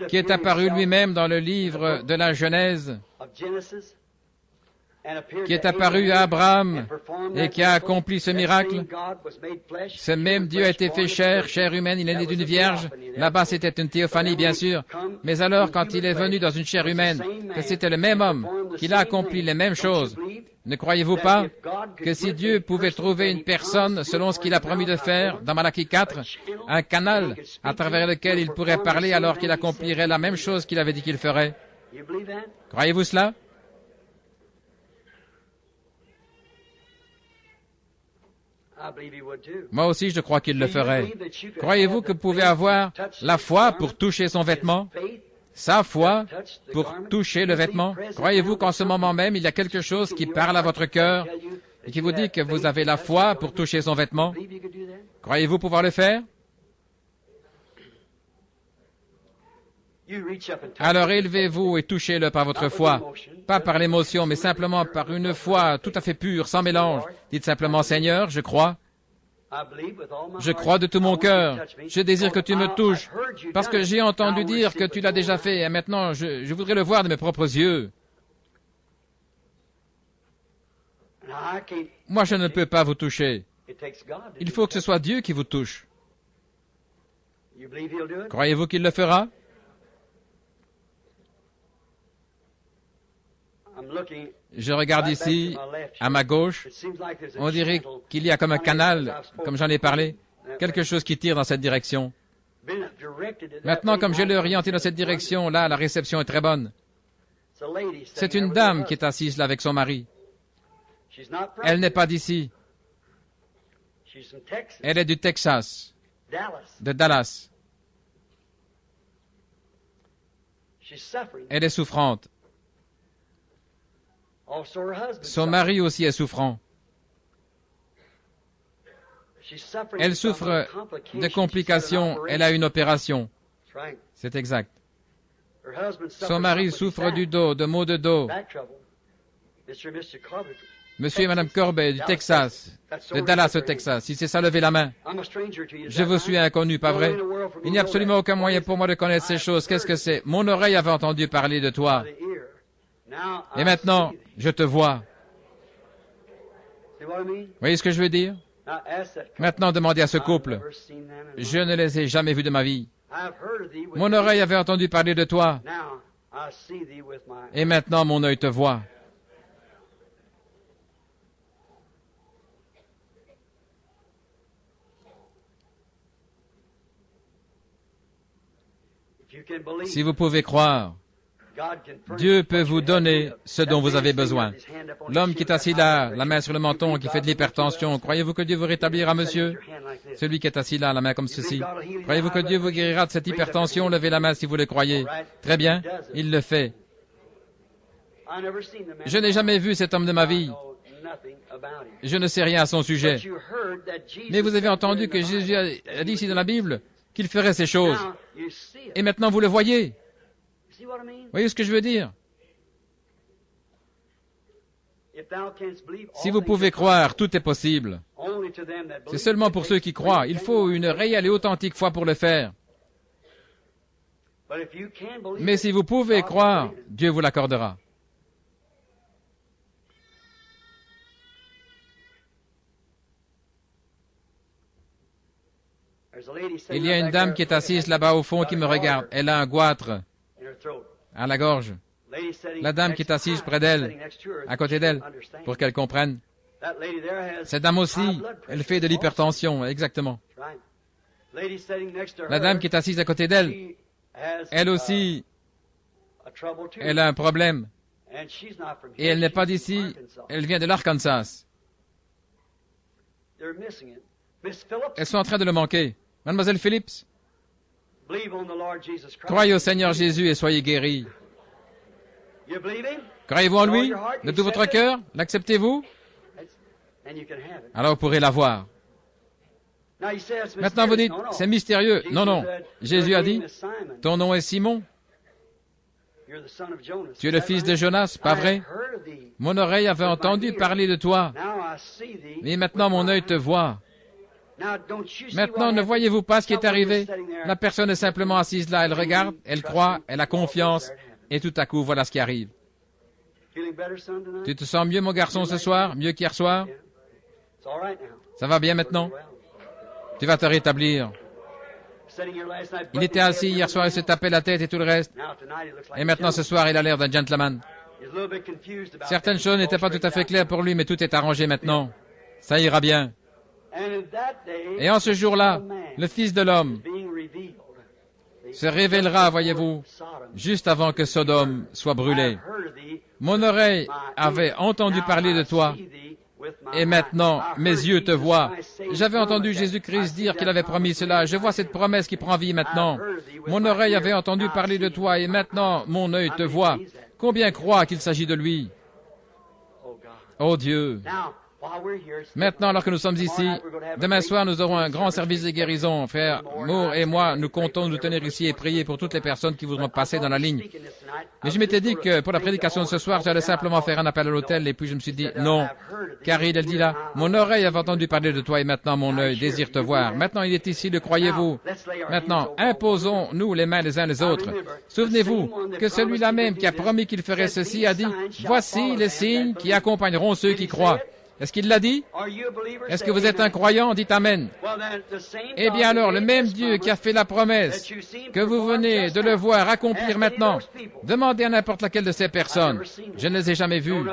qui est apparu lui-même dans le livre de la Genèse, qui est apparu à Abraham et qui a accompli ce miracle, ce même Dieu a été fait chair humaine, il est né d'une vierge. Là-bas, c'était une théophanie, bien sûr. Mais alors, quand il est venu dans une chair humaine, que c'était le même homme, qu'il a accompli les mêmes choses, Ne croyez-vous pas que si Dieu pouvait trouver une personne, selon ce qu'il a promis de faire dans Malachie 4, un canal à travers lequel il pourrait parler alors qu'il accomplirait la même chose qu'il avait dit qu'il ferait? Croyez-vous cela? Moi aussi, je crois qu'il le ferait. Croyez-vous que vous pouvez avoir la foi pour toucher son vêtement? Sa foi pour toucher le vêtement? Croyez-vous qu'en ce moment même, il y a quelque chose qui parle à votre cœur et qui vous dit que vous avez la foi pour toucher son vêtement? Croyez-vous pouvoir le faire? Alors élevez-vous et touchez-le par votre foi. Pas par l'émotion, mais simplement par une foi tout à fait pure, sans mélange. Dites simplement, Seigneur, je crois. Je crois de tout mon cœur. Je désire que tu me touches, parce que j'ai entendu dire que tu l'as déjà fait, et maintenant je voudrais le voir de mes propres yeux. Moi, je ne peux pas vous toucher. Il faut que ce soit Dieu qui vous touche. Croyez-vous qu'il le fera? Je regarde ici, à ma gauche, on dirait qu'il y a comme un canal, comme j'en ai parlé, quelque chose qui tire dans cette direction. Maintenant, comme je l'ai orienté dans cette direction, là, la réception est très bonne. C'est une dame qui est assise là avec son mari. Elle n'est pas d'ici. Elle est du Texas, de Dallas. Elle est souffrante. Son mari aussi est souffrant. Elle souffre de complications. Elle a une opération. C'est exact. Son mari souffre du dos, de maux de dos. Monsieur et Madame Corbet du Texas, de Dallas au Texas. Si c'est ça, levez la main. Je vous suis inconnu, pas vrai? Il n'y a absolument aucun moyen pour moi de connaître ces choses. Qu'est-ce que c'est? Mon oreille avait entendu parler de toi. Et maintenant, je te vois. Vous voyez ce que je veux dire? Maintenant, demandez à ce couple. Je ne les ai jamais vus de ma vie. Mon oreille avait entendu parler de toi. Et maintenant, mon œil te voit. Si vous pouvez croire, Dieu peut vous donner ce dont vous avez besoin. L'homme qui est assis là, la main sur le menton, qui fait de l'hypertension, croyez-vous que Dieu vous rétablira, monsieur? Celui qui est assis là, la main comme ceci. Croyez-vous que Dieu vous guérira de cette hypertension? Levez la main si vous le croyez. Très bien, il le fait. Je n'ai jamais vu cet homme de ma vie. Je ne sais rien à son sujet. Mais vous avez entendu que Jésus a dit ici dans la Bible qu'il ferait ces choses. Et maintenant vous le voyez. Vous voyez ce que je veux dire? Si vous pouvez croire, tout est possible. C'est seulement pour ceux qui croient. Il faut une réelle et authentique foi pour le faire. Mais si vous pouvez croire, Dieu vous l'accordera. Il y a une dame qui est assise là-bas au fond qui me regarde. Elle a un goitre à la gorge. La dame qui est assise près d'elle, à côté d'elle, pour qu'elle comprenne. Cette dame aussi, elle fait de l'hypertension, exactement. La dame qui est assise à côté d'elle, elle aussi, elle a un problème. Et elle n'est pas d'ici, elle vient de l'Arkansas. Elles sont en train de le manquer. Mademoiselle Phillips, croyez au Seigneur Jésus et soyez guéris. Croyez-vous en lui, de tout votre cœur? L'acceptez-vous? Alors vous pourrez l'avoir. Maintenant vous dites, c'est mystérieux. Non, non. Jésus a dit, ton nom est Simon. Tu es le fils de Jonas, pas vrai? Mon oreille avait entendu parler de toi. Mais maintenant mon œil te voit. Maintenant, ne voyez-vous pas ce qui est arrivé? La personne est simplement assise là, elle regarde, elle croit, elle a confiance, et tout à coup, voilà ce qui arrive. Tu te sens mieux, mon garçon, ce soir? Mieux qu'hier soir? Ça va bien maintenant? Tu vas te rétablir. Il était assis hier soir, il se tapait la tête et tout le reste. Et maintenant, ce soir, il a l'air d'un gentleman. Certaines choses n'étaient pas tout à fait claires pour lui, mais tout est arrangé maintenant. Ça ira bien. Et en ce jour-là, le Fils de l'homme se révélera, voyez-vous, juste avant que Sodome soit brûlée. Mon oreille avait entendu parler de toi, et maintenant mes yeux te voient. J'avais entendu Jésus-Christ dire qu'il avait promis cela. Je vois cette promesse qui prend vie maintenant. Mon oreille avait entendu parler de toi, et maintenant mon œil te voit. Combien croient qu'il s'agit de lui? Oh Dieu! Maintenant, alors que nous sommes ici, demain soir, nous aurons un grand service de guérison. Frère Moore et moi, nous comptons nous tenir ici et prier pour toutes les personnes qui voudront passer dans la ligne. Mais je m'étais dit que pour la prédication de ce soir, j'allais simplement faire un appel à l'autel, et puis je me suis dit, non. Car il dit là, mon oreille avait entendu parler de toi, et maintenant mon œil désire te voir. Maintenant, il est ici, le croyez-vous? Maintenant, imposons-nous les mains les uns les autres. Souvenez-vous que celui-là même qui a promis qu'il ferait ceci a dit, voici les signes qui accompagneront ceux qui croient. Est-ce qu'il l'a dit? Est-ce que vous êtes un croyant? Dites Amen. Eh bien alors, le même Dieu qui a fait la promesse que vous venez de le voir accomplir maintenant, demandez à n'importe laquelle de ces personnes. Je ne les ai jamais vues.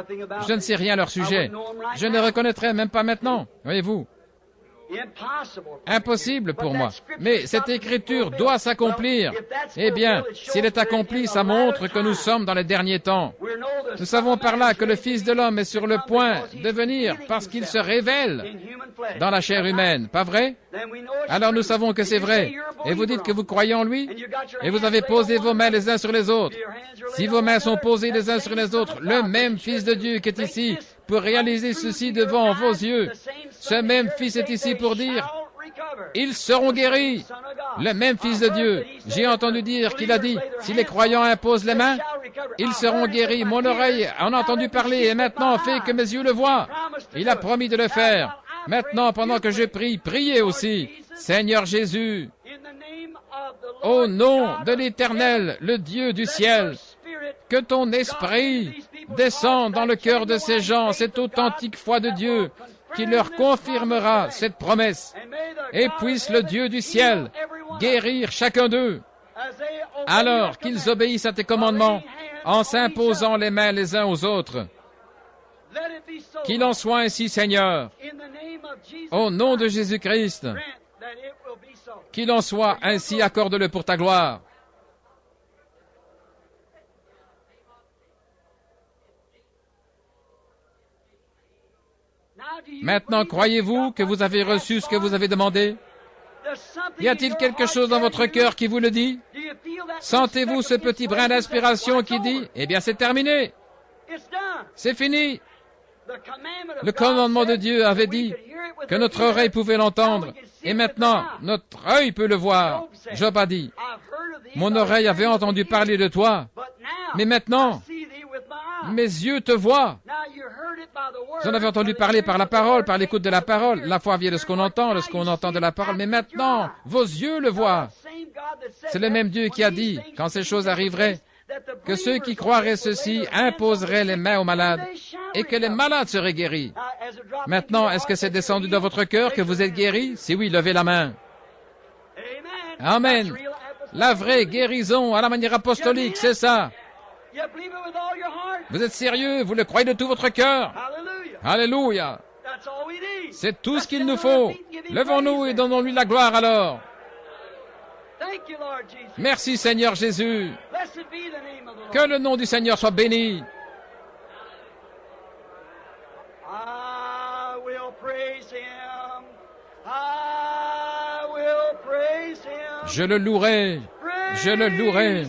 Je ne sais rien à leur sujet. Je ne les reconnaîtrai même pas maintenant. Voyez-vous? Impossible pour moi. Mais cette écriture doit s'accomplir. Eh bien, s'il est accompli, ça montre que nous sommes dans les derniers temps. Nous savons par là que le Fils de l'homme est sur le point de venir parce qu'il se révèle dans la chair humaine. Pas vrai? Alors nous savons que c'est vrai. Et vous dites que vous croyez en lui? Et vous avez posé vos mains les uns sur les autres. Si vos mains sont posées les uns sur les autres, le même Fils de Dieu qui est ici pour réaliser ceci devant vos yeux, ce même Fils est ici pour dire, ils seront guéris. Le même Fils de Dieu. J'ai entendu dire qu'il a dit, si les croyants imposent les mains, ils seront guéris. Mon oreille en a entendu parler et maintenant fait que mes yeux le voient. Il a promis de le faire. Maintenant, pendant que je prie, priez aussi. Seigneur Jésus, au nom de l'Éternel, le Dieu du ciel, que ton esprit descende dans le cœur de ces gens, cette authentique foi de Dieu, qui leur confirmera cette promesse, et puisse le Dieu du ciel guérir chacun d'eux, alors qu'ils obéissent à tes commandements, en s'imposant les mains les uns aux autres. Qu'il en soit ainsi, Seigneur, au nom de Jésus-Christ, qu'il en soit ainsi, accorde-le pour ta gloire. Maintenant, croyez-vous que vous avez reçu ce que vous avez demandé? Y a-t-il quelque chose dans votre cœur qui vous le dit? Sentez-vous ce petit brin d'inspiration qui dit, eh bien c'est terminé, c'est fini. Le commandement de Dieu avait dit que notre oreille pouvait l'entendre, et maintenant notre œil peut le voir. Job a dit, mon oreille avait entendu parler de toi, mais maintenant mes yeux te voient. Vous en avez entendu parler par la parole, par l'écoute de la parole. La foi vient de ce qu'on entend de la parole. Mais maintenant, vos yeux le voient. C'est le même Dieu qui a dit, quand ces choses arriveraient, que ceux qui croiraient ceci imposeraient les mains aux malades et que les malades seraient guéris. Maintenant, est-ce que c'est descendu dans votre cœur que vous êtes guéris? Si oui, levez la main. Amen. La vraie guérison à la manière apostolique, c'est ça. Vous êtes sérieux? Vous le croyez de tout votre cœur? Alléluia! C'est tout ce qu'il nous faut. Levons-nous et donnons-lui la gloire alors. Merci Seigneur Jésus. Que le nom du Seigneur soit béni. Je le louerai. Je le louerai.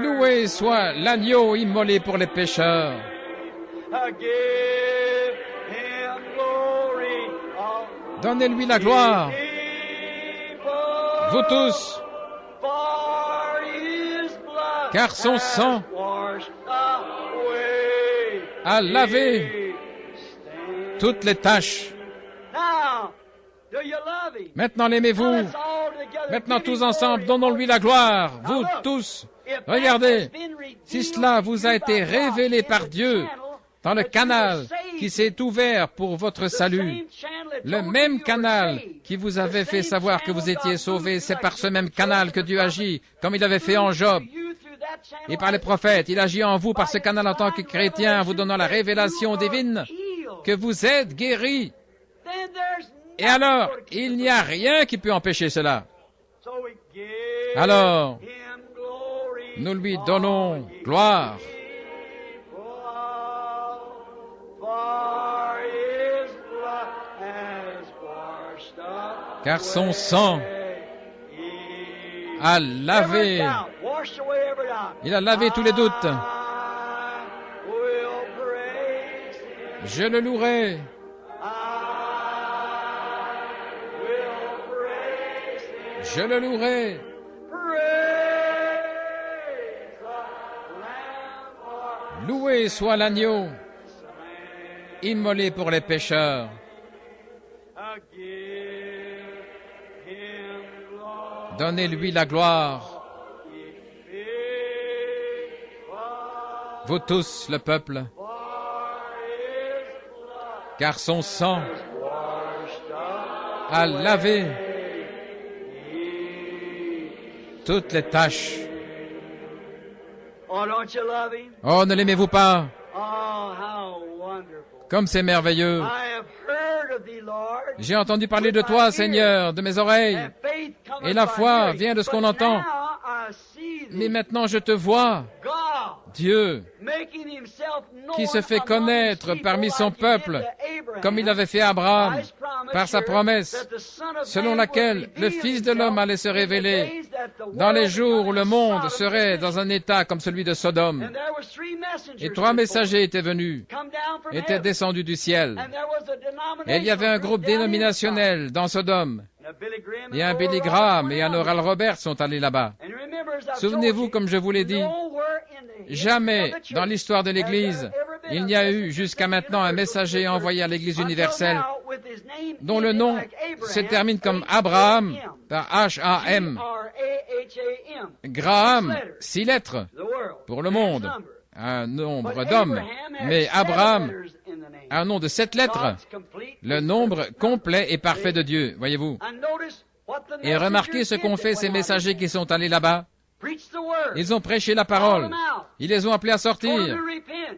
Loué soit l'agneau immolé pour les pécheurs. Donnez-lui la gloire. Vous tous, car son sang a lavé toutes les taches. Maintenant l'aimez-vous. Maintenant tous ensemble, donnons-lui la gloire. Vous tous, regardez, si cela vous a été révélé par Dieu dans le canal qui s'est ouvert pour votre salut, le même canal qui vous avait fait savoir que vous étiez sauvés, c'est par ce même canal que Dieu agit, comme il avait fait en Job. et par les prophètes. Il agit en vous par ce canal en tant que chrétien, en vous donnant la révélation divine que vous êtes guéris. Et alors, il n'y a rien qui peut empêcher cela. Alors, nous lui donnons gloire. Car son sang a lavé, il a lavé tous les doutes. Je le louerai. Je le louerai. Loué soit l'agneau, immolé pour les pécheurs. Donnez-lui la gloire. Vous tous, le peuple, car son sang a lavé toutes les taches. Oh, ne l'aimez-vous pas? Comme c'est merveilleux. J'ai entendu parler de toi, Seigneur, de mes oreilles. Et la foi vient de ce qu'on entend. Mais maintenant je te vois, Dieu, qui se fait connaître parmi son peuple, comme il avait fait à Abraham, par sa promesse, selon laquelle le Fils de l'homme allait se révéler dans les jours où le monde serait dans un état comme celui de Sodome. Et 3 messagers étaient venus, étaient descendus du ciel. Et il y avait un groupe dénominationnel dans Sodome. Et un Billy Graham et un Oral Roberts sont allés là-bas. Souvenez-vous, comme je vous l'ai dit, jamais dans l'histoire de l'Église, il n'y a eu jusqu'à maintenant un messager envoyé à l'Église universelle dont le nom se termine comme Abraham, par H-A-M. Graham, 6 lettres pour le monde, un nombre d'hommes, mais Abraham, un nom de 7 lettres, le nombre complet et parfait de Dieu, voyez-vous. Et remarquez ce qu'ont fait ces messagers qui sont allés là-bas. Ils ont prêché la parole. Ils les ont appelés à sortir.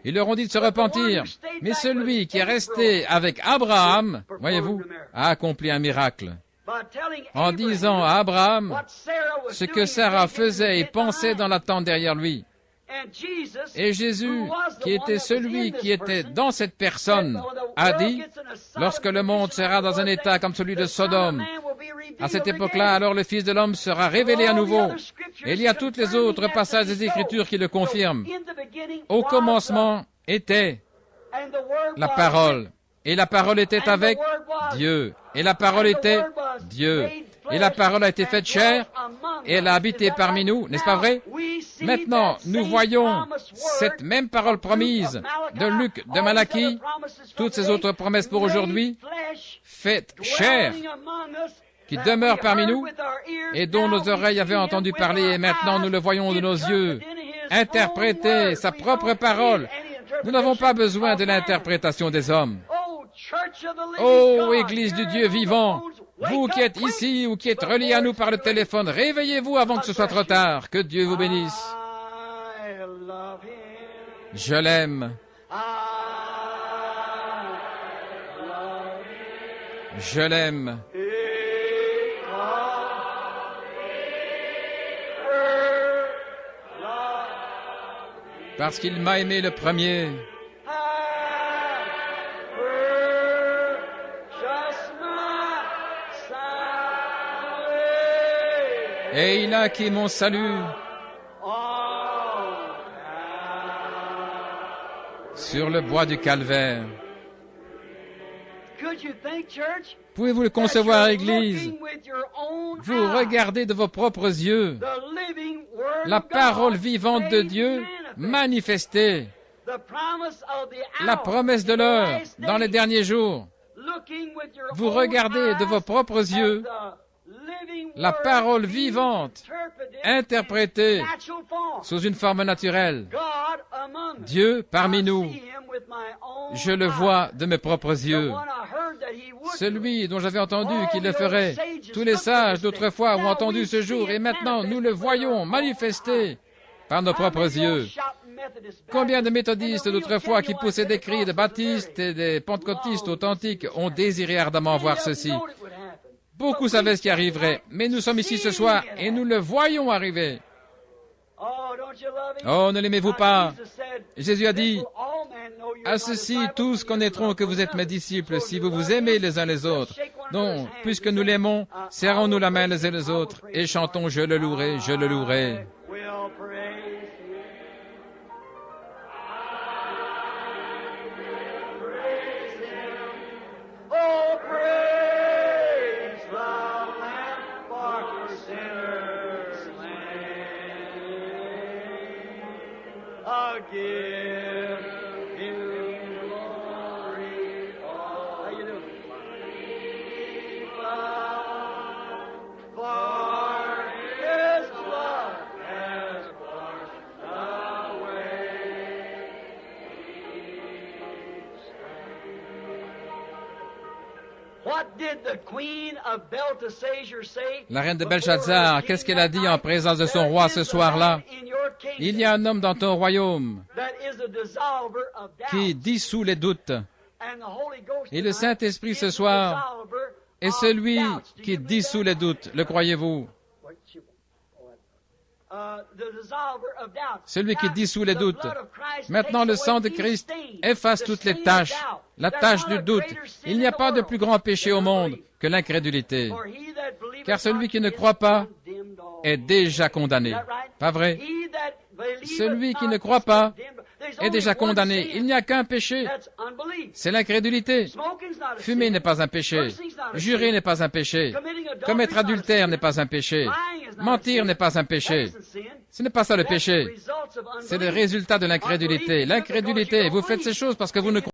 Ils leur ont dit de se repentir. Mais celui qui est resté avec Abraham, voyez-vous, a accompli un miracle. En disant à Abraham ce que Sarah faisait et pensait dans la tente derrière lui. Et Jésus, qui était celui qui était dans cette personne, a dit, lorsque le monde sera dans un état comme celui de Sodome, à cette époque-là, alors le Fils de l'homme sera révélé à nouveau. Et il y a tous les autres passages des Écritures qui le confirment. Au commencement était la parole. Et la parole était avec Dieu. Et la parole était Dieu. Et la parole a été faite chair, et elle a habité parmi nous, n'est-ce pas vrai? Maintenant, nous voyons cette même parole promise de Luc, de Malachie, toutes ces autres promesses pour aujourd'hui, faites chair, qui demeure parmi nous, et dont nos oreilles avaient entendu parler, et maintenant nous le voyons de nos yeux, interpréter sa propre parole. Nous n'avons pas besoin de l'interprétation des hommes. Ô Église du Dieu vivant, vous qui êtes ici ou qui êtes reliés à nous par le téléphone, réveillez-vous avant que ce soit trop tard. Que Dieu vous bénisse. Je l'aime. Je l'aime. Parce qu'il m'a aimé le premier. Et il a acquis mon salut sur le bois du calvaire. Pouvez-vous le concevoir, Église? Vous regardez de vos propres yeux la parole vivante de Dieu manifestée, la promesse de l'heure dans les derniers jours. Vous regardez de vos propres yeux la parole vivante, interprétée sous une forme naturelle. Dieu parmi nous, je le vois de mes propres yeux. Celui dont j'avais entendu qu'il le ferait, tous les sages d'autrefois ont entendu ce jour, et maintenant nous le voyons manifesté par nos propres yeux. Combien de méthodistes d'autrefois qui poussaient des cris de baptistes et des pentecôtistes authentiques ont désiré ardemment voir ceci. Beaucoup savaient ce qui arriverait, mais nous sommes ici ce soir et nous le voyons arriver. Oh, ne l'aimez-vous pas? Jésus a dit, « À ceci, tous connaîtront que vous êtes mes disciples, si vous vous aimez les uns les autres. Donc, puisque nous l'aimons, serrons-nous la main les uns les autres et chantons « Je le louerai, je le louerai ». La reine de Belshazzar, qu'est-ce qu'elle a dit en présence de son roi ce soir-là? Il y a un homme dans ton royaume qui dissout les doutes. Et le Saint-Esprit ce soir est celui qui dissout les doutes. Le croyez-vous? Celui qui dissout les doutes. Maintenant, le sang de Christ efface toutes les taches, la tache du doute. Il n'y a pas de plus grand péché au monde que l'incrédulité. Car celui qui ne croit pas est déjà condamné. Pas vrai? Celui qui ne croit pas est déjà condamné. Il n'y a qu'un péché. C'est l'incrédulité. Fumer n'est pas un péché. Jurer n'est pas un péché. Commettre adultère n'est pas un péché. Mentir n'est pas un péché. Ce n'est pas ça le péché. C'est le résultat de l'incrédulité. L'incrédulité, vous faites ces choses parce que vous ne croyez pas.